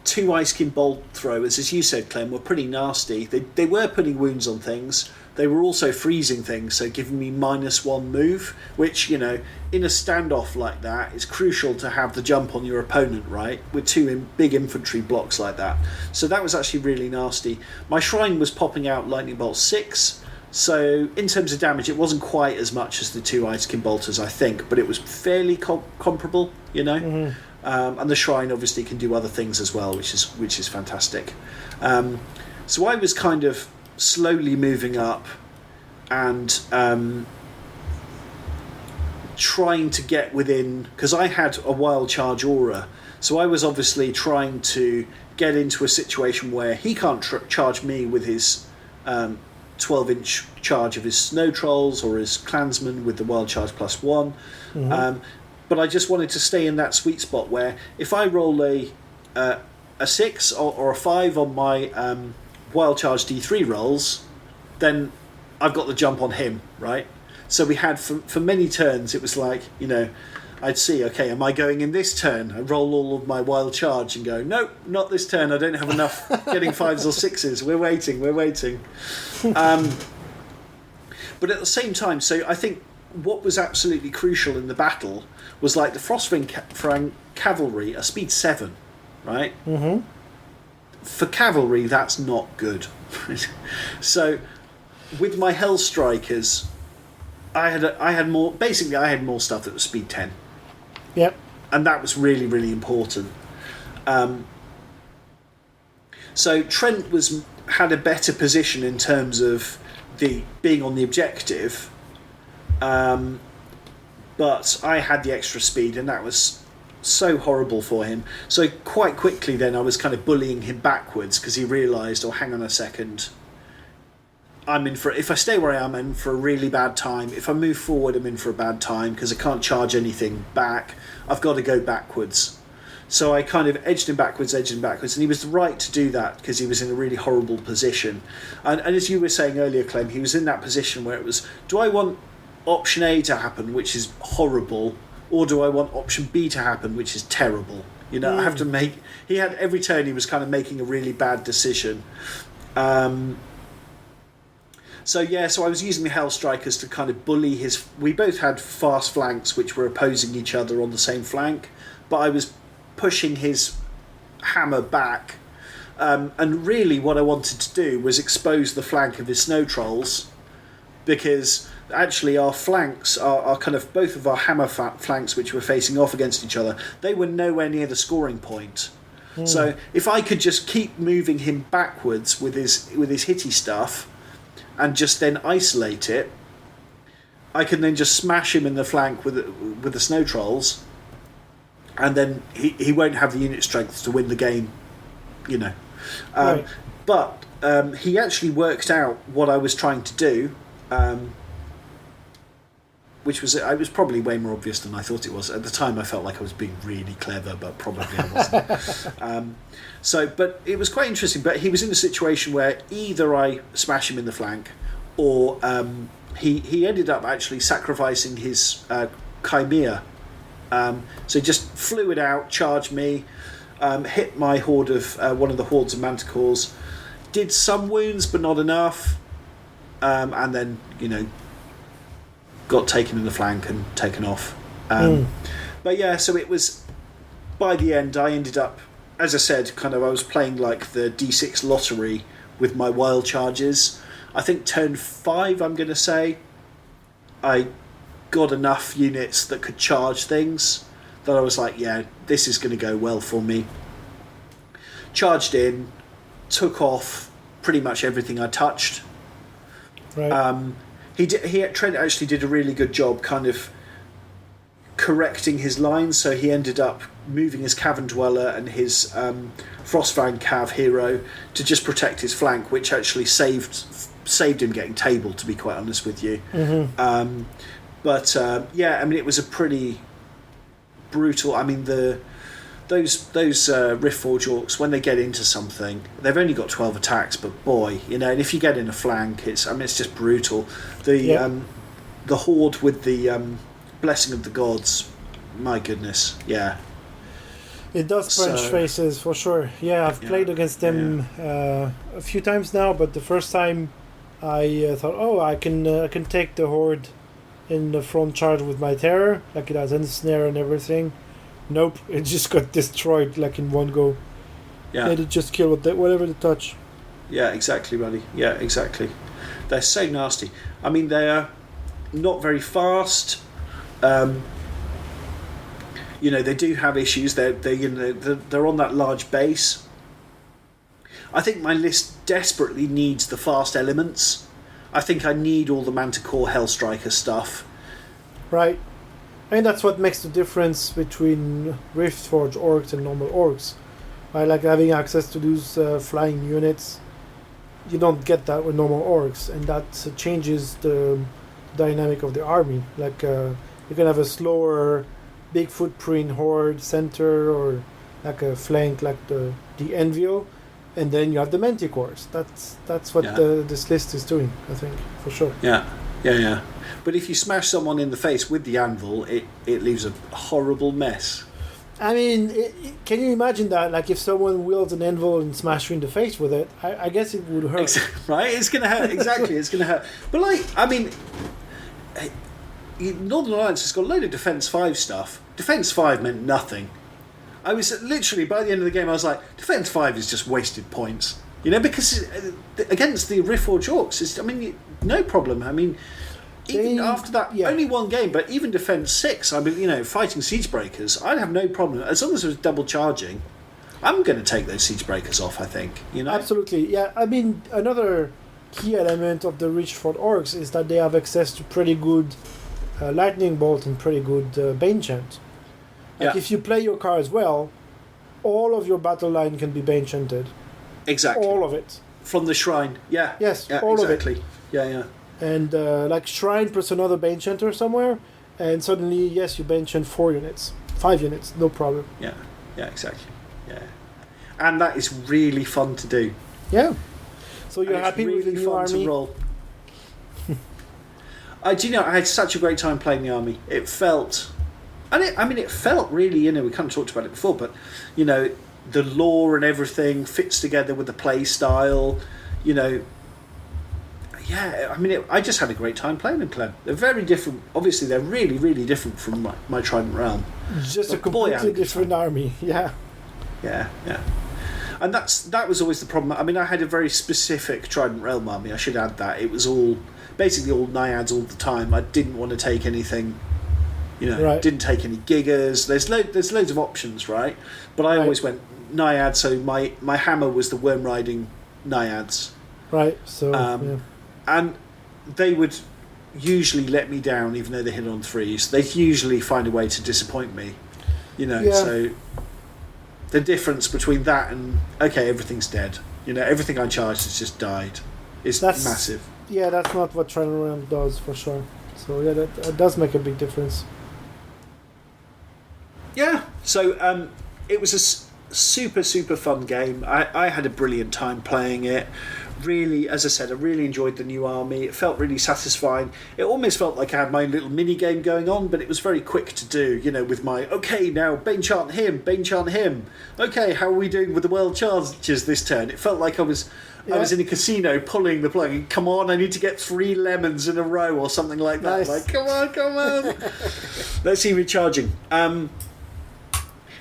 two ice skin bolt throwers, as you said, Clem, were pretty nasty. They were putting wounds on things. They were also freezing things, so giving me -1 move, which, in a standoff like that, it's crucial to have the jump on your opponent, right? With two big infantry blocks like that. So that was actually really nasty. My shrine was popping out lightning bolt 6, so in terms of damage, it wasn't quite as much as the two ice skin bolters, I think, but it was fairly comparable, Mm-hmm. And the shrine obviously can do other things as well, which is fantastic. So I was kind of slowly moving up and trying to get within, because I had a wild charge aura, so I was obviously trying to get into a situation where he can't charge me with his 12-inch charge of his snow trolls or his clansmen with the wild charge +1. Mm-hmm. But I just wanted to stay in that sweet spot where if I roll a 6 or a 5 on my wild charge D3 rolls, then I've got the jump on him, right? So we had, for many turns, it was like, I'd see, okay, am I going in this turn? I roll all of my wild charge and go, nope, not this turn. I don't have enough getting 5s or 6s. We're waiting. But at the same time, so I think what was absolutely crucial in the battle was like the Frostfang cavalry are speed 7, right? Mm-hmm. For cavalry, that's not good. So with my Hell Strikers, I had more. Basically, I had more stuff that was speed 10. Yep. And that was really, really important. So Trent had a better position in terms of being on the objective, but I had the extra speed, and that was so horrible for him. So quite quickly then I was kind of bullying him backwards because he realised, oh, hang on a second, if I stay where I am, I'm in for a really bad time. If I move forward, I'm in for a bad time because I can't charge anything back. I've got to go backwards. So I kind of edged him backwards, and he was right to do that because he was in a really horrible position. And as you were saying earlier, Clem, he was in that position where it was, do I want option A to happen, which is horrible, or do I want option B to happen, which is terrible? I have to make... He had every turn he was kind of making a really bad decision. So I was using the Hell Strikers to kind of bully his... We both had fast flanks which were opposing each other on the same flank, but I was pushing his hammer back, and really what I wanted to do was expose the flank of his snow trolls, because actually our flanks are kind of both of our hammer flanks which were facing off against each other, they were nowhere near the scoring point. So if I could just keep moving him backwards with his hitty stuff and just then isolate it, I can then just smash him in the flank with the snow trolls, and then he won't have the unit strength to win the game, Right. But he actually worked out what I was trying to do, which was, it was probably way more obvious than I thought it was. At the time I felt like I was being really clever, but probably I wasn't. But it was quite interesting. But he was in a situation where either I smash him in the flank, or he ended up actually sacrificing his Chimera. So he just flew it out, charged me, hit my horde of one of the hordes of manticores, did some wounds but not enough, and then got taken in the flank and taken off. But yeah, so it was, by the end I ended up, as I said, I was playing like the D6 lottery with my wild charges. I think turn 5, I'm going to say, I got enough units that could charge things that I was like, yeah, this is going to go well for me. Charged in, took off pretty much everything I touched. Right. Trent actually did a really good job, kind of correcting his lines. So he ended up moving his Cavern Dweller and his Frostfang Cav hero to just protect his flank, which actually saved him getting tabled. To be quite honest with you, it was a pretty brutal. I mean, those Riftforge Orcs, when they get into something, they've only got 12 attacks, but boy, and if you get in a flank, it's just brutal. The Horde with the Blessing of the Gods, my goodness, yeah. It does punch faces for sure. Yeah, I've played against them a few times now, but the first time I thought, I can take the Horde in the front charge with my Terror, like it has end snare and everything. Nope, it just got destroyed like in one go. Yeah, it just killed whatever they touch. Yeah, exactly, buddy. Yeah, exactly. They're so nasty. I mean, they're not very fast. They do have issues. They're on that large base. I think my list desperately needs the fast elements. I think I need all the Manticore Hellstriker stuff. Right. I mean, that's what makes the difference between Riftforge Orcs and normal Orcs. I like having access to those flying units. You don't get that with normal Orcs, and that changes the dynamic of the army. Like, you can have a slower, big footprint Horde center, or like a flank like the Envio, and then you have the Manticores. That's what this list is doing, I think, for sure. Yeah. But if you smash someone in the face with the anvil, it leaves a horrible mess. I mean, can you imagine that? Like, if someone wields an anvil and smash you in the face with it, I guess it would hurt. Right? It's going to hurt. Exactly, it's going to hurt. But, Northern Alliance has got a load of Defense 5 stuff. Defense 5 meant nothing. I was literally, by the end of the game, I was like, Defense 5 is just wasted points. Because against the Riftforge Orcs, no problem. Even after that, only one game, but even Defense 6, fighting Siege Breakers, I'd have no problem. As long as it was double charging, I'm going to take those Siege Breakers off, I think. Absolutely, yeah. Another key element of the Riftforge Orcs is that they have access to pretty good Lightning Bolt and pretty good Bane Chant. If you play your cards well, all of your battle line can be Bane Chanted. Exactly. All of it. From the Shrine, yeah. Yes, all exactly. of it. Yeah. And Shrine plus another Bane Chanter somewhere, and suddenly, yes, you Bane Chant 4 units, 5 units, no problem. Yeah, exactly. Yeah. And that is really fun to do. Yeah. So you're happy with the new army? To roll. I had such a great time playing the army. It felt... it felt really, we kind of talked about it before, but, the lore and everything fits together with the play style, I just had a great time playing them, Clem. They're very different. Obviously, they're really, really different from my Trident Realm. Just a completely different army, yeah. Yeah. And that was always the problem. I had a very specific Trident Realm army, I should add that. It was basically all Naiads all the time. I didn't want to take anything... didn't take any gigas. There's loads of options, right? But I always went Naiad, so my hammer was the worm riding Naiads. Right, so and they would usually let me down, even though they hit on 3s. They'd usually find a way to disappoint me. So the difference between that and everything's dead. Everything I charged has just died. That's massive. Yeah, that's not what Trident Realm does for sure. So that does make a big difference. Yeah, so it was a super, super fun game. I had a brilliant time playing it. Really, as I said, I really enjoyed the new army. It felt really satisfying. It almost felt like I had my little mini game going on, but it was very quick to do, with my, now Bane Chant him. Okay, how are we doing with the world charges this turn? It felt like I was in a casino pulling the plug. Come on, I need to get 3 lemons in a row or something like that. Nice. Like, come on. Let's see me charging. And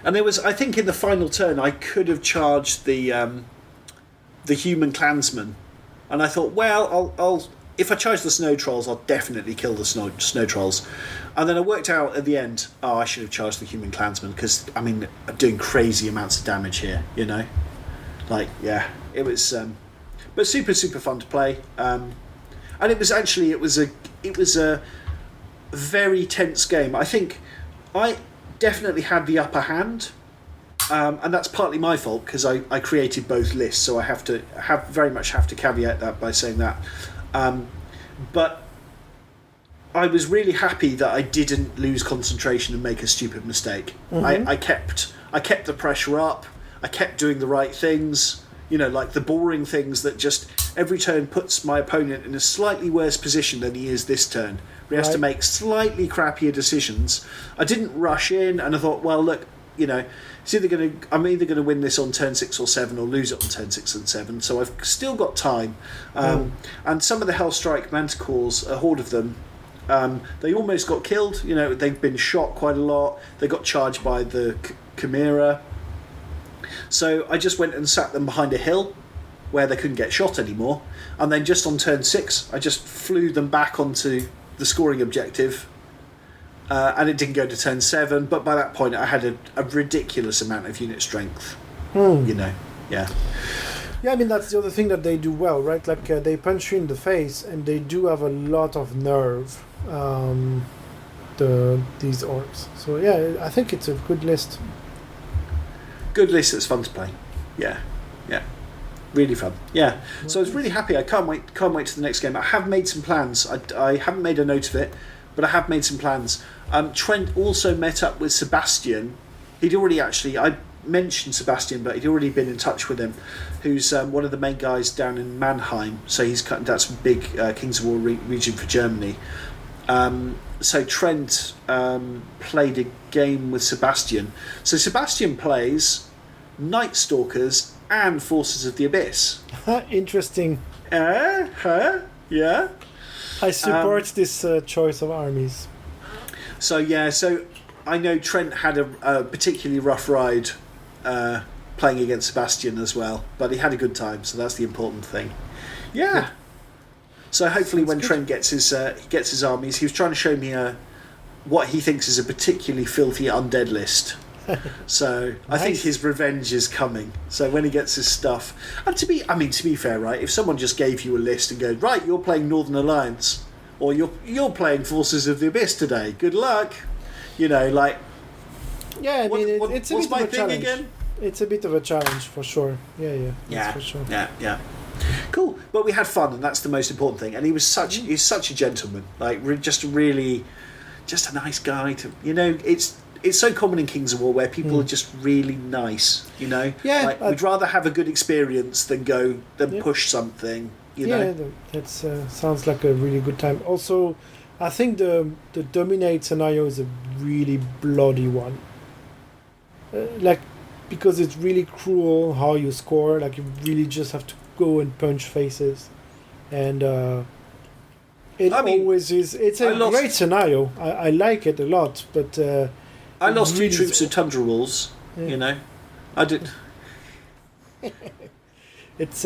there was, I think, in the final turn, I could have charged the human clansman, and I thought, I'll if I charge the snow trolls, I'll definitely kill the snow trolls. And then I worked out at the end, I should have charged the human clansman because I'm doing crazy amounts of damage here. It was, but super, super fun to play. And it was a very tense game. I think I definitely had the upper hand, and that's partly my fault because I created both lists, so I very much have to caveat that by saying that. But I was really happy that I didn't lose concentration and make a stupid mistake. Mm-hmm. I kept the pressure up. I kept doing the right things. Like the boring things that just every turn puts my opponent in a slightly worse position than he is this turn. He has to make slightly crappier decisions. I didn't rush in, and I thought, well, look, I'm either going to win this on turn 6 or 7 or lose it on turn 6 and 7. So I've still got time. And some of the Hellstrike Manticores, a horde of them, they almost got killed. They've been shot quite a lot. They got charged by the Chimera. So I just went and sat them behind a hill where they couldn't get shot anymore. And then just on turn 6, I just flew them back onto the scoring objective. And it didn't go to turn 7. But by that point, I had a ridiculous amount of unit strength. Yeah. Yeah, I mean, that's the other thing that they do well, right? Like, they punch you in the face, and they do have a lot of nerve, these orcs. So, yeah, I think it's a good list. Good list that's fun to play. Yeah. Really fun. Yeah. So I was really happy. I can't wait to the next game. I have made some plans. I haven't made a note of it, but I have made some plans. Trent also met up with Sebastian. I mentioned Sebastian, but he'd already been in touch with him, who's one of the main guys down in Mannheim. So that's a big Kings of War region for Germany. So Trent played a game with Sebastian. So Sebastian plays Night Stalkers and Forces of the Abyss. Interesting. Yeah. I support this choice of armies. So I know Trent had a particularly rough ride playing against Sebastian as well, but he had a good time, so that's the important thing. Yeah. So hopefully when Trent gets his armies, he was trying to show me what he thinks is a particularly filthy undead list. So nice. I think his revenge is coming. So when he gets his stuff, and to be fair, right? If someone just gave you a list and goes, right, you're playing Northern Alliance, or you're playing Forces of the Abyss today, good luck. Like. Yeah, I mean, it's a bit of a challenge. Again? It's a bit of a challenge for sure. Yeah. Yeah, for sure. Yeah. Cool, but we had fun, and that's the most important thing. And he's such a gentleman, like just a nice guy. It's so common in Kings of War where people are just really nice. Yeah, we'd rather have a good experience than push something. That sounds like a really good time. Also, I think the Dominate scenario is a really bloody one. Because it's really cruel how you score. Like, you really just have to go and punch faces, and always is. It's a great scenario. I like it a lot, but I lost really 2 troops of Tundra Wolves. Yeah. I did. It's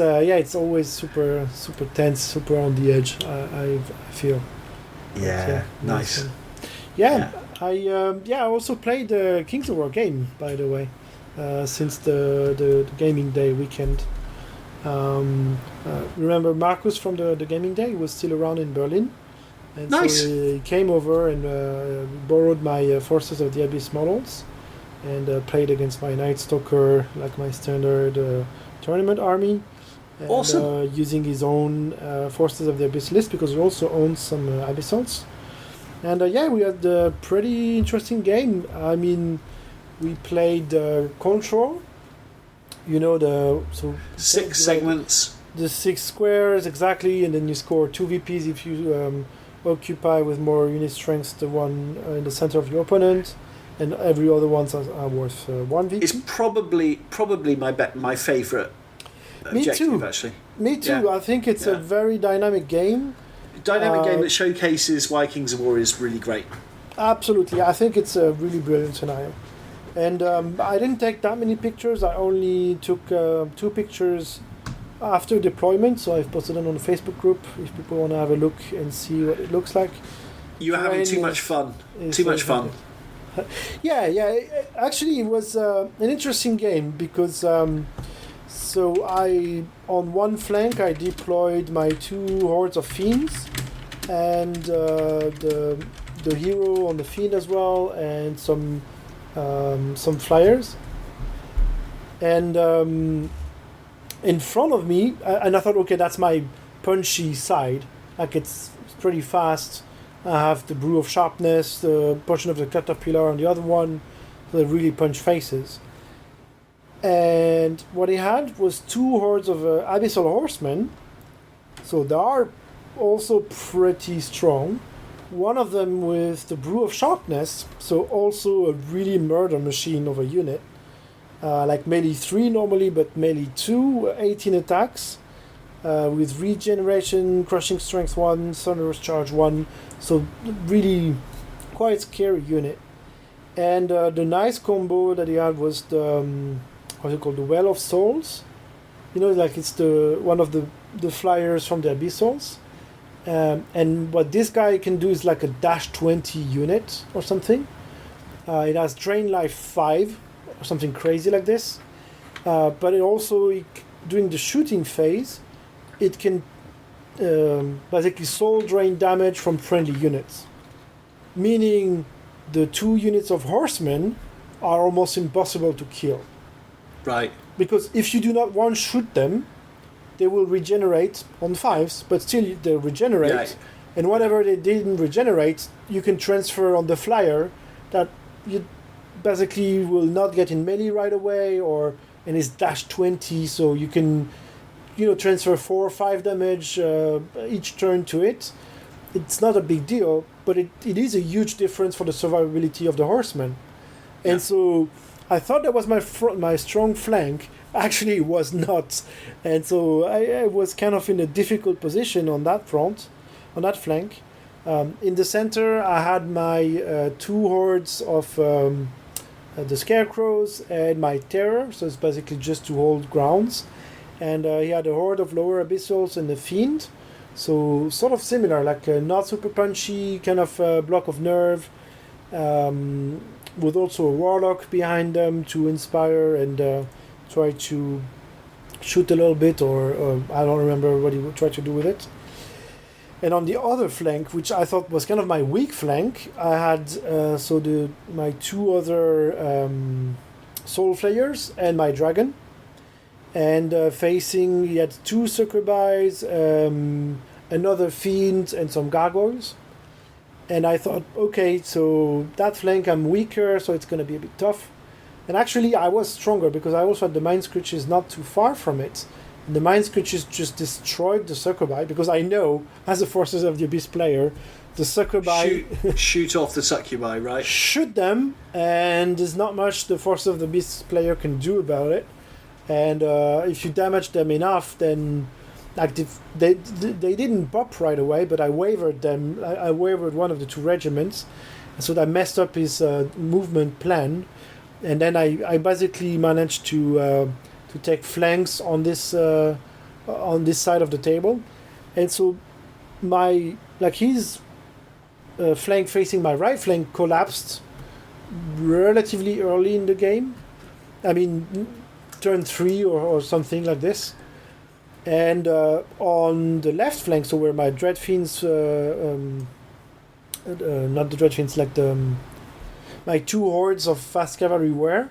always super tense, super on the edge. I feel. Yeah, nice. I also played the Kings of War game, by the way, since the gaming day weekend. Remember Marcus from the gaming day? He was still around in Berlin, and nice. So he came over and borrowed my Forces of the Abyss models, and played against my Night Stalker, like my standard tournament army. And, awesome. Using his own Forces of the Abyss list, because he also owns some Abyssals. And we had a pretty interesting game. I mean, we played Control. The 6 segments. The 6 squares, exactly, and then you score 2 VPs if you occupy with more unit strength the one in the center of your opponent, and every other ones are worth 1 VP. It's probably my favourite objective, actually. Me too. Yeah. I think it's a very dynamic game. Game that showcases why Kings of War is really great. Absolutely. I think it's a really brilliant scenario. And I didn't take that many pictures. I only took 2 pictures after deployment, so I've posted them on the Facebook group if people want to have a look and see what it looks like. You are having too much fun. Too much fun. Yeah. Actually, it was an interesting game because So on one flank, I deployed my 2 hordes of fiends, and the hero on the fiend as well, and some flyers. And in front of me, and I thought, okay, that's my punchy side. Like it's pretty fast. I have the Brew of Sharpness, the portion of the Caterpillar on the other one, so they really punch faces. And what he had was 2 hordes of Abyssal Horsemen, so they are also pretty strong. One of them with the Brew of Sharpness, so also a really murder machine of a unit. Like melee 3 normally, but melee 2, 18 attacks. With regeneration, crushing strength 1, thunderous charge 1, so really quite scary unit. And the nice combo that he had was the what's it called, the Well of Souls. You know, like it's one of the flyers from the Abyssals. And what this guy can do is like a dash 20 unit or something. It has drain life 5 or something crazy like this. But it also, during the shooting phase, it can basically soul drain damage from friendly units. Meaning the 2 units of horsemen are almost impossible to kill. Right. Because if you do not one-shoot them, they will regenerate on 5s, but still they regenerate. Yeah. And whatever they didn't regenerate, you can transfer on the flyer that you basically will not get in melee right away, and it's dash 20, so you can transfer 4 or 5 damage each turn to it. It's not a big deal, but it is a huge difference for the survivability of the horsemen. Yeah. And so I thought that was my strong flank. Actually, it was not. And so I was kind of in a difficult position on that front, on that flank. In the center, I had my 2 hordes of the Scarecrows and my Terror, so it's basically just to hold grounds. And he had a horde of lower Abyssals and a Fiend, so sort of similar, like a not super punchy kind of block of nerve, with also a Warlock behind them to inspire and try to shoot a little bit, or I don't remember what he would try to do with it. And on the other flank, which I thought was kind of my weak flank, I had my 2 other Soul Flayers and my Dragon. And facing, he had 2 Succubi, another Fiend, and some Gargoyles. And I thought, okay, so that flank I'm weaker, so it's going to be a bit tough. And actually, I was stronger because I also had the Mind Screeches not too far from it. And the Mind Screeches just destroyed the Succubi, because I know, as a Forces of the Abyss player, the Succubi... Shoot off the Succubi, right? Shoot them, and there's not much the Forces of the Abyss player can do about it. And if you damage them enough, then like they didn't pop right away, but I wavered them. I wavered one of the 2 regiments, and so that messed up his movement plan. And then I basically managed to take flanks on this side of the table, and so his flank facing my right flank collapsed relatively early in the game. I mean, turn 3 or something like this. And on the left flank, so where my Dread Fiends, not the Dread Fiends, like my 2 hordes of fast cavalry were,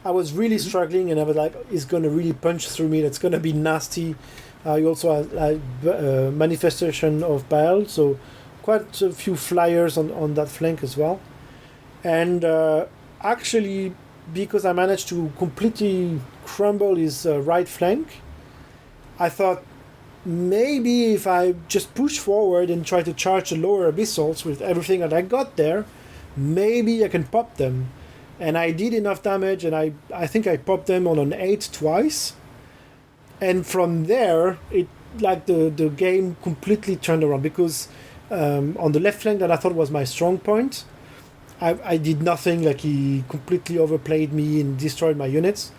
I was really struggling, and I was like, it's going to really punch through me, that's going to be nasty. You also had Manifestation of Baal, so quite a few flyers on that flank as well. And actually, because I managed to completely crumble his right flank, I thought maybe if I just push forward and try to charge the lower Abyssals with everything that I got there, maybe I can pop them. And I did enough damage, and I think I popped them on an 8 twice. And from there, the game completely turned around, because on the left flank that I thought was my strong point, I did nothing, like he completely overplayed me and destroyed my units.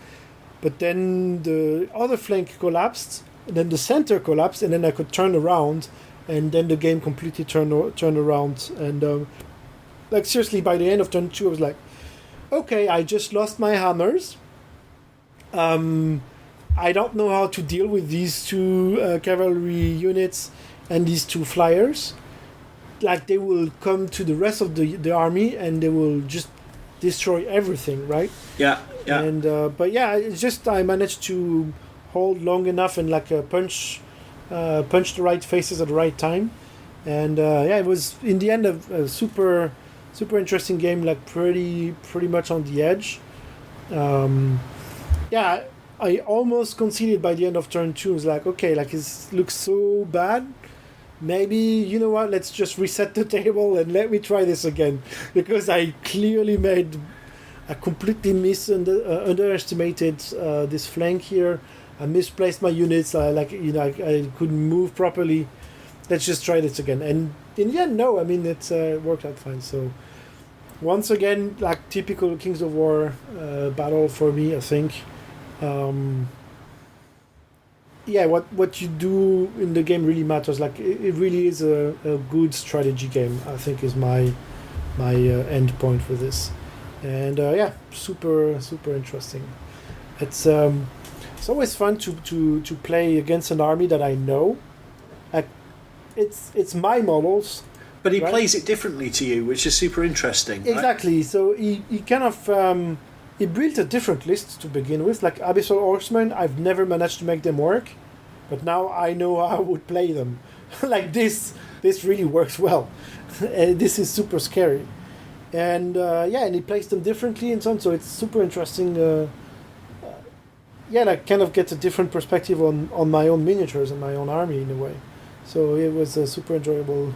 But then the other flank collapsed, and then the center collapsed, and then I could turn around, and then the game completely turned around. And seriously, by the end of turn 2, I was like, okay, I just lost my hammers. I don't know how to deal with these two cavalry units and these two flyers. Like, they will come to the rest of the army and they will just destroy everything, right? Yeah. And but yeah, it's just I managed to hold long enough and like punch the right faces at the right time, and yeah, it was in the end a super interesting game, like pretty much on the edge. Yeah, I almost conceded by the end of turn 2. It was like, okay, like it looks so bad. Maybe, you know what, let's just reset the table and let me try this again. Because I clearly I completely underestimated this flank here. I misplaced my units. I couldn't move properly. Let's just try this again. And in the end, no, I mean, it worked out fine. So, once again, like typical Kings of War battle for me, I think. Yeah, what you do in the game really matters. Like it really is a good strategy game, I think, is my end point for this. And yeah, super interesting. It's always fun to play against an army that I know. Like it's my models. But he right? plays it differently to you, which is super interesting. Exactly. Right? So he kind of he built a different list to begin with. Like Abyssal Horsemen, I've never managed to make them work, but now I know how I would play them. Like this really works well. This is super scary. And yeah, and he plays them differently and so on. So it's super interesting. Yeah, like kind of gets a different perspective on my own miniatures and my own army in a way. So it was a super enjoyable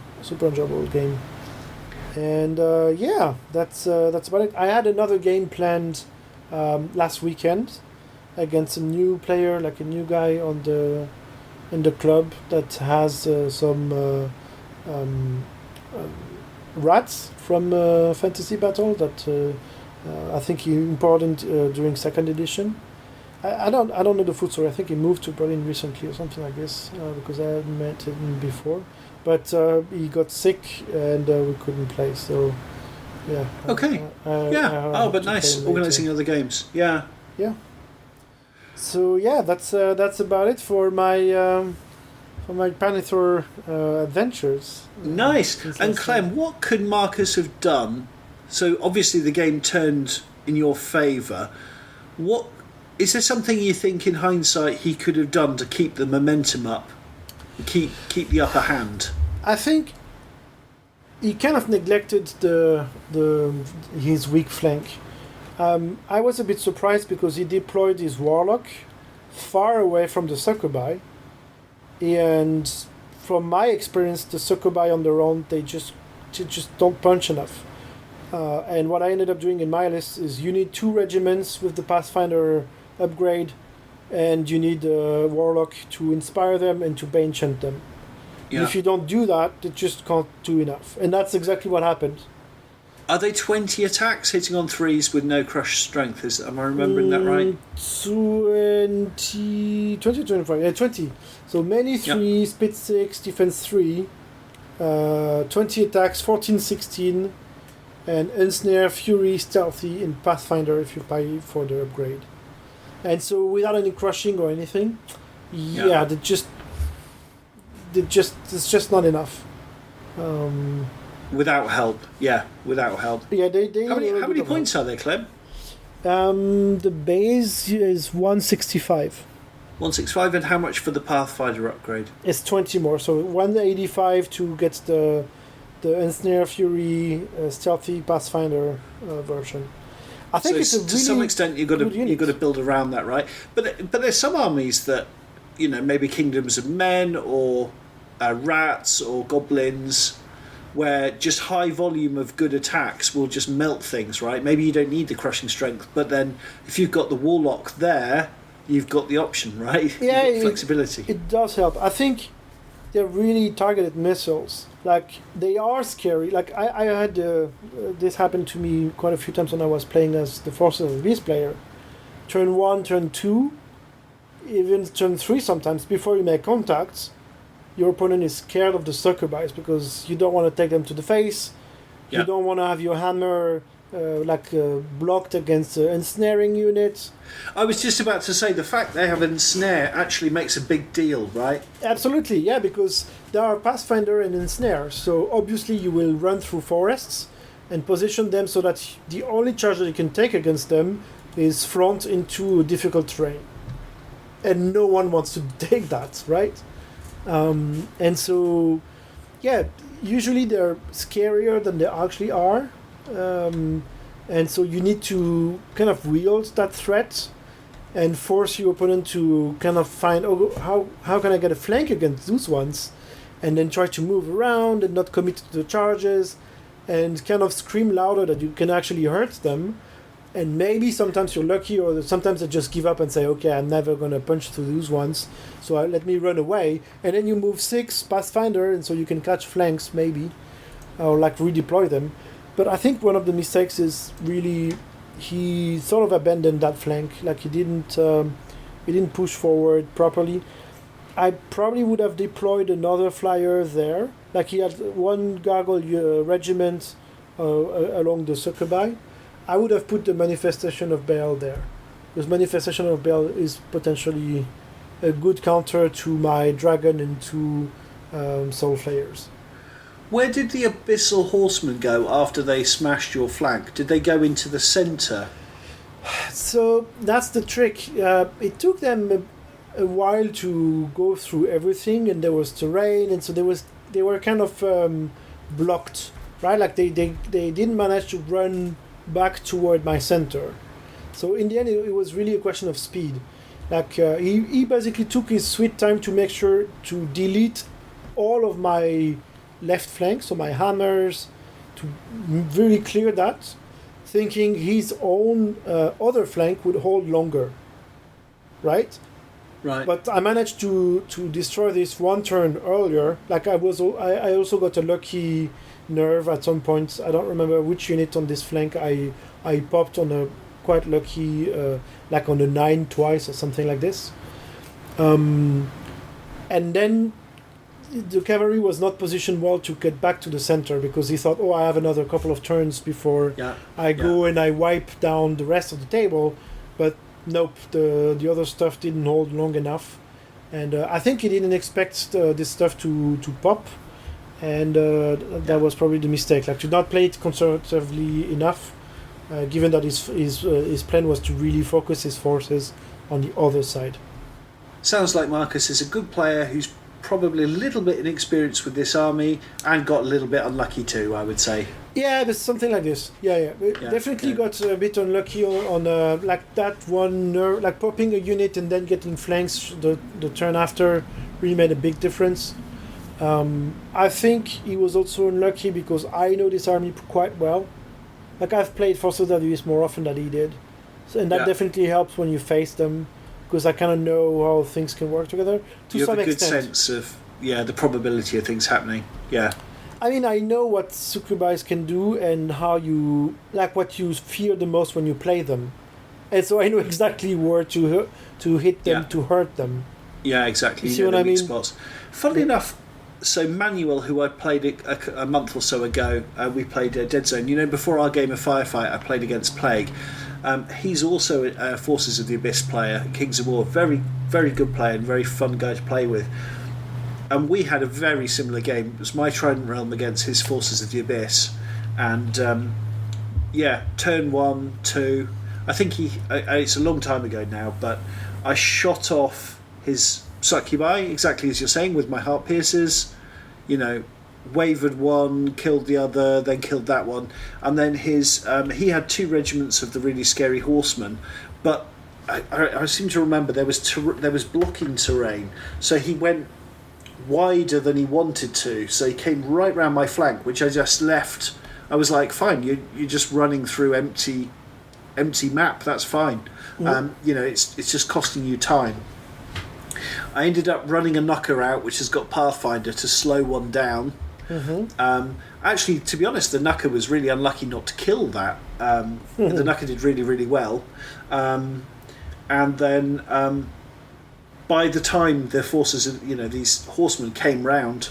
game. And yeah, that's about it. I had another game planned last weekend against a new player, like a new guy in the club that has some rats from Fantasy Battle that I think he imported during second edition. I don't know the full story. I think he moved to Berlin recently or something like this because I hadn't met him before. But he got sick and we couldn't play. So yeah. Okay. Yeah. But nice organizing other games. Yeah. Yeah. So yeah, that's about it for my Panithor adventures. Nice. And Clem, what could Marcus have done? So obviously the game turned in your favour. What is there something you think in hindsight he could have done to keep the momentum up, keep the upper hand? I think he kind of neglected his weak flank. I was a bit surprised because he deployed his Warlock far away from the Succubi, and from my experience, the Succubi on their own they just don't punch enough. And what I ended up doing in my list is you need 2 regiments with the Pathfinder upgrade, and you need a Warlock to inspire them and to Banechant them. Yeah. If you don't do that, they just can't do enough. And that's exactly what happened. Are they 20 attacks hitting on 3s with no crush strength? Am I remembering that right? 25. Yeah, 20. So many 3, yep. Speed 6, defense 3, 20 attacks, 14, 16, and Ensnare, Fury, Stealthy, and Pathfinder if you pay for the upgrade. And so without any crushing or anything, yeah. It's just not enough. Without help, yeah. Yeah, they how many points are there, Clem? The base is 165. 165, and how much for the Pathfinder upgrade? It's 20 more, so 185 to get the Ensnare, Fury, Stealthy Pathfinder version. I think it's to some extent you've got to build around that, right? But there's some armies that, maybe Kingdoms of Men or rats or goblins, where just high volume of good attacks will just melt things, right? Maybe you don't need the crushing strength, but then if you've got the Warlock there, you've got the option, right? Yeah, you've got flexibility. It does help. I think they're really targeted missiles. Like, they are scary. Like, I had this happen to me quite a few times when I was playing as the Forces of the Beast player. Turn 1, turn 2, even turn 3 sometimes, before you make contacts, your opponent is scared of the Succubis because you don't want to take them to the face. Yeah. You don't want to have your hammer blocked against ensnaring units. I was just about to say the fact they have ensnare actually makes a big deal, right? Absolutely, yeah, because there are Pathfinder and ensnare, so obviously you will run through forests and position them so that the only charge that you can take against them is front into difficult terrain. And no one wants to take that, right? And so, yeah, usually they're scarier than they actually are. And so you need to kind of wield that threat and force your opponent to kind of find, how can I get a flank against those ones? And then try to move around and not commit to the charges and kind of scream louder that you can actually hurt them. And maybe sometimes you're lucky, or sometimes they just give up and say, okay, I'm never going to punch through those ones, so let me run away. And then you move 6 Pathfinder, and so you can catch flanks maybe, or redeploy them. But I think one of the mistakes is really he sort of abandoned that flank. He didn't push forward properly. I probably would have deployed another flyer there. He had one gargoyle regiment along the Succubi. I would have put the Manifestation of Baal there, because Manifestation of Baal is potentially a good counter to my dragon and to Soul Flayers. Where did the Abyssal Horsemen go after they smashed your flank? Did they go into the centre? So that's the trick. It took them a while to go through everything, and there was terrain, and so they were kind of blocked, right? They didn't manage to run back toward my center. So in the end, it was really a question of speed. He basically took his sweet time to make sure to delete all of my left flank, so my hammers, to really clear that, thinking his own other flank would hold longer, right? Right. But I managed to destroy this one turn earlier. I also got a lucky nerve at some point. I don't remember which unit on this flank I popped on a quite lucky, on a 9 twice or something like this. And then the cavalry was not positioned well to get back to the center, because he thought, I have another couple of turns before I go and I wipe down the rest of the table. But nope, the other stuff didn't hold long enough. And I think he didn't expect this stuff to pop. And that was probably the mistake, to not play it conservatively enough, given that his plan was to really focus his forces on the other side. Sounds like Marcus is a good player who's probably a little bit inexperienced with this army and got a little bit unlucky too, I would say. Yeah, there's something like this. Yeah. Definitely got a bit unlucky on that one nerve, popping a unit and then getting flanks the turn after really made a big difference. I think he was also unlucky because I know this army quite well. I've played Forces of the East more often than he did. And that definitely helps when you face them, because I kind of know how things can work together. You have a good sense of the probability of things happening. Yeah. I mean, I know what Succubis can do and how you what you fear the most when you play them, and so I know exactly where to hit them to hurt them. Yeah, exactly. You see what I mean? Spots. Funnily enough, so Manuel, who I played a month or so ago, we played Deadzone. Before our game of Firefight, I played against Plague. He's also a Forces of the Abyss player, Kings of War. Very, very good player and very fun guy to play with. And we had a very similar game. It was my Trident Realm against his Forces of the Abyss. And, turn 1, 2. I think it's a long time ago now, but I shot off his Succubi, exactly as you're saying, with my Heart Piercers. Wavered one, killed the other, then killed that one. And then he had 2 regiments of the really scary horsemen, but I seem to remember there was blocking terrain, so he went wider than he wanted to, so he came right round my flank, which I just left. I was like, fine, you're just running through empty map, that's fine. It's just costing you time. I ended up running a knocker out, which has got Pathfinder to slow one down. Mm-hmm. Actually, to be honest, the knocker was really unlucky not to kill that. The knocker did really, really well. And then by the time the forces, these horsemen came round,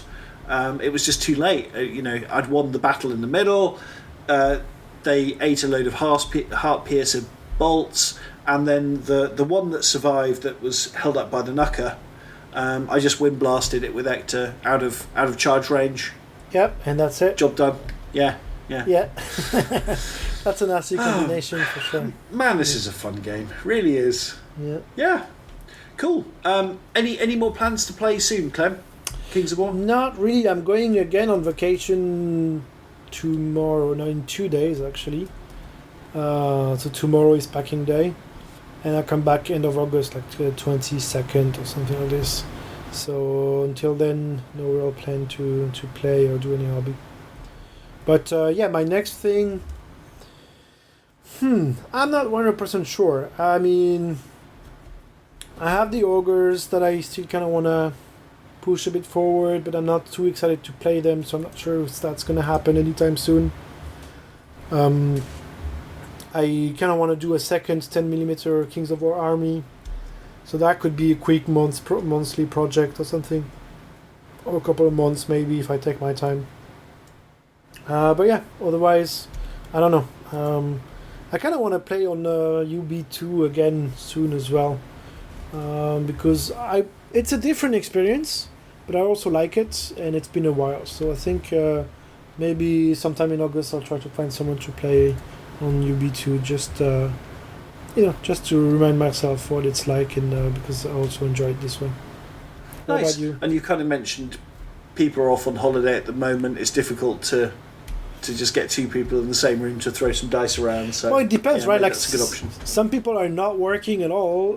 it was just too late. I'd won the battle in the middle. they ate a load of heart piercer bolts, and then the one that survived that was held up by the knucker, I just wind blasted it with Ector out of charge range. Yep, and that's it. Job done. Yeah. That's a nasty combination for sure. Man, this is a fun game. Really is. Yeah. Cool. Any more plans to play soon, Clem? Kings of War? Not really. I'm going again on vacation tomorrow. No, in 2 days actually. So tomorrow is packing day, and I come back end of August, like the 22nd or something like this. So until then, no real plan to play or do any hobby. But my next thing. I'm not 100% sure. I mean, I have the ogres that I still kind of want to push a bit forward, but I'm not too excited to play them, so I'm not sure if that's going to happen anytime soon. I kind of want to do a second 10mm Kings of War army, so that could be a quick monthly project or something, or a couple of months maybe if I take my time. But yeah, otherwise, I don't know. I kind of want to play on UB2 again soon as well, because it's a different experience, but I also like it, and it's been a while. So I think maybe sometime in August I'll try to find someone to play on UB2, just to remind myself what it's like, and because I also enjoyed this one. What Nice. about you? And you kind of mentioned people are off on holiday at the moment. It's difficult to just get two people in the same room to throw some dice around. So Well, it depends, yeah, right? maybe Like that's a good option. some people are not working at all,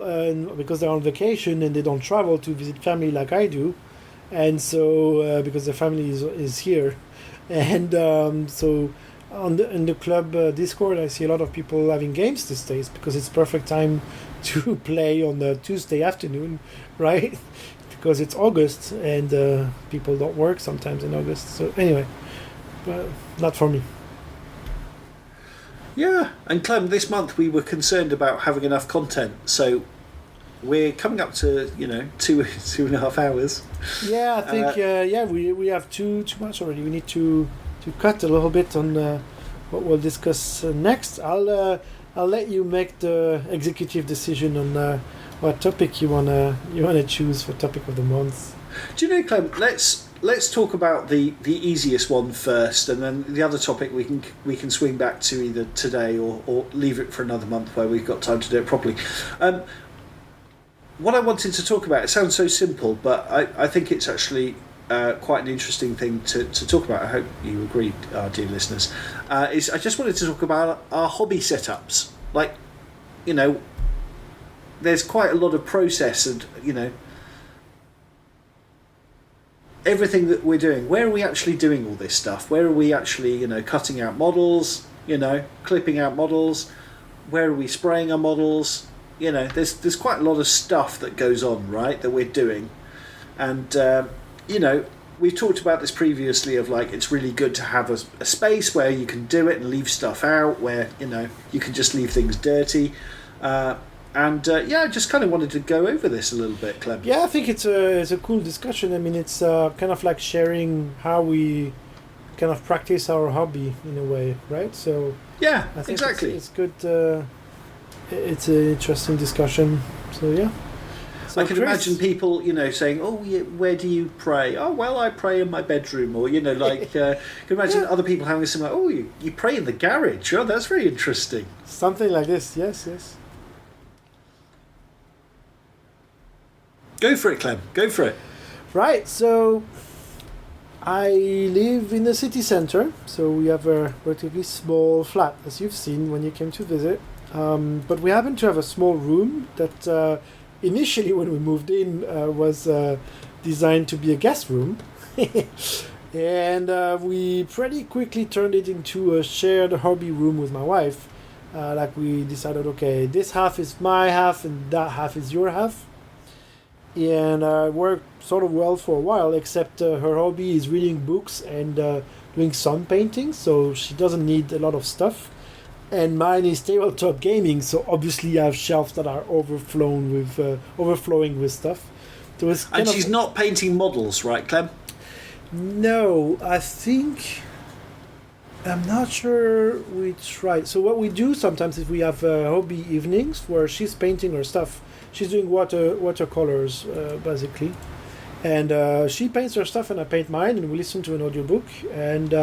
because they're on vacation and they don't travel to visit family like I do, and so because their family is here, and so in the club Discord, I see a lot of people having games these days because it's perfect time to play on the Tuesday afternoon, right? Because it's August and people don't work sometimes in August. So anyway. But not for me. Yeah, and Clem, this month we were concerned about having enough content, so we're coming up to 2.5 hours. Yeah, I think we have too much already. We need to cut a little bit on what we'll discuss next. I'll let you make the executive decision on what topic you wanna choose for topic of the month. Do you know, Clem? Let's talk about the easiest one first, and then the other topic we can swing back to either today or leave it for another month where we've got time to do it properly. What I wanted to talk about, it sounds so simple, but I think it's actually quite an interesting thing to talk about. I hope you agree, our dear listeners. Is I just wanted to talk about our hobby setups. Like, there's quite a lot of process and, everything that we're doing. Where are we actually doing all this stuff? Where are we actually, cutting out models, clipping out models? Where are we spraying our models? There's quite a lot of stuff that goes on, right, that we're doing. And, we've talked about this previously of like, it's really good to have a space where you can do it and leave stuff out, where, you can just leave things dirty. I just kind of wanted to go over this a little bit, Clem. Yeah, I think it's a cool discussion. I mean, it's kind of like sharing how we kind of practice our hobby in a way, right? So yeah, I think exactly. It's good. It's an interesting discussion. So yeah. So I can Chris, imagine people, saying, "Oh, yeah, where do you pray?" "Oh, well, I pray in my bedroom," or can imagine other people having something like, "Oh, you pray in the garage." Oh, that's very interesting. something like this. Yes. Go for it, Clem. Go for it. Right, so I live in the city center, so we have a relatively small flat, as you've seen when you came to visit. But we happen to have a small room that initially, when we moved in, was designed to be a guest room. And we pretty quickly turned it into a shared hobby room with my wife. Like we decided, okay, this half is my half and that half is your half. And it worked sort of well for a while, except her hobby is reading books and doing some painting, so she doesn't need a lot of stuff. And mine is tabletop gaming, so obviously I have shelves that are overflowing with stuff. So it's And she's not painting models, right, Clem? No, I think I'm not sure we tried. So what we do sometimes is we have hobby evenings where she's painting her stuff. She's doing watercolors basically, and she paints her stuff and I paint mine, and we listen to an audiobook, and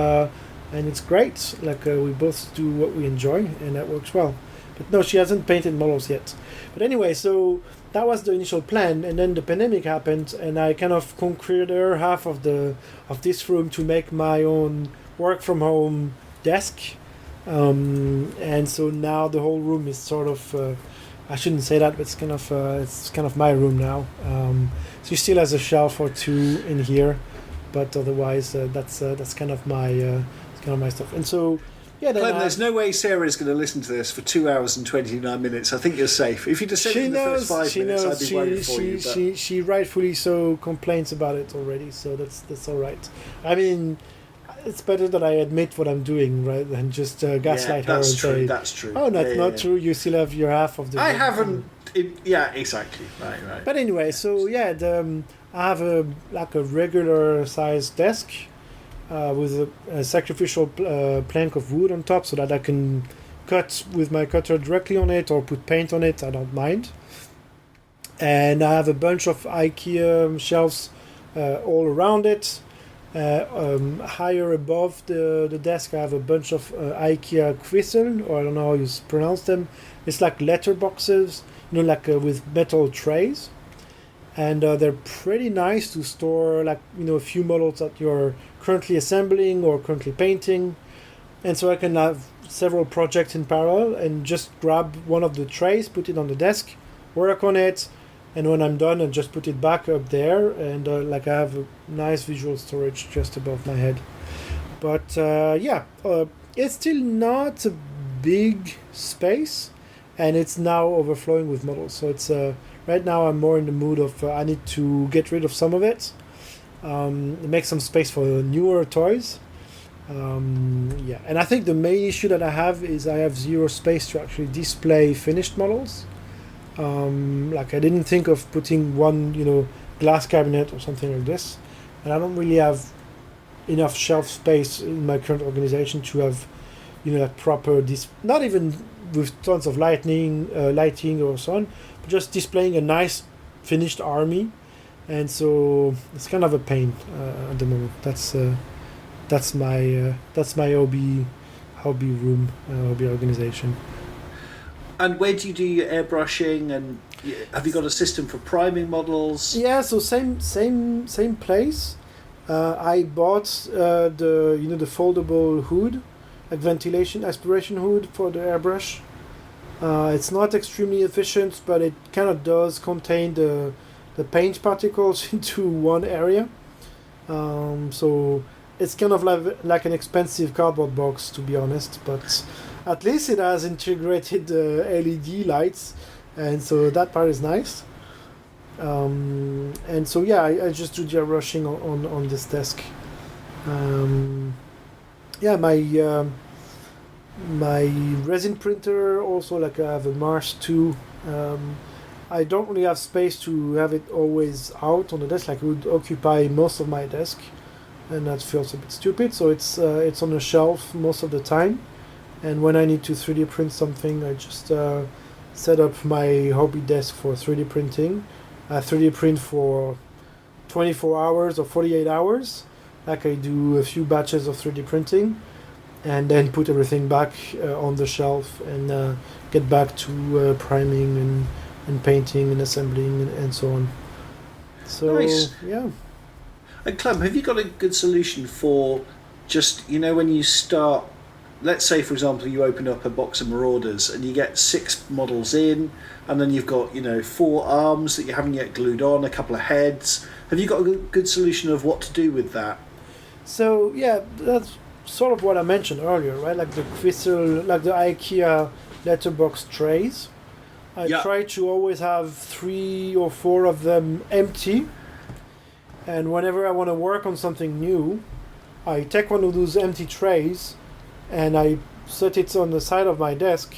it's great. Like we both do what we enjoy, and that works well. But no, she hasn't painted models yet. But anyway, so that was the initial plan, and then the pandemic happened, and I kind of conquered her half of this room to make my own work from home desk, and so now the whole room is sort of. I shouldn't say that, but it's kind of my room now. She still has a shelf or two in here, but otherwise that's kind of my stuff. And so. Yeah, Clem, there's no way Sarah is going to listen to this for 2 hours and 29 minutes. I think you're safe. If you just said it in the first 5 minutes, I'd be worried for you. But... She rightfully so complains about it already, so that's all right. I mean, it's better that I admit what I'm doing, right, than just gaslight her and say, that's true. Oh, that's not true. You still have your half of the... I haven't... yeah, exactly. Right. But anyway, so yeah, I have a regular sized desk, with a sacrificial plank of wood on top so that I can cut with my cutter directly on it or put paint on it. I don't mind. And I have a bunch of IKEA shelves all around it. Higher above the desk I have a bunch of IKEA Quissel, or I don't know how you pronounce them. It's like letter boxes, with metal trays. And they're pretty nice to store a few models that you're currently assembling or currently painting, and so I can have several projects in parallel and just grab one of the trays, put it on the desk, work on it, and when I'm done I just put it back up there, and I have a nice visual storage just above my head. But it's still not a big space, and it's now overflowing with models, so it's right now I'm more in the mood of I need to get rid of some of it, make some space for newer toys. And I think the main issue that I have is I have zero space to actually display finished models. I didn't think of putting one, glass cabinet or something like this, and I don't really have enough shelf space in my current organization to have, proper not even with tons of lighting or so on, but just displaying a nice finished army. And so it's kind of a pain at the moment. That's my hobby room, hobby organization. And where do you do your airbrushing? And have you got a system for priming models? Yeah, so same place. I bought the foldable hood, ventilation aspiration hood for the airbrush. It's not extremely efficient, but it kind of does contain the paint particles into one area. So it's kind of like an expensive cardboard box, to be honest, but at least it has integrated LED lights, and so that part is nice. And so yeah, I just do the airbrushing on this desk. My resin printer also, I have a Mars 2. I don't really have space to have it always out on the desk. It would occupy most of my desk, and that feels a bit stupid. So it's on a shelf most of the time. And when I need to 3D print something, I just set up my hobby desk for 3D printing. I 3D print for 24 hours or 48 hours. I do a few batches of 3D printing, and then put everything back on the shelf and get back to priming and painting and assembling and so on. So nice. Yeah. And Clem, have you got a good solution for just, when you start, let's say for example you open up a box of Marauders and you get 6 models in, and then you've got 4 arms that you haven't yet glued on, a couple of heads. Have you got a good solution of what to do with that? So yeah, that's sort of what I mentioned earlier, right? The crystal, the IKEA letterbox trays. I try to always have 3 or 4 of them empty, and whenever I want to work on something new, I take one of those empty trays and I set it on the side of my desk,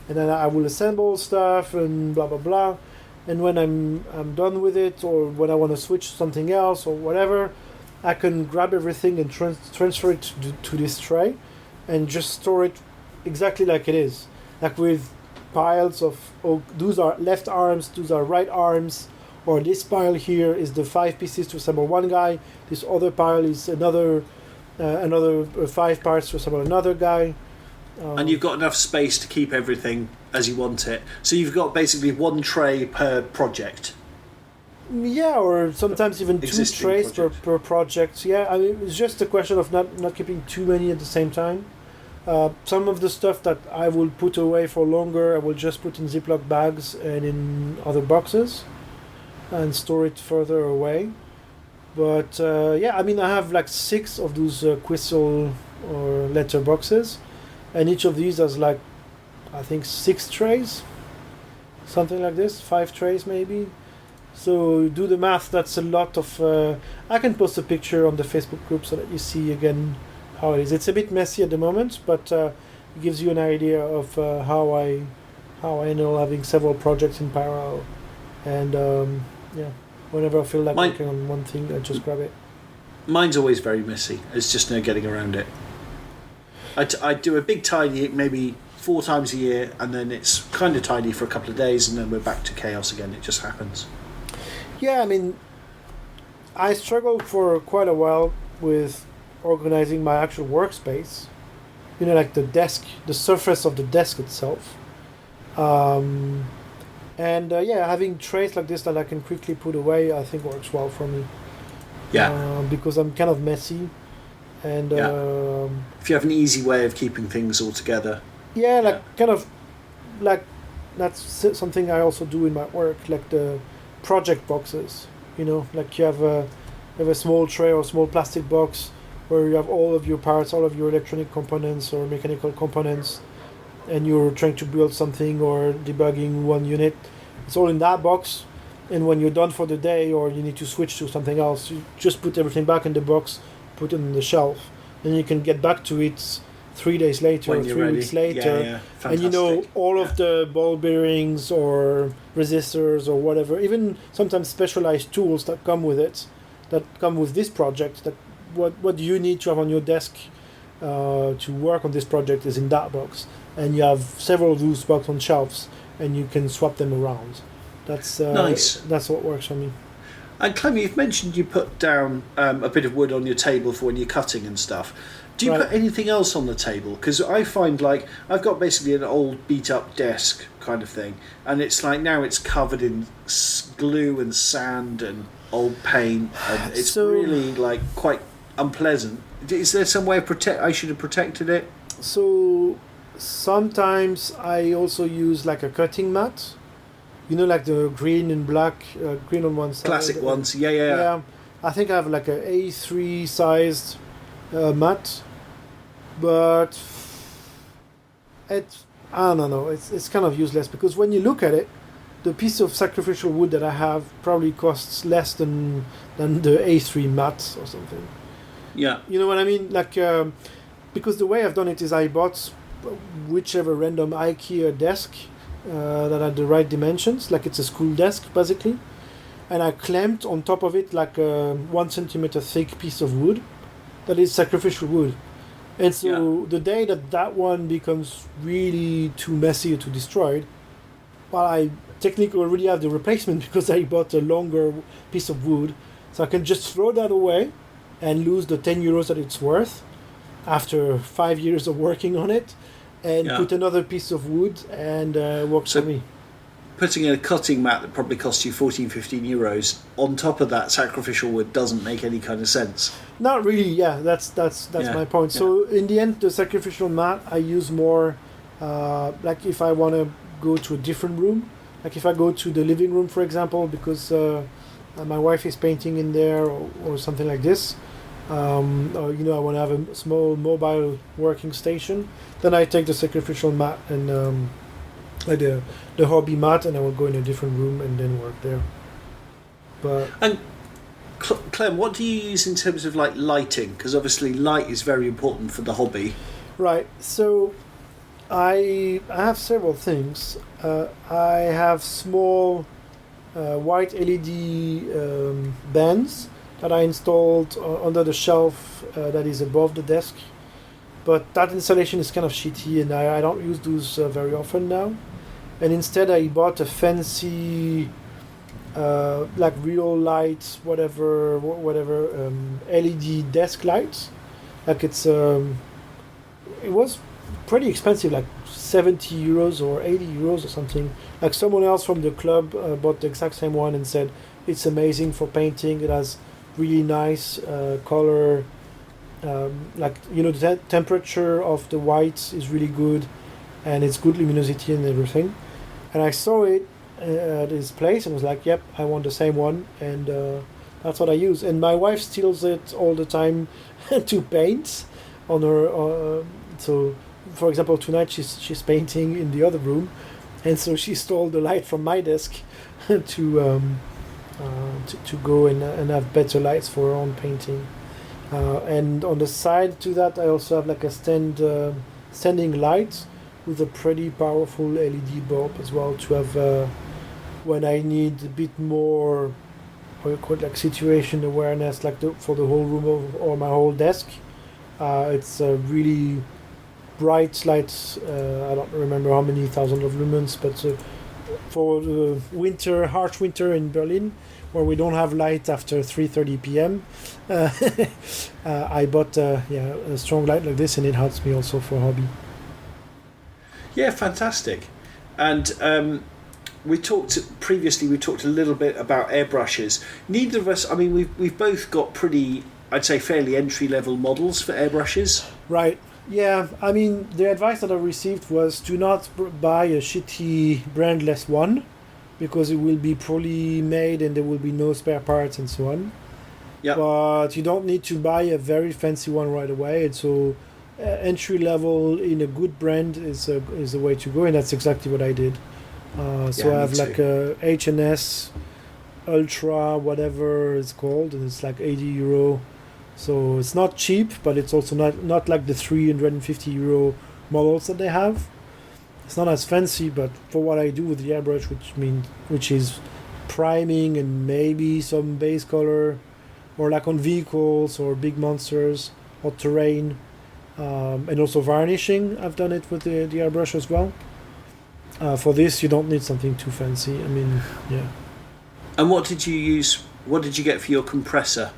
and then I will assemble stuff and blah blah blah. And when I'm done with it, or when I want to switch to something else or whatever, I can grab everything and transfer it to this tray, and just store it exactly like it is, like with piles of, oh, those are left arms, those are right arms, or this pile here is the 5 pieces to assemble one guy, this other pile is another 5 parts to assemble another guy. And you've got enough space to keep everything as you want it. So you've got basically one tray per project. Yeah, or sometimes even 2 Existing trays project. per project. Yeah, I mean, it's just a question of not keeping too many at the same time. Some of the stuff that I will put away for longer, I will just put in Ziploc bags and in other boxes and store it further away. But yeah, I mean, I have like 6 of those Quissel or letter boxes, and each of these has like, I think 6 trays, something like this, 5 trays maybe. So do the math. That's a lot of. I can post a picture on the Facebook group so that you see again how it is. It's a bit messy at the moment, but it gives you an idea of how I handle having several projects in parallel, and yeah, whenever I feel like working on one thing, I just grab it. Mine's always very messy. There's just no getting around it. I do a big tidy maybe 4 times a year, and then it's kind of tidy for a couple of days, and then we're back to chaos again. It just happens. Yeah, I mean, I struggled for quite a while with organizing my actual workspace. You know, like the desk, the surface of the desk itself. And yeah, having trays like this that I can quickly put away, I think works well for me. Yeah. Because I'm kind of messy. And if you have an easy way of keeping things all together. yeah, like kind of like that's something I also do in my work, like the project boxes. You know, like you have a small tray or small plastic box where you have all of your parts, all of your electronic components or mechanical components, and you're trying to build something or debugging one unit. It's all in that box, and when you're done for the day or you need to switch to something else, you just put everything back in the box, put it on the shelf, and you can get back to it 3 days later When or you're 3 ready. weeks later. Yeah. And you know Fantastic. all of the ball bearings or resistors or whatever, even sometimes specialized tools that come with it, that come with this project, that what you need to have on your desk to work on this project is in that box, and you have several of those boxes on shelves, and you can swap them around. That's Nice. That's what works for me. And Clem, you've mentioned you put down a bit of wood on your table for when you're cutting and stuff. Do you Right. put anything else on the table? Because I find like I've got basically an old beat up desk kind of thing, and it's like now it's covered in glue and sand and old paint, and it's So- really like quite unpleasant. Is there some way of I should have protected it? So sometimes I also use like a cutting mat, you know, like the green and black, green on one side. Classic ones, yeah. Yeah, I think I have like a A3 sized mat, but I don't know. It's kind of useless because when you look at it, the piece of sacrificial wood that I have probably costs less than the A3 mat or something. Yeah. You know what I mean? Like, because the way I've done it is I bought whichever random IKEA desk that had the right dimensions, like it's a school desk basically, and I clamped on top of it like a 1 centimeter thick piece of wood that is sacrificial wood. And so the day that one becomes really too messy or too destroyed, well, I technically already have the replacement because I bought a longer piece of wood, so I can just throw that away and lose the 10 euros that it's worth after 5 years of working on it, and put another piece of wood, and works for me. Putting in a cutting mat that probably costs you 14-15 euros on top of that sacrificial wood doesn't make any kind of sense. Not really, yeah, that's my point. So in the end, the sacrificial mat I use more like if I want to go to a different room, like if I go to the living room, for example, because my wife is painting in there, or something like this, or you know, I want to have a small mobile working station, then I take the sacrificial mat and like the hobby mat, and I will go in a different room and then work there. But And Clem, what do you use in terms of like lighting? Because obviously light is very important for the hobby. right, so I have several things. I have small white LED bands that I installed under the shelf that is above the desk. but that installation is kind of shitty, and I don't use those very often now. And instead, I bought a fancy, like real lights, whatever, LED desk lights. Like it was pretty expensive, like 70 euros or 80 euros or something. Like someone else from the club bought the exact same one and said it's amazing for painting. It has really nice color. Like the temperature of the whites is really good, and it's good luminosity and everything. And I saw it at his place and was like, "Yep, I want the same one," and that's what I use. And my wife steals it all the time to paint on her. So, for example, tonight she's painting in the other room, and so she stole the light from my desk to go and have better lights for her own painting. And on the side to that, I also have like a standing light with a pretty powerful LED bulb as well to have when I need a bit more, how you call it, like situation awareness, like for the whole room or my whole desk. It's a really bright lights. I don't remember how many thousands of lumens, but for the winter, harsh winter in Berlin, where we don't have light after 3:30 p.m. I bought a strong light like this, and it helps me also for hobby. Yeah, fantastic. And we talked a little bit about airbrushes. Neither of us, I mean, we've both got pretty, I'd say, fairly entry-level models for airbrushes. Right. Yeah, I mean, the advice that I received was to not buy a shitty brandless one, because it will be poorly made and there will be no spare parts and so on. Yeah. But you don't need to buy a very fancy one right away. And so entry level in a good brand is the way to go, and that's exactly what I did. So I have like a H&S Ultra, whatever it's called, and it's like 80 euro. So it's not cheap, but it's also not like the 350 euro models that they have. It's not as fancy, but for what I do with the airbrush, which is priming and maybe some base color, or like on vehicles or big monsters or terrain, and also varnishing. I've done it with the airbrush as well. For this, you don't need something too fancy. I mean, yeah. And what did you use? What did you get for your compressor?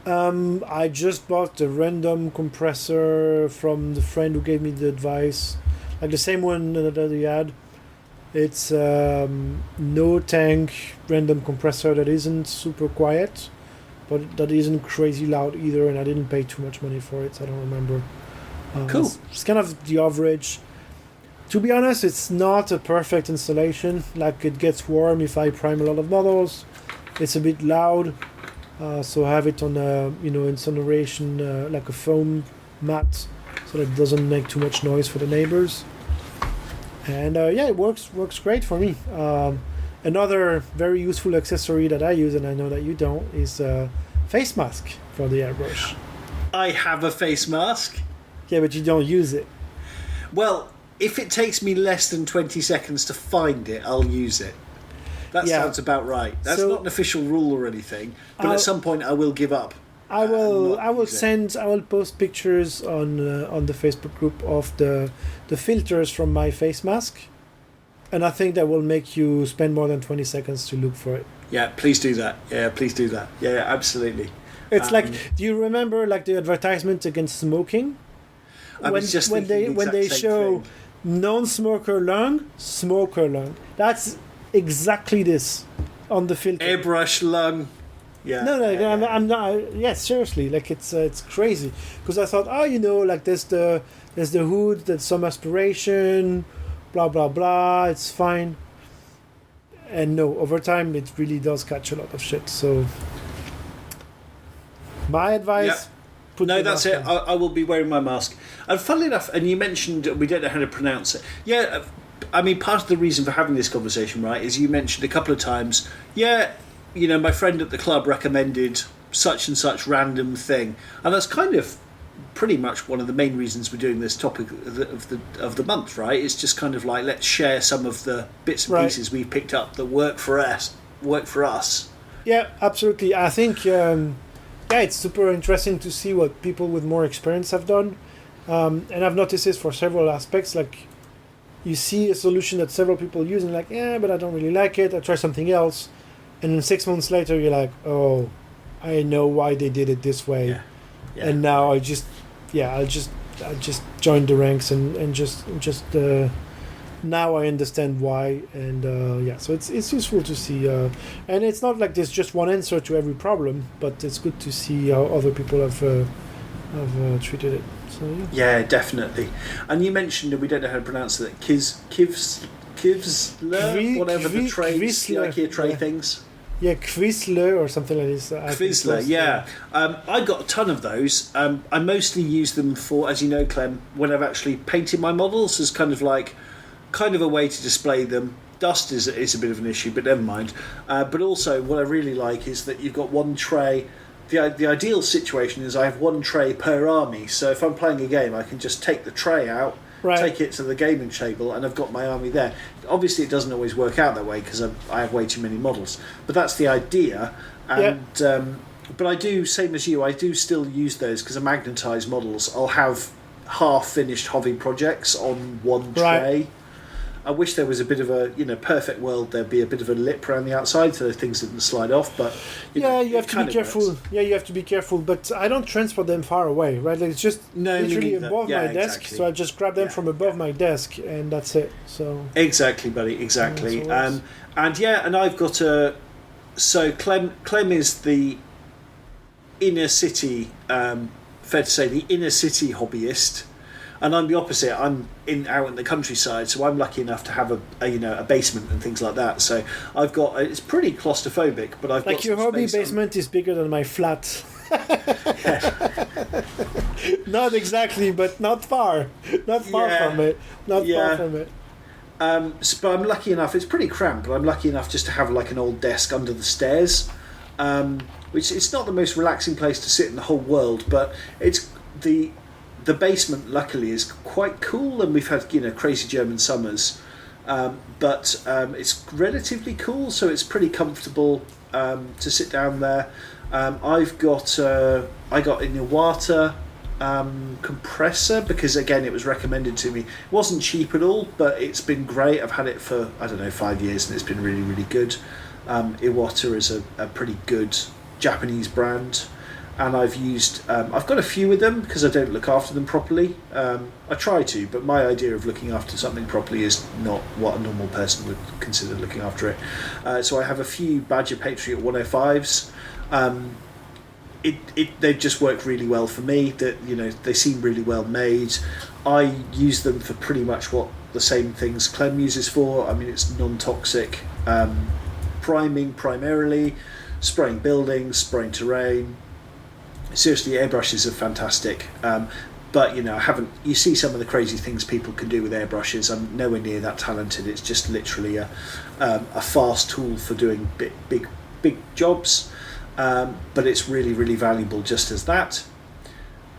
I just bought a random compressor from the friend who gave me the advice, like the same one that he had. It's no tank random compressor that isn't super quiet, but that isn't crazy loud either, and I didn't pay too much money for it, so I don't remember. Cool. It's kind of the average. To be honest, it's not a perfect installation. Like, it gets warm if I prime a lot of models. It's a bit loud. So I have it on incineration, like a foam mat, so that it doesn't make too much noise for the neighbors. And it works great for me. Another very useful accessory that I use, and I know that you don't, is a face mask for the airbrush. I have a face mask. Yeah, but you don't use it. Well, if it takes me less than 20 seconds to find it, I'll use it. That sounds about right. That's not an official rule or anything, but at some point I will give up. I will post pictures on the Facebook group of the filters from my face mask, and I think that will make you spend more than 20 seconds to look for it. Yeah, please do that. Yeah, absolutely. It's like, do you remember like the advertisement against smoking? When they show non-smoker lung, smoker lung. That's exactly this on the filter. Airbrush lung. Yeah. No, I'm not. Yeah, seriously, like it's crazy, because I thought, like there's the hood, there's some aspiration, blah blah blah. It's fine. And no, over time it really does catch a lot of shit. So my advice. Yeah. No, that's it. I will be wearing my mask. And funnily enough, and you mentioned we don't know how to pronounce it. Yeah. I mean, part of the reason for having this conversation, right, is you mentioned a couple of times, my friend at the club recommended such and such random thing. And that's kind of pretty much one of the main reasons we're doing this topic of the month, right? It's just kind of like, let's share some of the bits and pieces we've picked up that work for us. Yeah, absolutely. I think, it's super interesting to see what people with more experience have done. And I've noticed this for several aspects. Like, you see a solution that several people use, and like, yeah, but I don't really like it. I try something else, and then 6 months later, you're like, oh, I know why they did it this way. Yeah. And now I just joined the ranks and just now I understand why, and so it's useful to see, and it's not like there's just one answer to every problem, but it's good to see how other people have treated it. So yeah, definitely. And you mentioned, we don't know how to pronounce it, Kivsler, whatever the trays, the IKEA tray things. Yeah, Quizler or something like this. Quizler, yeah. I got a ton of those. I mostly use them for, as you know, Clem, when I've actually painted my models as kind of a way to display them. Dust is a bit of an issue, but never mind. But also, what I really like is that you've got one tray. The ideal situation is I have one tray per army. So if I'm playing a game, I can just take the tray out, take it to the gaming table, and I've got my army there. Obviously, it doesn't always work out that way because I have way too many models. But that's the idea. And but I do, same as you, I do still use those because I magnetise models. I'll have half-finished hobby projects on one tray. I wish there was a bit of a, perfect world. There'd be a bit of a lip around the outside so things didn't slide off. But you have to be careful. Works. Yeah, you have to be careful. But I don't transfer them far away, right? Like, it's just literally above my desk. So I just grab them from above my desk, and that's it. So exactly, buddy. Exactly. And I've got a. So Clem is the inner city. Fair to say, the inner city hobbyist. And I'm the opposite. I'm out in the countryside, so I'm lucky enough to have a basement and things like that. So I've got, it's pretty claustrophobic, but I've got like your hobby basement is bigger than my flat. Not exactly, but not far. Not far from it. Far from it. But I'm lucky enough. It's pretty cramped, but I'm lucky enough just to have like an old desk under the stairs, which it's not the most relaxing place to sit in the whole world, but it's the basement, luckily, is quite cool, and we've had crazy German summers, but it's relatively cool, so it's pretty comfortable to sit down there. I got an Iwata compressor because again it was recommended to me. It wasn't cheap at all, but it's been great. I've had it for 5 years, and it's been really, really good. Iwata is a pretty good Japanese brand. And I've got a few of them because I don't look after them properly. I try to, but my idea of looking after something properly is not what a normal person would consider looking after it. So I have a few Badger Patriot 105s. They just work really well for me. That they seem really well made. I use them for pretty much what the same things Clem uses for. I mean, it's non-toxic, priming primarily, spraying buildings, spraying terrain. Seriously, airbrushes are fantastic, but you see some of the crazy things people can do with airbrushes. I'm nowhere near that talented. It's just literally a fast tool for doing big jobs, but it's really, really valuable just as that.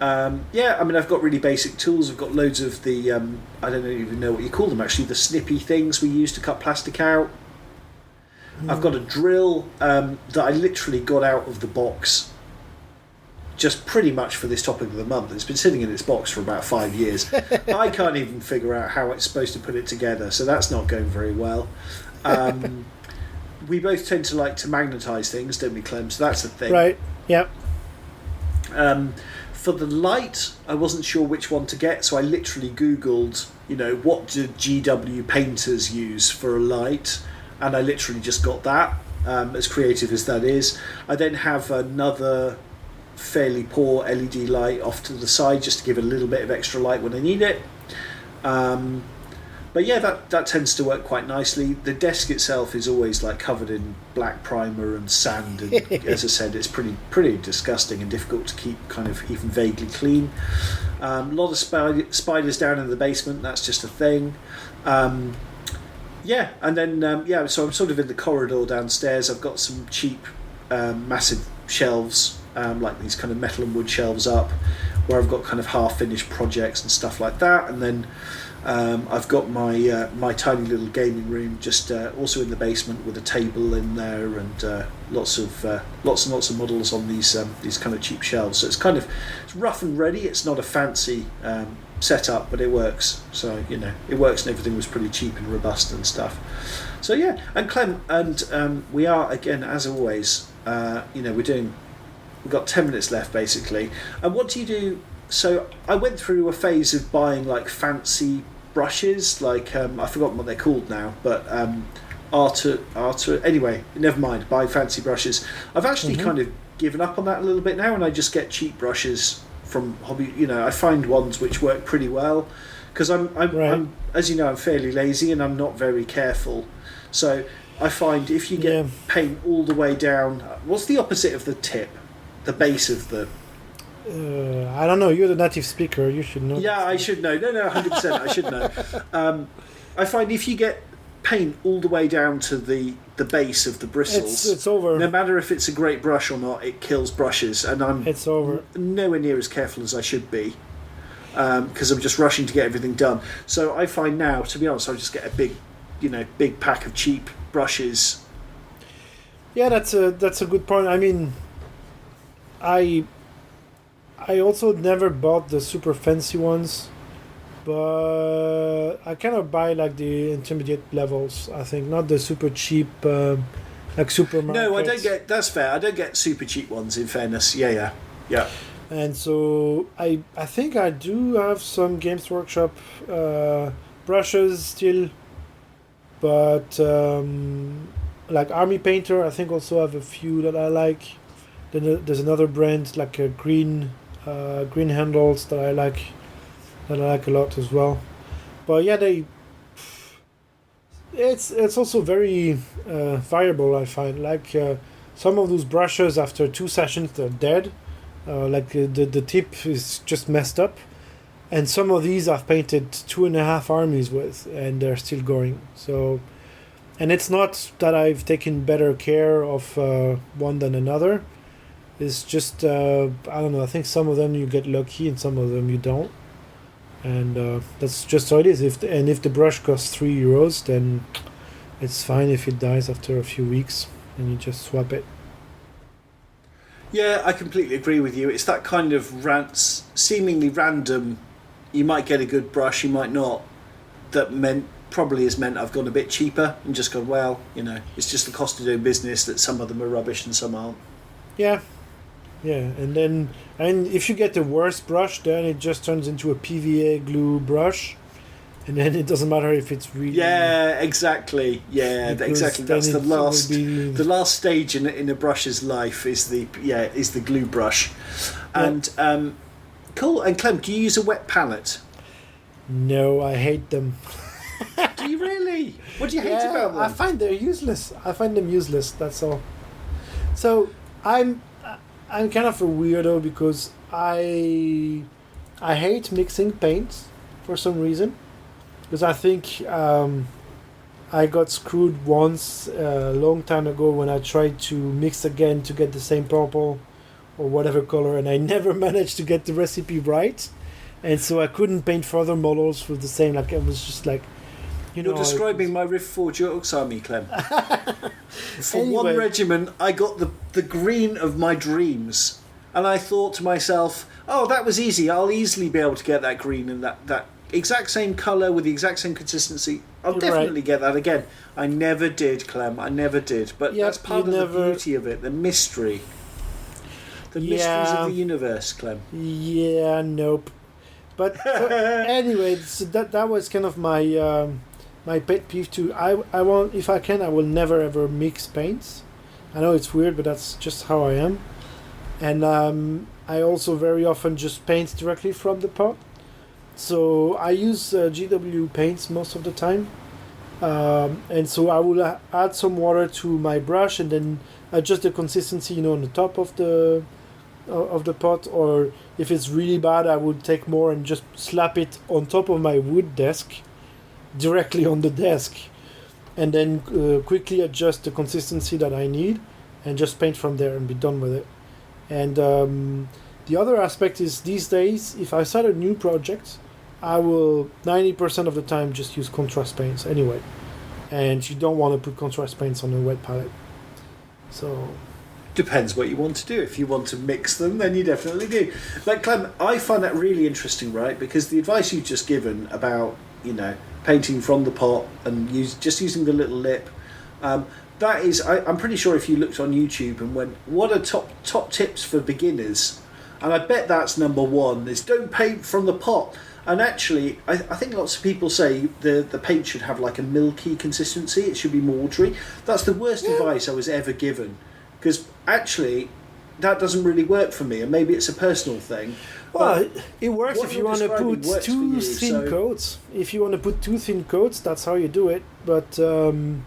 I've got really basic tools. I've got loads of the I don't even know what you call them actually, the snippy things we use to cut plastic out. I've got a drill that I literally got out of the box just pretty much for this topic of the month. It's been sitting in its box for about 5 years. I can't even figure out how it's supposed to put it together, so that's not going very well. We both tend to like to magnetise things, don't we, Clem? So that's the thing. Right, yep. For the light, I wasn't sure which one to get, so I literally Googled, what do GW painters use for a light? And I literally just got that, as creative as that is. I then have another fairly poor LED light off to the side just to give it a little bit of extra light when I need it. But yeah, that tends to work quite nicely. The desk itself is always like covered in black primer and sand, and as I said, it's pretty disgusting and difficult to keep kind of even vaguely clean. A lot of spiders down in the basement. That's just a thing. And then so I'm sort of in the corridor downstairs. I've got some cheap, massive shelves, like these kind of metal and wood shelves up, where I've got kind of half-finished projects and stuff like that. And then I've got my my tiny little gaming room just also in the basement with a table in there and lots and lots of models on these kind of cheap shelves. So it's rough and ready. It's not a fancy setup, but it works. So it works, and everything was pretty cheap and robust and stuff. So yeah, and Clem, and we are again as always. We've got 10 minutes left basically. And what do you do? So I went through a phase of buying like fancy brushes, like I forgot what they're called now, but anyway, never mind. Buy fancy brushes. I've actually kind of given up on that a little bit now, and I just get cheap brushes from hobby. I find ones which work pretty well because I'm as you know, I'm fairly lazy and I'm not very careful. So I find if you get paint all the way down, what's the opposite of the tip? The base of the. I don't know. You're the native speaker. You should know. Yeah, I should know. No, 100%. I should know. I find if you get paint all the way down to the base of the bristles, it's over. No matter if it's a great brush or not, it kills brushes, and it's over. Nowhere near as careful as I should be because I'm just rushing to get everything done. So I find now, to be honest, I just get a big pack of cheap brushes. Yeah, that's a good point. I mean, I also never bought the super fancy ones, but I kind of buy like the intermediate levels. I think not the super cheap, like supermarkets. No, I don't get. That's fair. I don't get super cheap ones. In fairness, yeah. And so I think I do have some Games Workshop brushes still, but like Army Painter, I think also have a few that I like. Then there's another brand like a green handles that I like a lot as well. But yeah, it's also very variable. I find like some of those brushes after 2 sessions they're dead. The tip is just messed up, and some of these I've painted 2.5 armies with, and they're still going. So, and it's not that I've taken better care of one than another. It's just I don't know. I think some of them you get lucky, and some of them you don't, and that's just how it is. If the brush costs €3, then it's fine if it dies after a few weeks, and you just swap it. Yeah, I completely agree with you. It's that kind of seemingly random. You might get a good brush, you might not. That probably has meant I've gone a bit cheaper and just gone, well, it's just the cost of doing business that some of them are rubbish and some aren't. Yeah, and if you get the worst brush, then it just turns into a PVA glue brush, and then it doesn't matter if it's really. Yeah, exactly. Yeah, exactly. That's the last stage in a brush's life is the glue brush, and cool. And Clem, do you use a wet palette? No, I hate them. Do you really? What do you hate about them? I find they're useless. I find them useless. That's all. So I'm kind of a weirdo because I hate mixing paints for some reason, because I think I got screwed once a long time ago when I tried to mix again to get the same purple or whatever color, and I never managed to get the recipe right, and so I couldn't paint further models with the same. Like it was just like. You're describing my Rift Forge Orcs army, Clem. For one regiment, I got the green of my dreams. And I thought to myself, oh, that was easy. I'll easily be able to get that green and that exact same colour with the exact same consistency. I'll definitely get that again. I never did, Clem. I never did. But that's part of the beauty of it, the mystery. The mysteries of the universe, Clem. Yeah, nope. But anyway, so that was kind of my pet peeve too. I want, if I can, I will never ever mix paints. I know it's weird, but that's just how I am. And I also very often just paint directly from the pot. So I use GW paints most of the time. And so I will add some water to my brush and then adjust the consistency, on the top of the pot. Or if it's really bad, I would take more and just slap it on top of my wood desk, directly on the desk, and then quickly adjust the consistency that I need and just paint from there and be done with it. And the other aspect is these days, if I start a new project, I will 90% of the time just use contrast paints anyway. And you don't want to put contrast paints on a wet palette. So depends what you want to do. If you want to mix them, then you definitely do. Like Clem, I find that really interesting, right? Because the advice you've just given about, painting from the pot and just using the little lip, that is, I'm pretty sure if you looked on YouTube and went, what are top tips for beginners? And I bet that's number one, is don't paint from the pot. And actually, I think lots of people say the paint should have like a milky consistency. It should be more watery. That's the worst advice I was ever given. Because actually, that doesn't really work for me. And maybe it's a personal thing. Well, it works if you want to put two thin coats. If you want to put 2 thin coats, that's how you do it. But and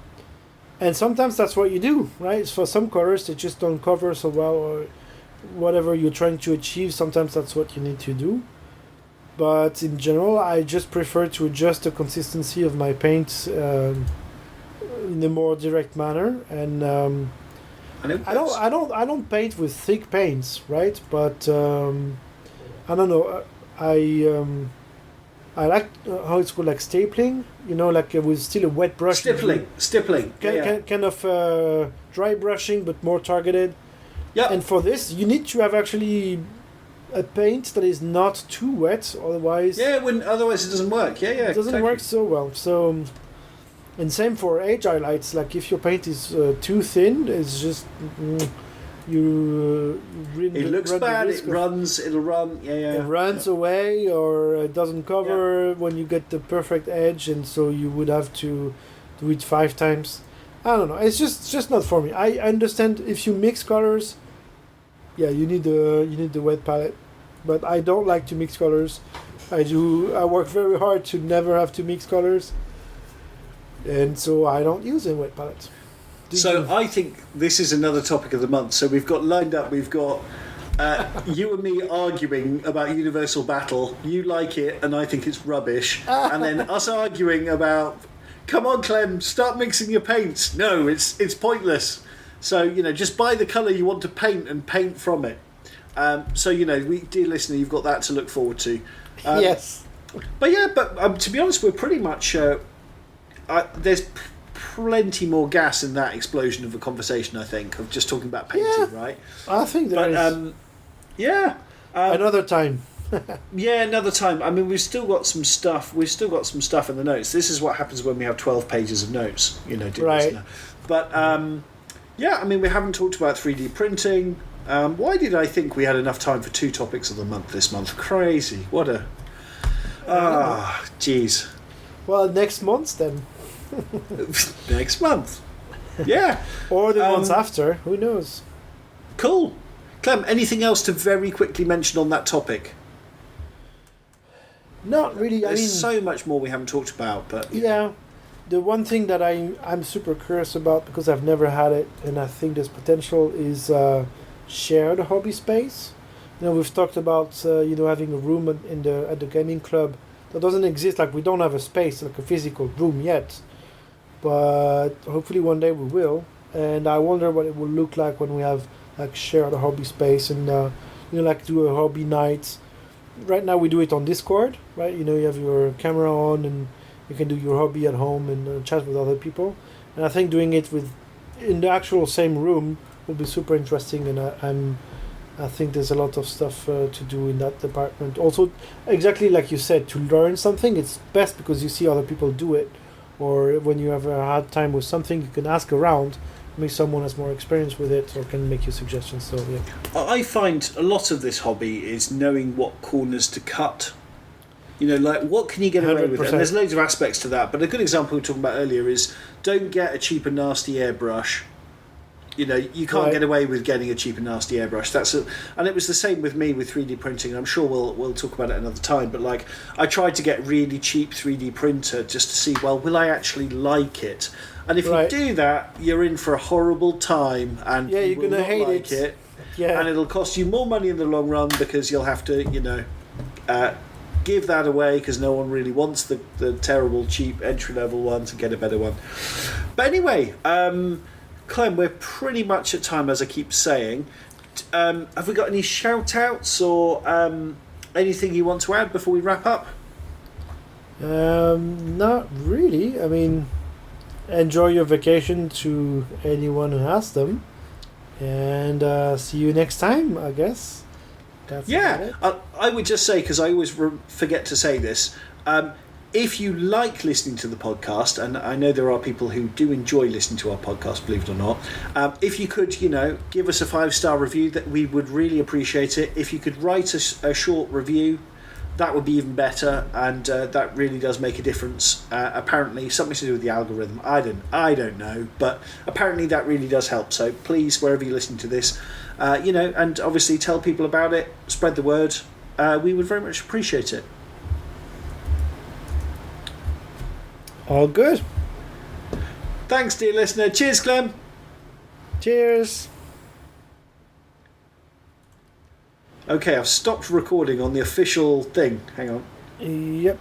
sometimes that's what you do, right? For some colors, they just don't cover so well, or whatever you're trying to achieve. Sometimes that's what you need to do. But in general, I just prefer to adjust the consistency of my paint in a more direct manner, and I don't paint with thick paints, right? But I don't know. I like how it's called, like stapling. Like with still a wet brush. Stippling. Kind of dry brushing, but more targeted. Yeah. And for this, you need to have actually a paint that is not too wet, otherwise. Yeah, otherwise it doesn't work. Yeah. It doesn't work so well. So, and same for edge highlights. Like if your paint is too thin, it's just it looks bad. It'll run. Yeah. It runs away, or it doesn't cover when you get the perfect edge, and so you would have to do it 5 times. I don't know. It's just not for me. I understand if you mix colors. Yeah, you need the wet palette, but I don't like to mix colors. I work very hard to never have to mix colors, and so I don't use a wet palette. I think this is another topic of the month. So we've got lined up. We've got you and me arguing about Universal Battle. You like it, and I think it's rubbish. And then us arguing about, come on, Clem, start mixing your paints. No, it's pointless. So, just buy the colour you want to paint and paint from it. Dear listener, you've got that to look forward to. Yes. But to be honest, we're pretty much... there's plenty more gas in that explosion of a conversation, I think, of just talking about painting, right? I think there is. Another time. Another time. I mean, we've still got some stuff. We've still got some stuff in the notes. This is what happens when we have 12 pages of notes, dear listener. But... we haven't talked about 3D printing. Why did I think we had enough time for 2 topics of the month this month? Crazy. What a... jeez. Well, next month then. Next month. Yeah. Or the months after. Who knows? Cool. Clem, anything else to very quickly mention on that topic? Not really. There's so much more we haven't talked about, but... Yeah. The one thing that I'm super curious about, because I've never had it and I think there's potential, is shared hobby space. We've talked about having a room at the gaming club that doesn't exist. Like, we don't have a space, like a physical room yet, but hopefully one day we will. And I wonder what it will look like when we have like shared hobby space and do a hobby night. Right now we do it on Discord, right? You have your camera on and you can do your hobby at home and chat with other people. And I think doing it in the actual same room will be super interesting. And I think there's a lot of stuff to do in that department. Also, exactly like you said, to learn something, it's best because you see other people do it. Or when you have a hard time with something, you can ask around. Maybe someone has more experience with it or can make you suggestions. So yeah, I find a lot of this hobby is knowing what corners to cut. Like what can you get away 100%. With? And there's loads of aspects to that. But a good example we were talking about earlier is don't get a cheap and nasty airbrush. You can't get away with getting a cheap and nasty airbrush. And it was the same with me with 3D printing. I'm sure we'll talk about it another time. But like, I tried to get really cheap 3D printer just to see, well, will I actually like it? And if you do that, you're in for a horrible time, and you're gonna hate it. Yeah, and it'll cost you more money in the long run because you'll have to, give that away because no one really wants the terrible cheap entry level one to get a better one. But anyway, Clem, we're pretty much at time, as I keep saying. Have we got any shout outs or anything you want to add before we wrap up? Not really. I mean, enjoy your vacation to anyone who has them, and see you next time, I guess. That's about it. I would just say, because I always forget to say this, if you like listening to the podcast, and I know there are people who do enjoy listening to our podcast, believe it or not, if you could, give us a 5-star review, that we would really appreciate it. If you could write a short review, that would be even better, and that really does make a difference. Apparently, something to do with the algorithm. I don't know, but apparently that really does help. So please, wherever you listen to this, and obviously tell people about it, spread the word. We would very much appreciate it. All good. Thanks, dear listener. Cheers, Clem. Cheers. Okay, I've stopped recording on the official thing. Hang on. Yep.